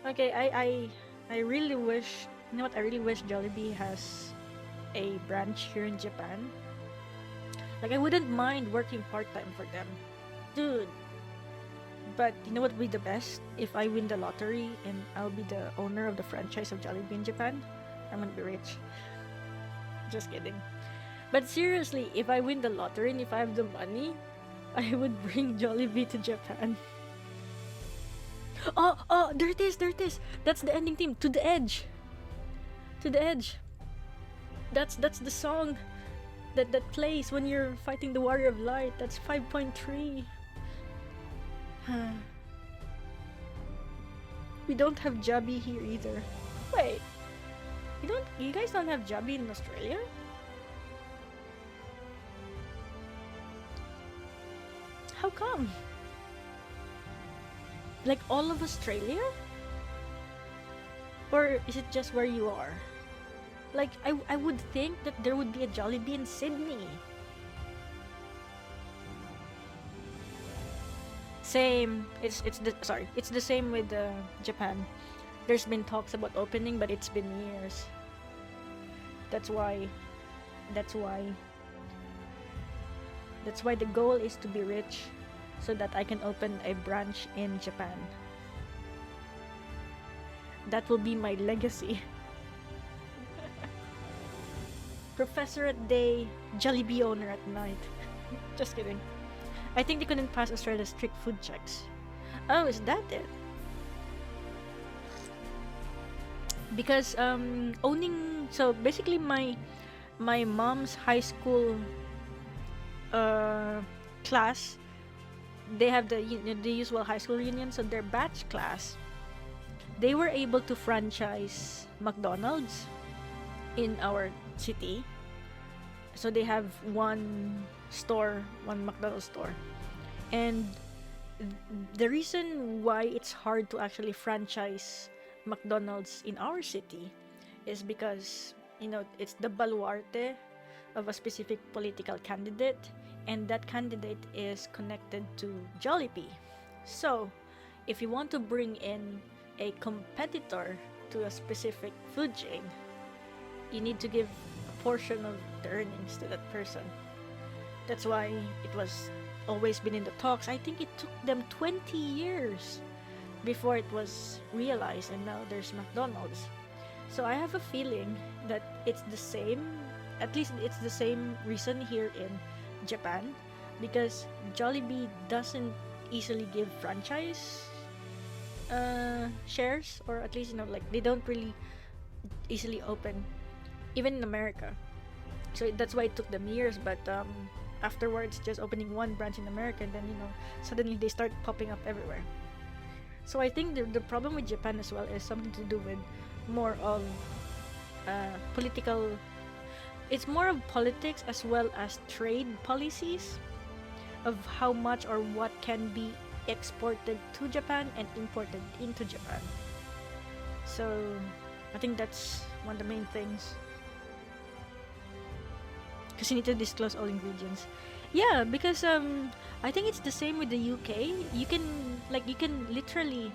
Okay, I really wish, I really wish Jollibee has a branch here in Japan. I wouldn't mind working part-time for them, dude. But you know what would be the best? If I win the lottery and I'll be the owner of the franchise of Jollibee in Japan, I'm gonna be rich. Just kidding. But seriously, if I win the lottery and if I have the money, I would bring Jollibee to Japan. Oh, there it is. That's the ending theme. To the edge. That's the song that plays when you're fighting the Warrior of Light. That's 5.3. We don't have Jabi here either. Wait. You guys don't have Jabi in Australia? How come? Like all of Australia? Or is it just where you are? Like, I would think that there would be a Jollibee in Sydney. Same. It's the same with Japan. There's been talks about opening, but it's been years. That's why the goal is to be rich so that I can open a branch in Japan. That will be my legacy. Professor at day, Jollibee owner at night. Just kidding. I think they couldn't pass Australia's strict food checks. Oh, is that it? Because so basically my mom's high school class, they have the usual high school reunion, so their batch class, they were able to franchise McDonald's in our city. So they have one McDonald's store. And the reason why it's hard to actually franchise McDonald's in our city is because, it's the baluarte of a specific political candidate, and that candidate is connected to Jollibee. So, if you want to bring in a competitor to a specific food chain, you need to give a portion of the earnings to that person. That's why it was always been in the talks. I think it took them 20 years before it was realized, and now there's McDonald's. So I have a feeling that it's the same, at least it's the same reason here in Japan, because Jollibee doesn't easily give franchise shares, or at least they don't really easily open, even in America. So that's why it took them years, but afterwards just opening one branch in America, and then suddenly they start popping up everywhere. So I think the problem with Japan as well is something to do with more of political. It's more of politics as well as trade policies of how much or what can be exported to Japan and imported into Japan. So I think that's one of the main things, because you need to disclose all ingredients. Yeah, because I think it's the same with the UK. You can literally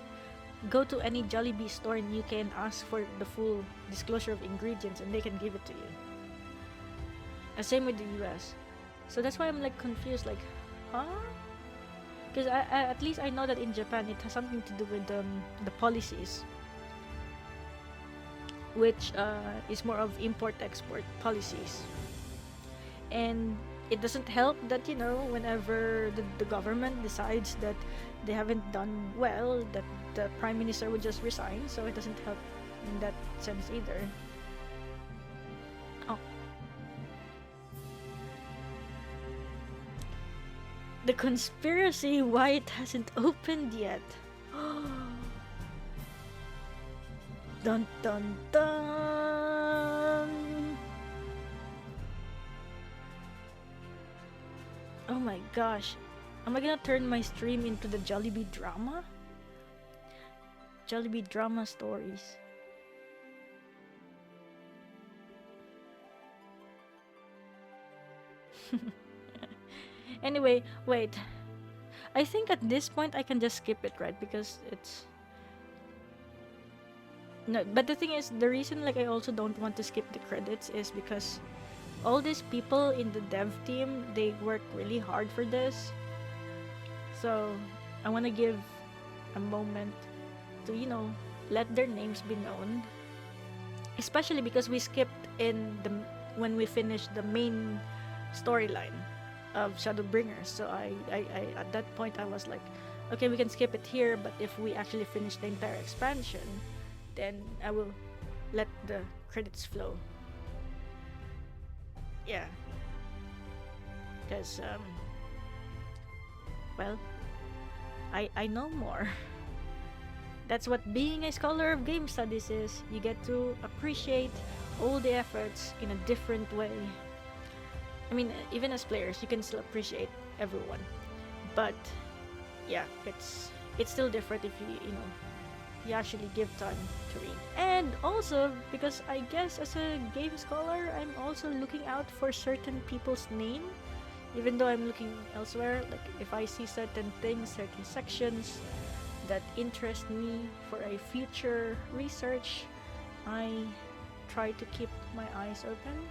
go to any Jollibee store in UK and ask for the full disclosure of ingredients, and they can give it to you. Same with the US. So that's why I'm confused, huh? Because I at least I know that in Japan it has something to do with the policies, which is more of import-export policies. And it doesn't help that, whenever the government decides that they haven't done well, that the prime minister would just resign, so it doesn't help in that sense either. Oh. The conspiracy why it hasn't opened yet. Dun dun dun! Oh my gosh. Am I gonna turn my stream into the Jollibee drama? Jollibee drama stories. Anyway, wait. I think at this point I can just skip it, right? Because it's... No, but the thing is, the reason I also don't want to skip the credits is because all these people in the dev team, they work really hard for this. So I want to give a moment to, let their names be known. Especially because we skipped when we finished the main storyline of Shadowbringers. So I at that point I was like, okay, we can skip it here, but if we actually finish the entire expansion, then I will let the credits flow. Yeah. Because, well, I know more. That's what being a scholar of game studies is. You get to appreciate all the efforts in a different way. I mean, even as players, you can still appreciate everyone, but yeah, it's still different if you actually give time to read. And also, because I guess as a game scholar, I'm also looking out for certain people's name, even though I'm looking elsewhere. Like if I see certain things, certain sections that interest me for a future research, I try to keep my eyes open.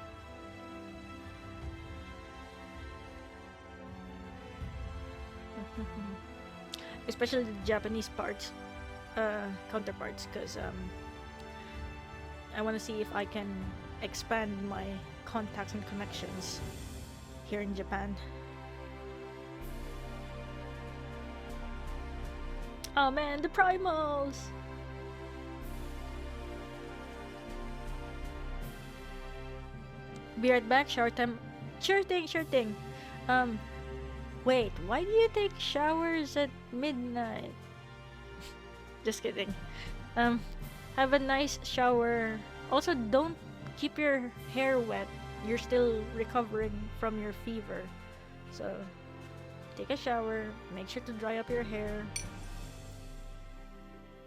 Especially the Japanese parts, counterparts, because I want to see if I can expand my contacts and connections here in Japan. Oh man, the primals! Be right back, shower time. Sure thing, sure thing. Wait, why do you take showers at midnight? Just kidding. Have a nice shower. Also, don't keep your hair wet. You're still recovering from your fever. So, take a shower. Make sure to dry up your hair.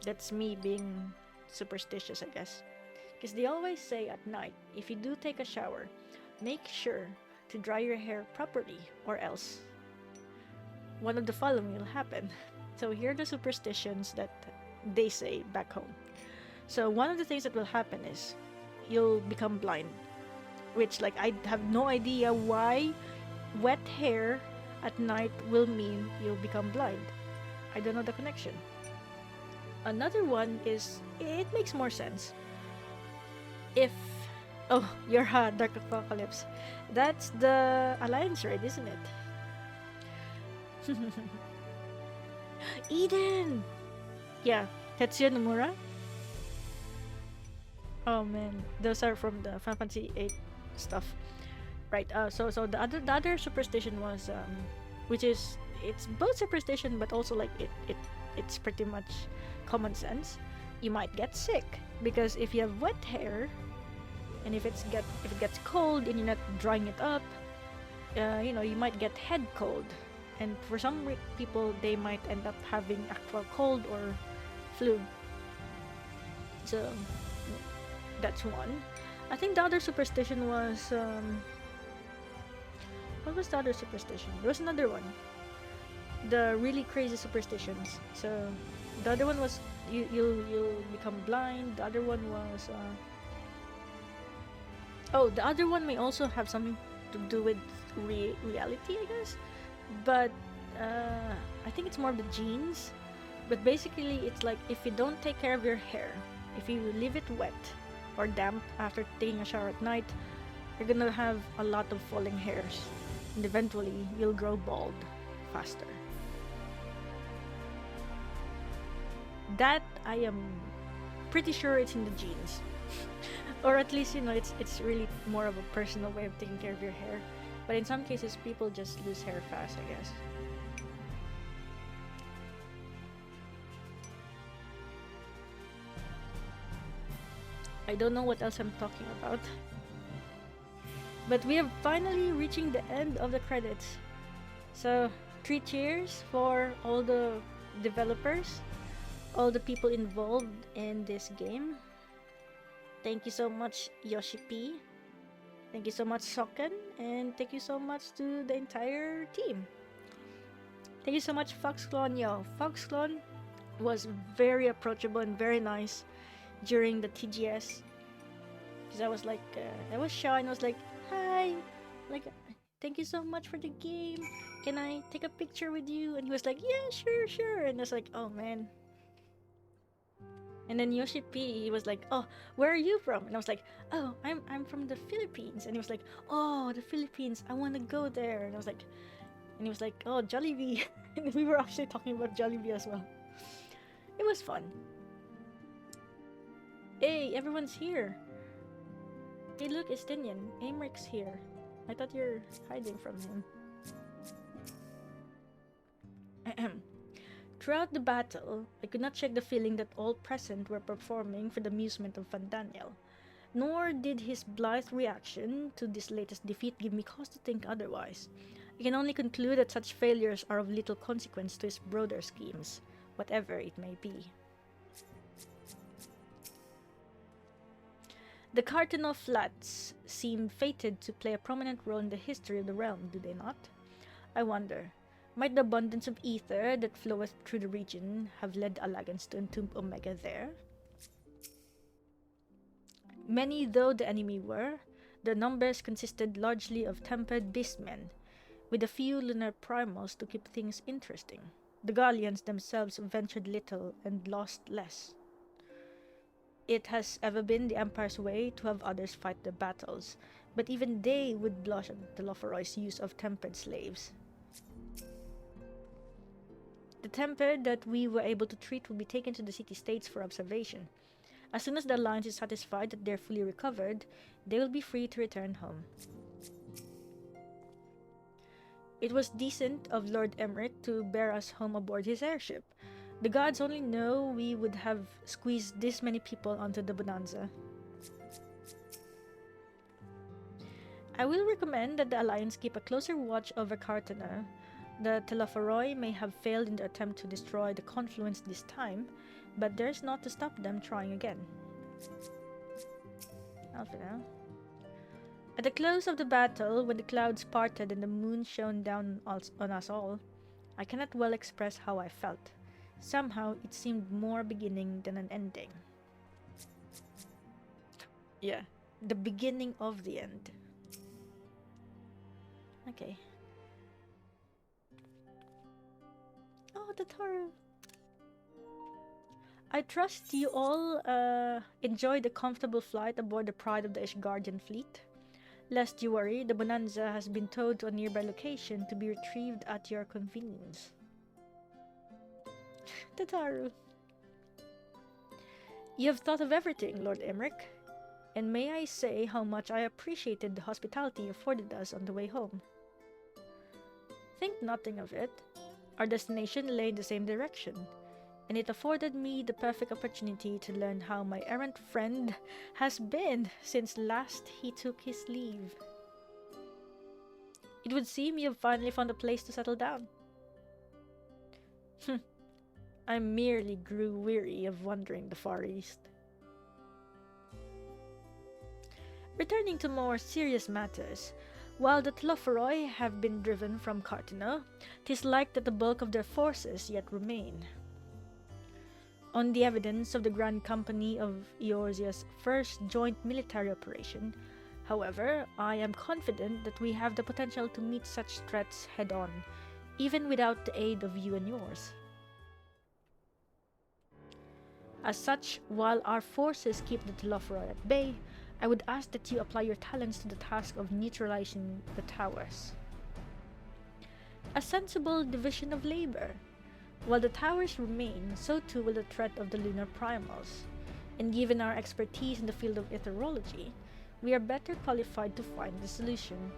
That's me being superstitious, I guess. Because they always say at night, if you do take a shower, make sure to dry your hair properly, or else one of the following will happen. So here are the superstitions that they say back home. So one of the things that will happen is you'll become blind, which like I have no idea why wet hair at night will mean you'll become blind. I don't know the connection. Another one is, it makes more sense. If you're Dark Apocalypse. That's the Alliance raid, isn't it? Eden! Yeah, Tetsuya Nomura. Oh man, those are from the Final Fantasy VIII stuff. Right, so the other superstition was, which is, it's both superstition but also like it's pretty much common sense. You might get sick because if you have wet hair, and if it gets cold and you're not drying it up, you might get head cold, and for some people they might end up having actual cold or flu. So that's one. I think the other superstition was what was the other superstition? There was another one. The really crazy superstitions. So the other one was you'll become blind. The other one was the other one may also have something to do with reality, I guess. But I think it's more of the genes. But basically, it's like if you don't take care of your hair, if you leave it wet or damp after taking a shower at night, you're gonna have a lot of falling hairs, and eventually you'll grow bald faster. That I am pretty sure it's in the genes. Or at least, it's really more of a personal way of taking care of your hair. But in some cases, people just lose hair fast, I guess. I don't know what else I'm talking about. But we are finally reaching the end of the credits. So, 3 cheers for all the developers, all the people involved in this game. Thank you so much, Yoshi P. Thank you so much, Soken. And thank you so much to the entire team. Thank you so much, Foxclone. Foxclone was very approachable and very nice during the TGS. Because I was like, I was shy and I was like, hi, like, thank you so much for the game. Can I take a picture with you? And he was like, yeah, sure. And I was like, oh man. And then Yoshi P, he was like, oh, where are you from? And I was like, oh, I'm from the Philippines. And he was like, oh, the Philippines, I want to go there. And I was like, and he was like, oh, Jollibee. And we were actually talking about Jollibee as well. It was fun. Hey, everyone's here. Hey, look, Estinian. Amric's here. I thought you're hiding from him. Throughout the battle, I could not shake the feeling that all present were performing for the amusement of Fandaniel, nor did his blithe reaction to this latest defeat give me cause to think otherwise. I can only conclude that such failures are of little consequence to his broader schemes, whatever it may be. The Cartineau Flats seem fated to play a prominent role in the history of the realm, do they not? I wonder, might the abundance of Aether that floweth through the region have led Allagans to entomb Omega there? Many though the enemy were, their numbers consisted largely of tempered beastmen, with a few lunar primals to keep things interesting. The Gallians themselves ventured little and lost less. It has ever been the Empire's way to have others fight their battles, but even they would blush at the Loferoy's use of tempered slaves. The tempered that we were able to treat will be taken to the city-states for observation. As soon as the Alliance is satisfied that they are fully recovered, they will be free to return home. It was decent of Lord Emmerich to bear us home aboard his airship. The gods only know we would have squeezed this many people onto the bonanza. I will recommend that the Alliance keep a closer watch over Cartineau. The Telophoroi may have failed in their attempt to destroy the confluence this time, but there's not to stop them trying again. Alphina. At the close of the battle, when the clouds parted and the moon shone down on us all, I cannot well express how I felt. Somehow, it seemed more beginning than an ending. Yeah, the beginning of the end. Okay. Oh, the Taru. I trust you all enjoyed a comfortable flight aboard the Pride of the Ishgardian fleet. Lest you worry, the Bonanza has been towed to a nearby location to be retrieved at your convenience. Tataru. You have thought of everything, Lord Emmerich, and may I say how much I appreciated the hospitality you afforded us on the way home. Think nothing of it. Our destination lay in the same direction, and it afforded me the perfect opportunity to learn how my errant friend has been since last he took his leave. It would seem you have finally found a place to settle down. I merely grew weary of wandering the Far East. Returning to more serious matters, while the Telophoroi have been driven from Cartineau, 'tis like that the bulk of their forces yet remain. On the evidence of the Grand Company of Eorzea's first joint military operation, however, I am confident that we have the potential to meet such threats head-on, even without the aid of you and yours. As such, while our forces keep the Telophoroi at bay, I would ask that you apply your talents to the task of neutralizing the towers. A sensible division of labor. While the towers remain, so too will the threat of the lunar primals, and given our expertise in the field of aetherology, we are better qualified to find the solution.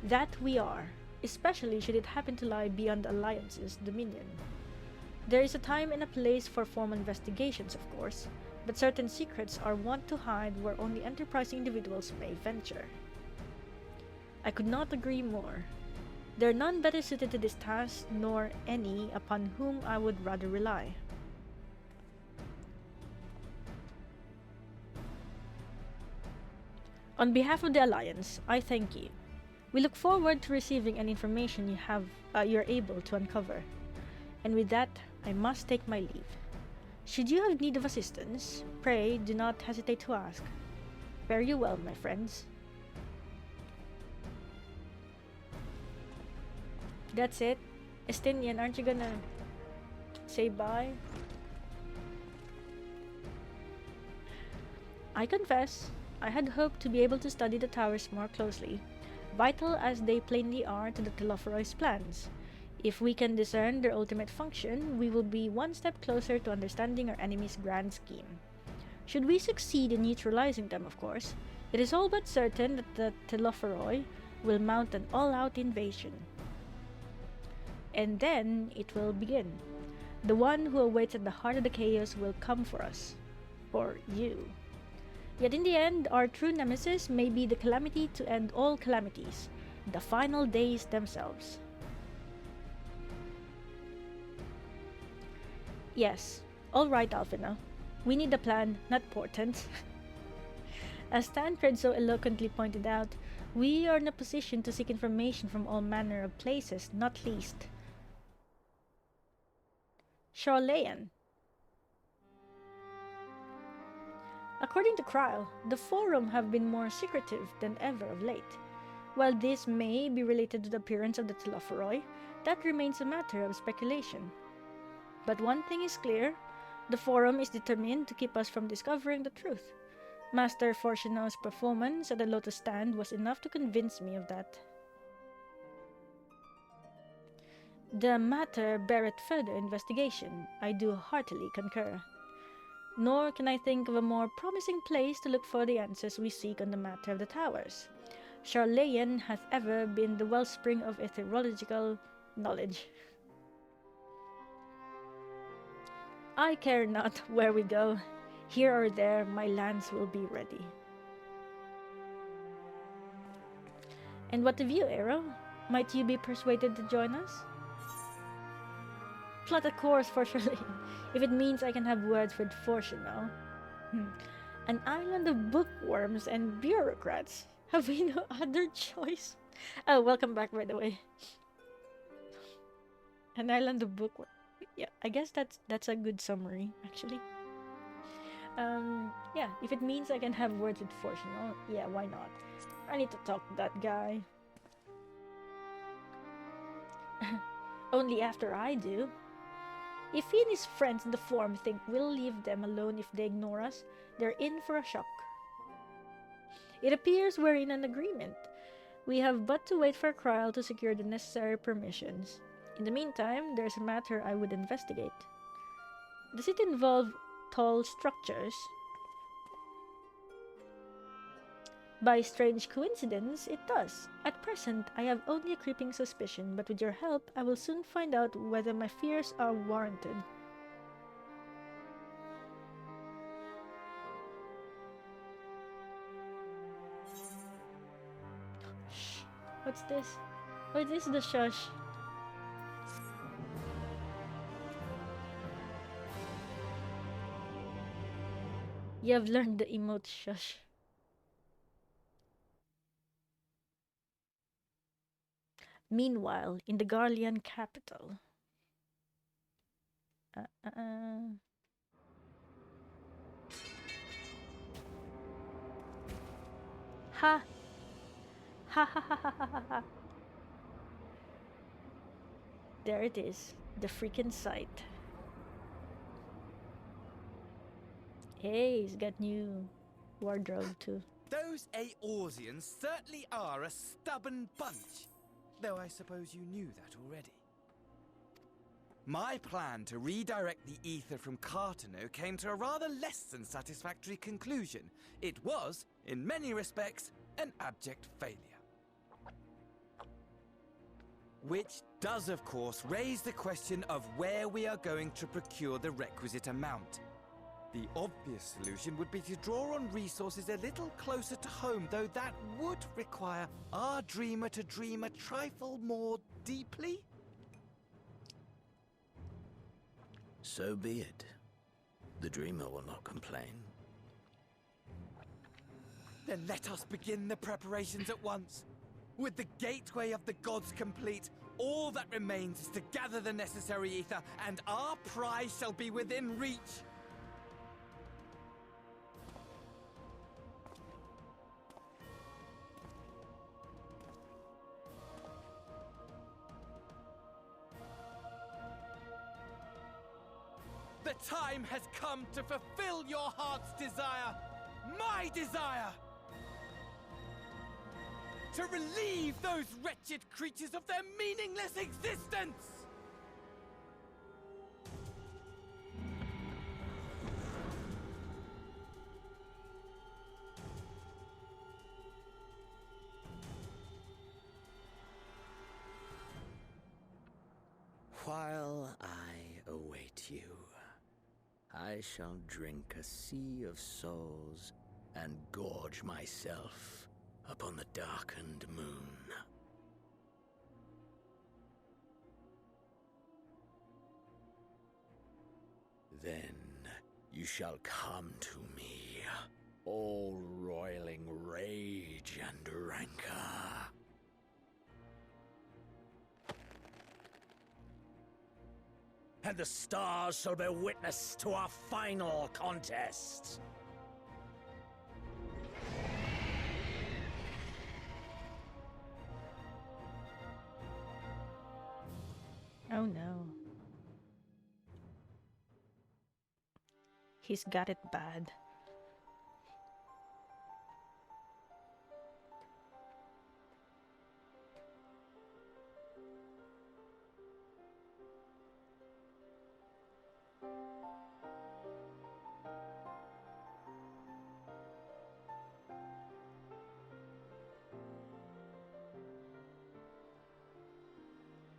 That we are, especially should it happen to lie beyond the Alliance's dominion. There is a time and a place for formal investigations, of course, but certain secrets are wont to hide where only enterprising individuals may venture. I could not agree more. There are none better suited to this task, nor any upon whom I would rather rely. On behalf of the Alliance, I thank you. We look forward to receiving any information you're able to uncover. And with that, I must take my leave. Should you have need of assistance, pray do not hesitate to ask. Fare you well, my friends. That's it. Estinian, aren't you gonna say bye? I confess, I had hoped to be able to study the towers more closely, vital as they plainly are to the Telophoroi's plans. If we can discern their ultimate function, we will be one step closer to understanding our enemy's grand scheme. Should we succeed in neutralizing them, of course, it is all but certain that the Telophoroi will mount an all-out invasion. And then it will begin. The one who awaits at the heart of the chaos will come for us. For you. Yet in the end, our true nemesis may be the calamity to end all calamities. The final days themselves. Yes. Alright, Alphina. We need a plan, not portents. As Tancred so eloquently pointed out, we are in a position to seek information from all manner of places, not least Sharlayan. According to Kryle, the Forum have been more secretive than ever of late. While this may be related to the appearance of the Telophoroi, that remains a matter of speculation. But one thing is clear, the Forum is determined to keep us from discovering the truth. Master Fourchenault's performance at the Lotus Stand was enough to convince me of that. The matter beareth further investigation, I do heartily concur. Nor can I think of a more promising place to look for the answers we seek on the matter of the towers. Sharlayan hath ever been the wellspring of aetherological knowledge. I care not where we go. Here or there, my lance will be ready. And what of you, Aero? Might you be persuaded to join us? Plot a course for Sharlayan, if it means I can have words with Fourchenault. An island of bookworms and bureaucrats. Have we no other choice? Oh, welcome back, by the way. An island of bookworms. Yeah, I guess that's a good summary, actually. Yeah, if it means I can have words with Fourchenault, yeah, why not? I need to talk to that guy. Only after I do. If he and his friends in the Forum think we'll leave them alone if they ignore us, they're in for a shock. It appears we're in an agreement. We have but to wait for Kryle to secure the necessary permissions. In the meantime, there's a matter I would investigate. Does it involve tall structures? By strange coincidence, it does. At present, I have only a creeping suspicion, but with your help, I will soon find out whether my fears are warranted. Shh. What's this? Oh, this is the shush. You have learned the emote shush. Meanwhile, in the Garlean capital. Ha! Ha ha ha ha ha ha. There it is, the freaking sight. Hey, he's got new wardrobe too.
Those Eorzeans certainly are a stubborn bunch. Though I suppose you knew that already. My plan to redirect the Aether from Cartineau came to a rather less than satisfactory conclusion. It was, in many respects, an abject failure. Which does, of course, raise the question of where we are going to procure the requisite amount. The obvious solution would be to draw on resources a little closer to home, though that would require our dreamer to dream a trifle more deeply.
So be it. The dreamer will not complain.
Then let us begin the preparations at once. With the gateway of the gods complete, all that remains is to gather the necessary Aether, and our prize shall be within reach. The time has come to fulfill your heart's desire, my desire! To relieve those wretched creatures of their meaningless existence!
I shall drink a sea of souls and gorge myself upon the darkened moon. Then you shall come to me, all roiling rage and rancor. And the stars shall bear witness to our final contest.
Oh no. He's got it bad.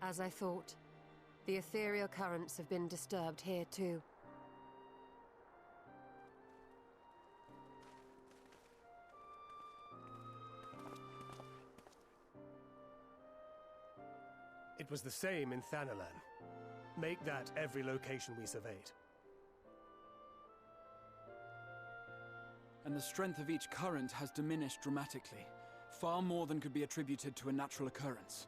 As I thought, the ethereal currents have been disturbed here too.
It was the same in Thanalan. Make that every location we surveyed.
And the strength of each current has diminished dramatically, far more than could be attributed to a natural occurrence.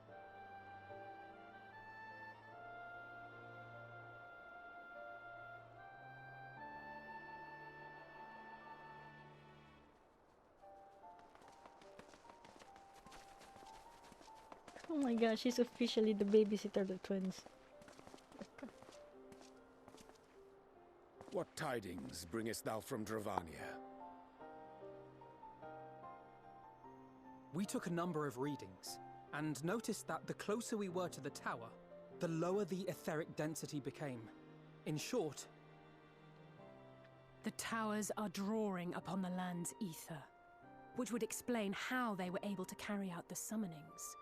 Oh my gosh, she's officially the babysitter of the twins.
What tidings bringest thou from Dravania?
We took a number of readings, and noticed that the closer we were to the tower, the lower the etheric density became. In short,
the towers are drawing upon the land's ether, which would explain how they were able to carry out the summonings.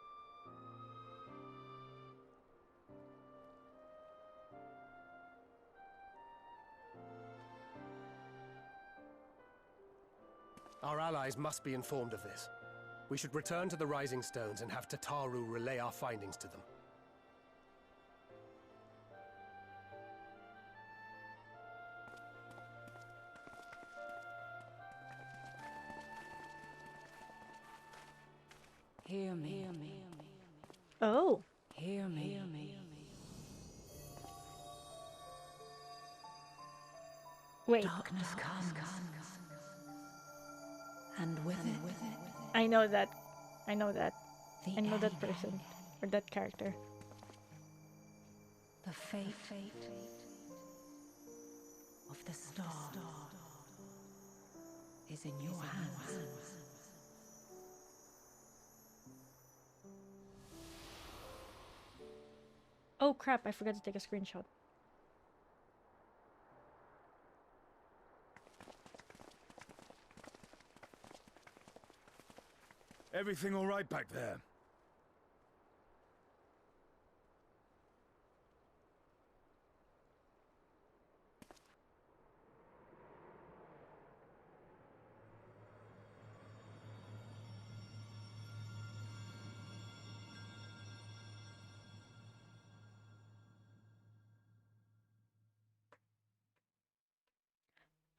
Our allies must be informed of this. We should return to the Rising Stones and have Tataru relay our findings to them.
Hear me.
Oh.
Hear me.
Wait.
Darkness comes. And with it,
I know that. I know that. I know that person. Or that character.
the fate of the star is in your hands.
Oh crap, I forgot to take a screenshot.
Everything all right back there?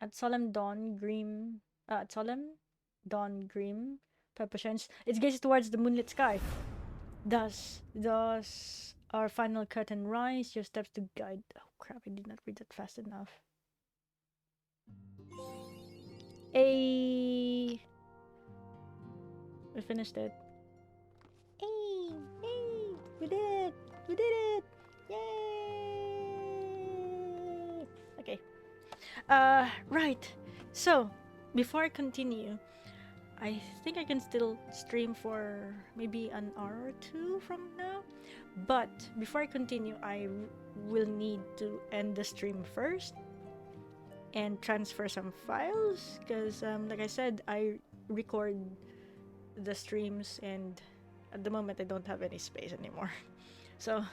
At solemn dawn, grim, purpose it gazes towards the moonlit sky. Thus our final curtain rise, your steps to guide. Oh crap, I did not read that fast enough. We finished it. We did it! Yay! Okay. Right. So, before I continue, I think I can still stream for maybe an hour or two from now. But before I continue, I will need to end the stream first and transfer some files because, like I said, I record the streams and at the moment I don't have any space anymore. So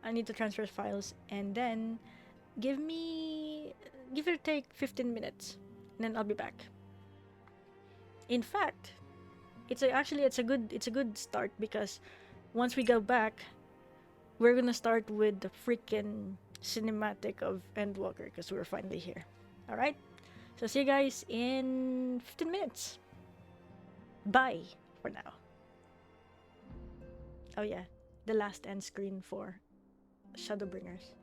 I need to transfer files and then give me give or take 15 minutes, and then I'll be back. In fact, it's a good start, because once we go back, we're gonna start with the freaking cinematic of Endwalker, because we're finally here. All right. So see you guys in 15 minutes. Bye for now. Oh yeah, the last end screen for Shadowbringers.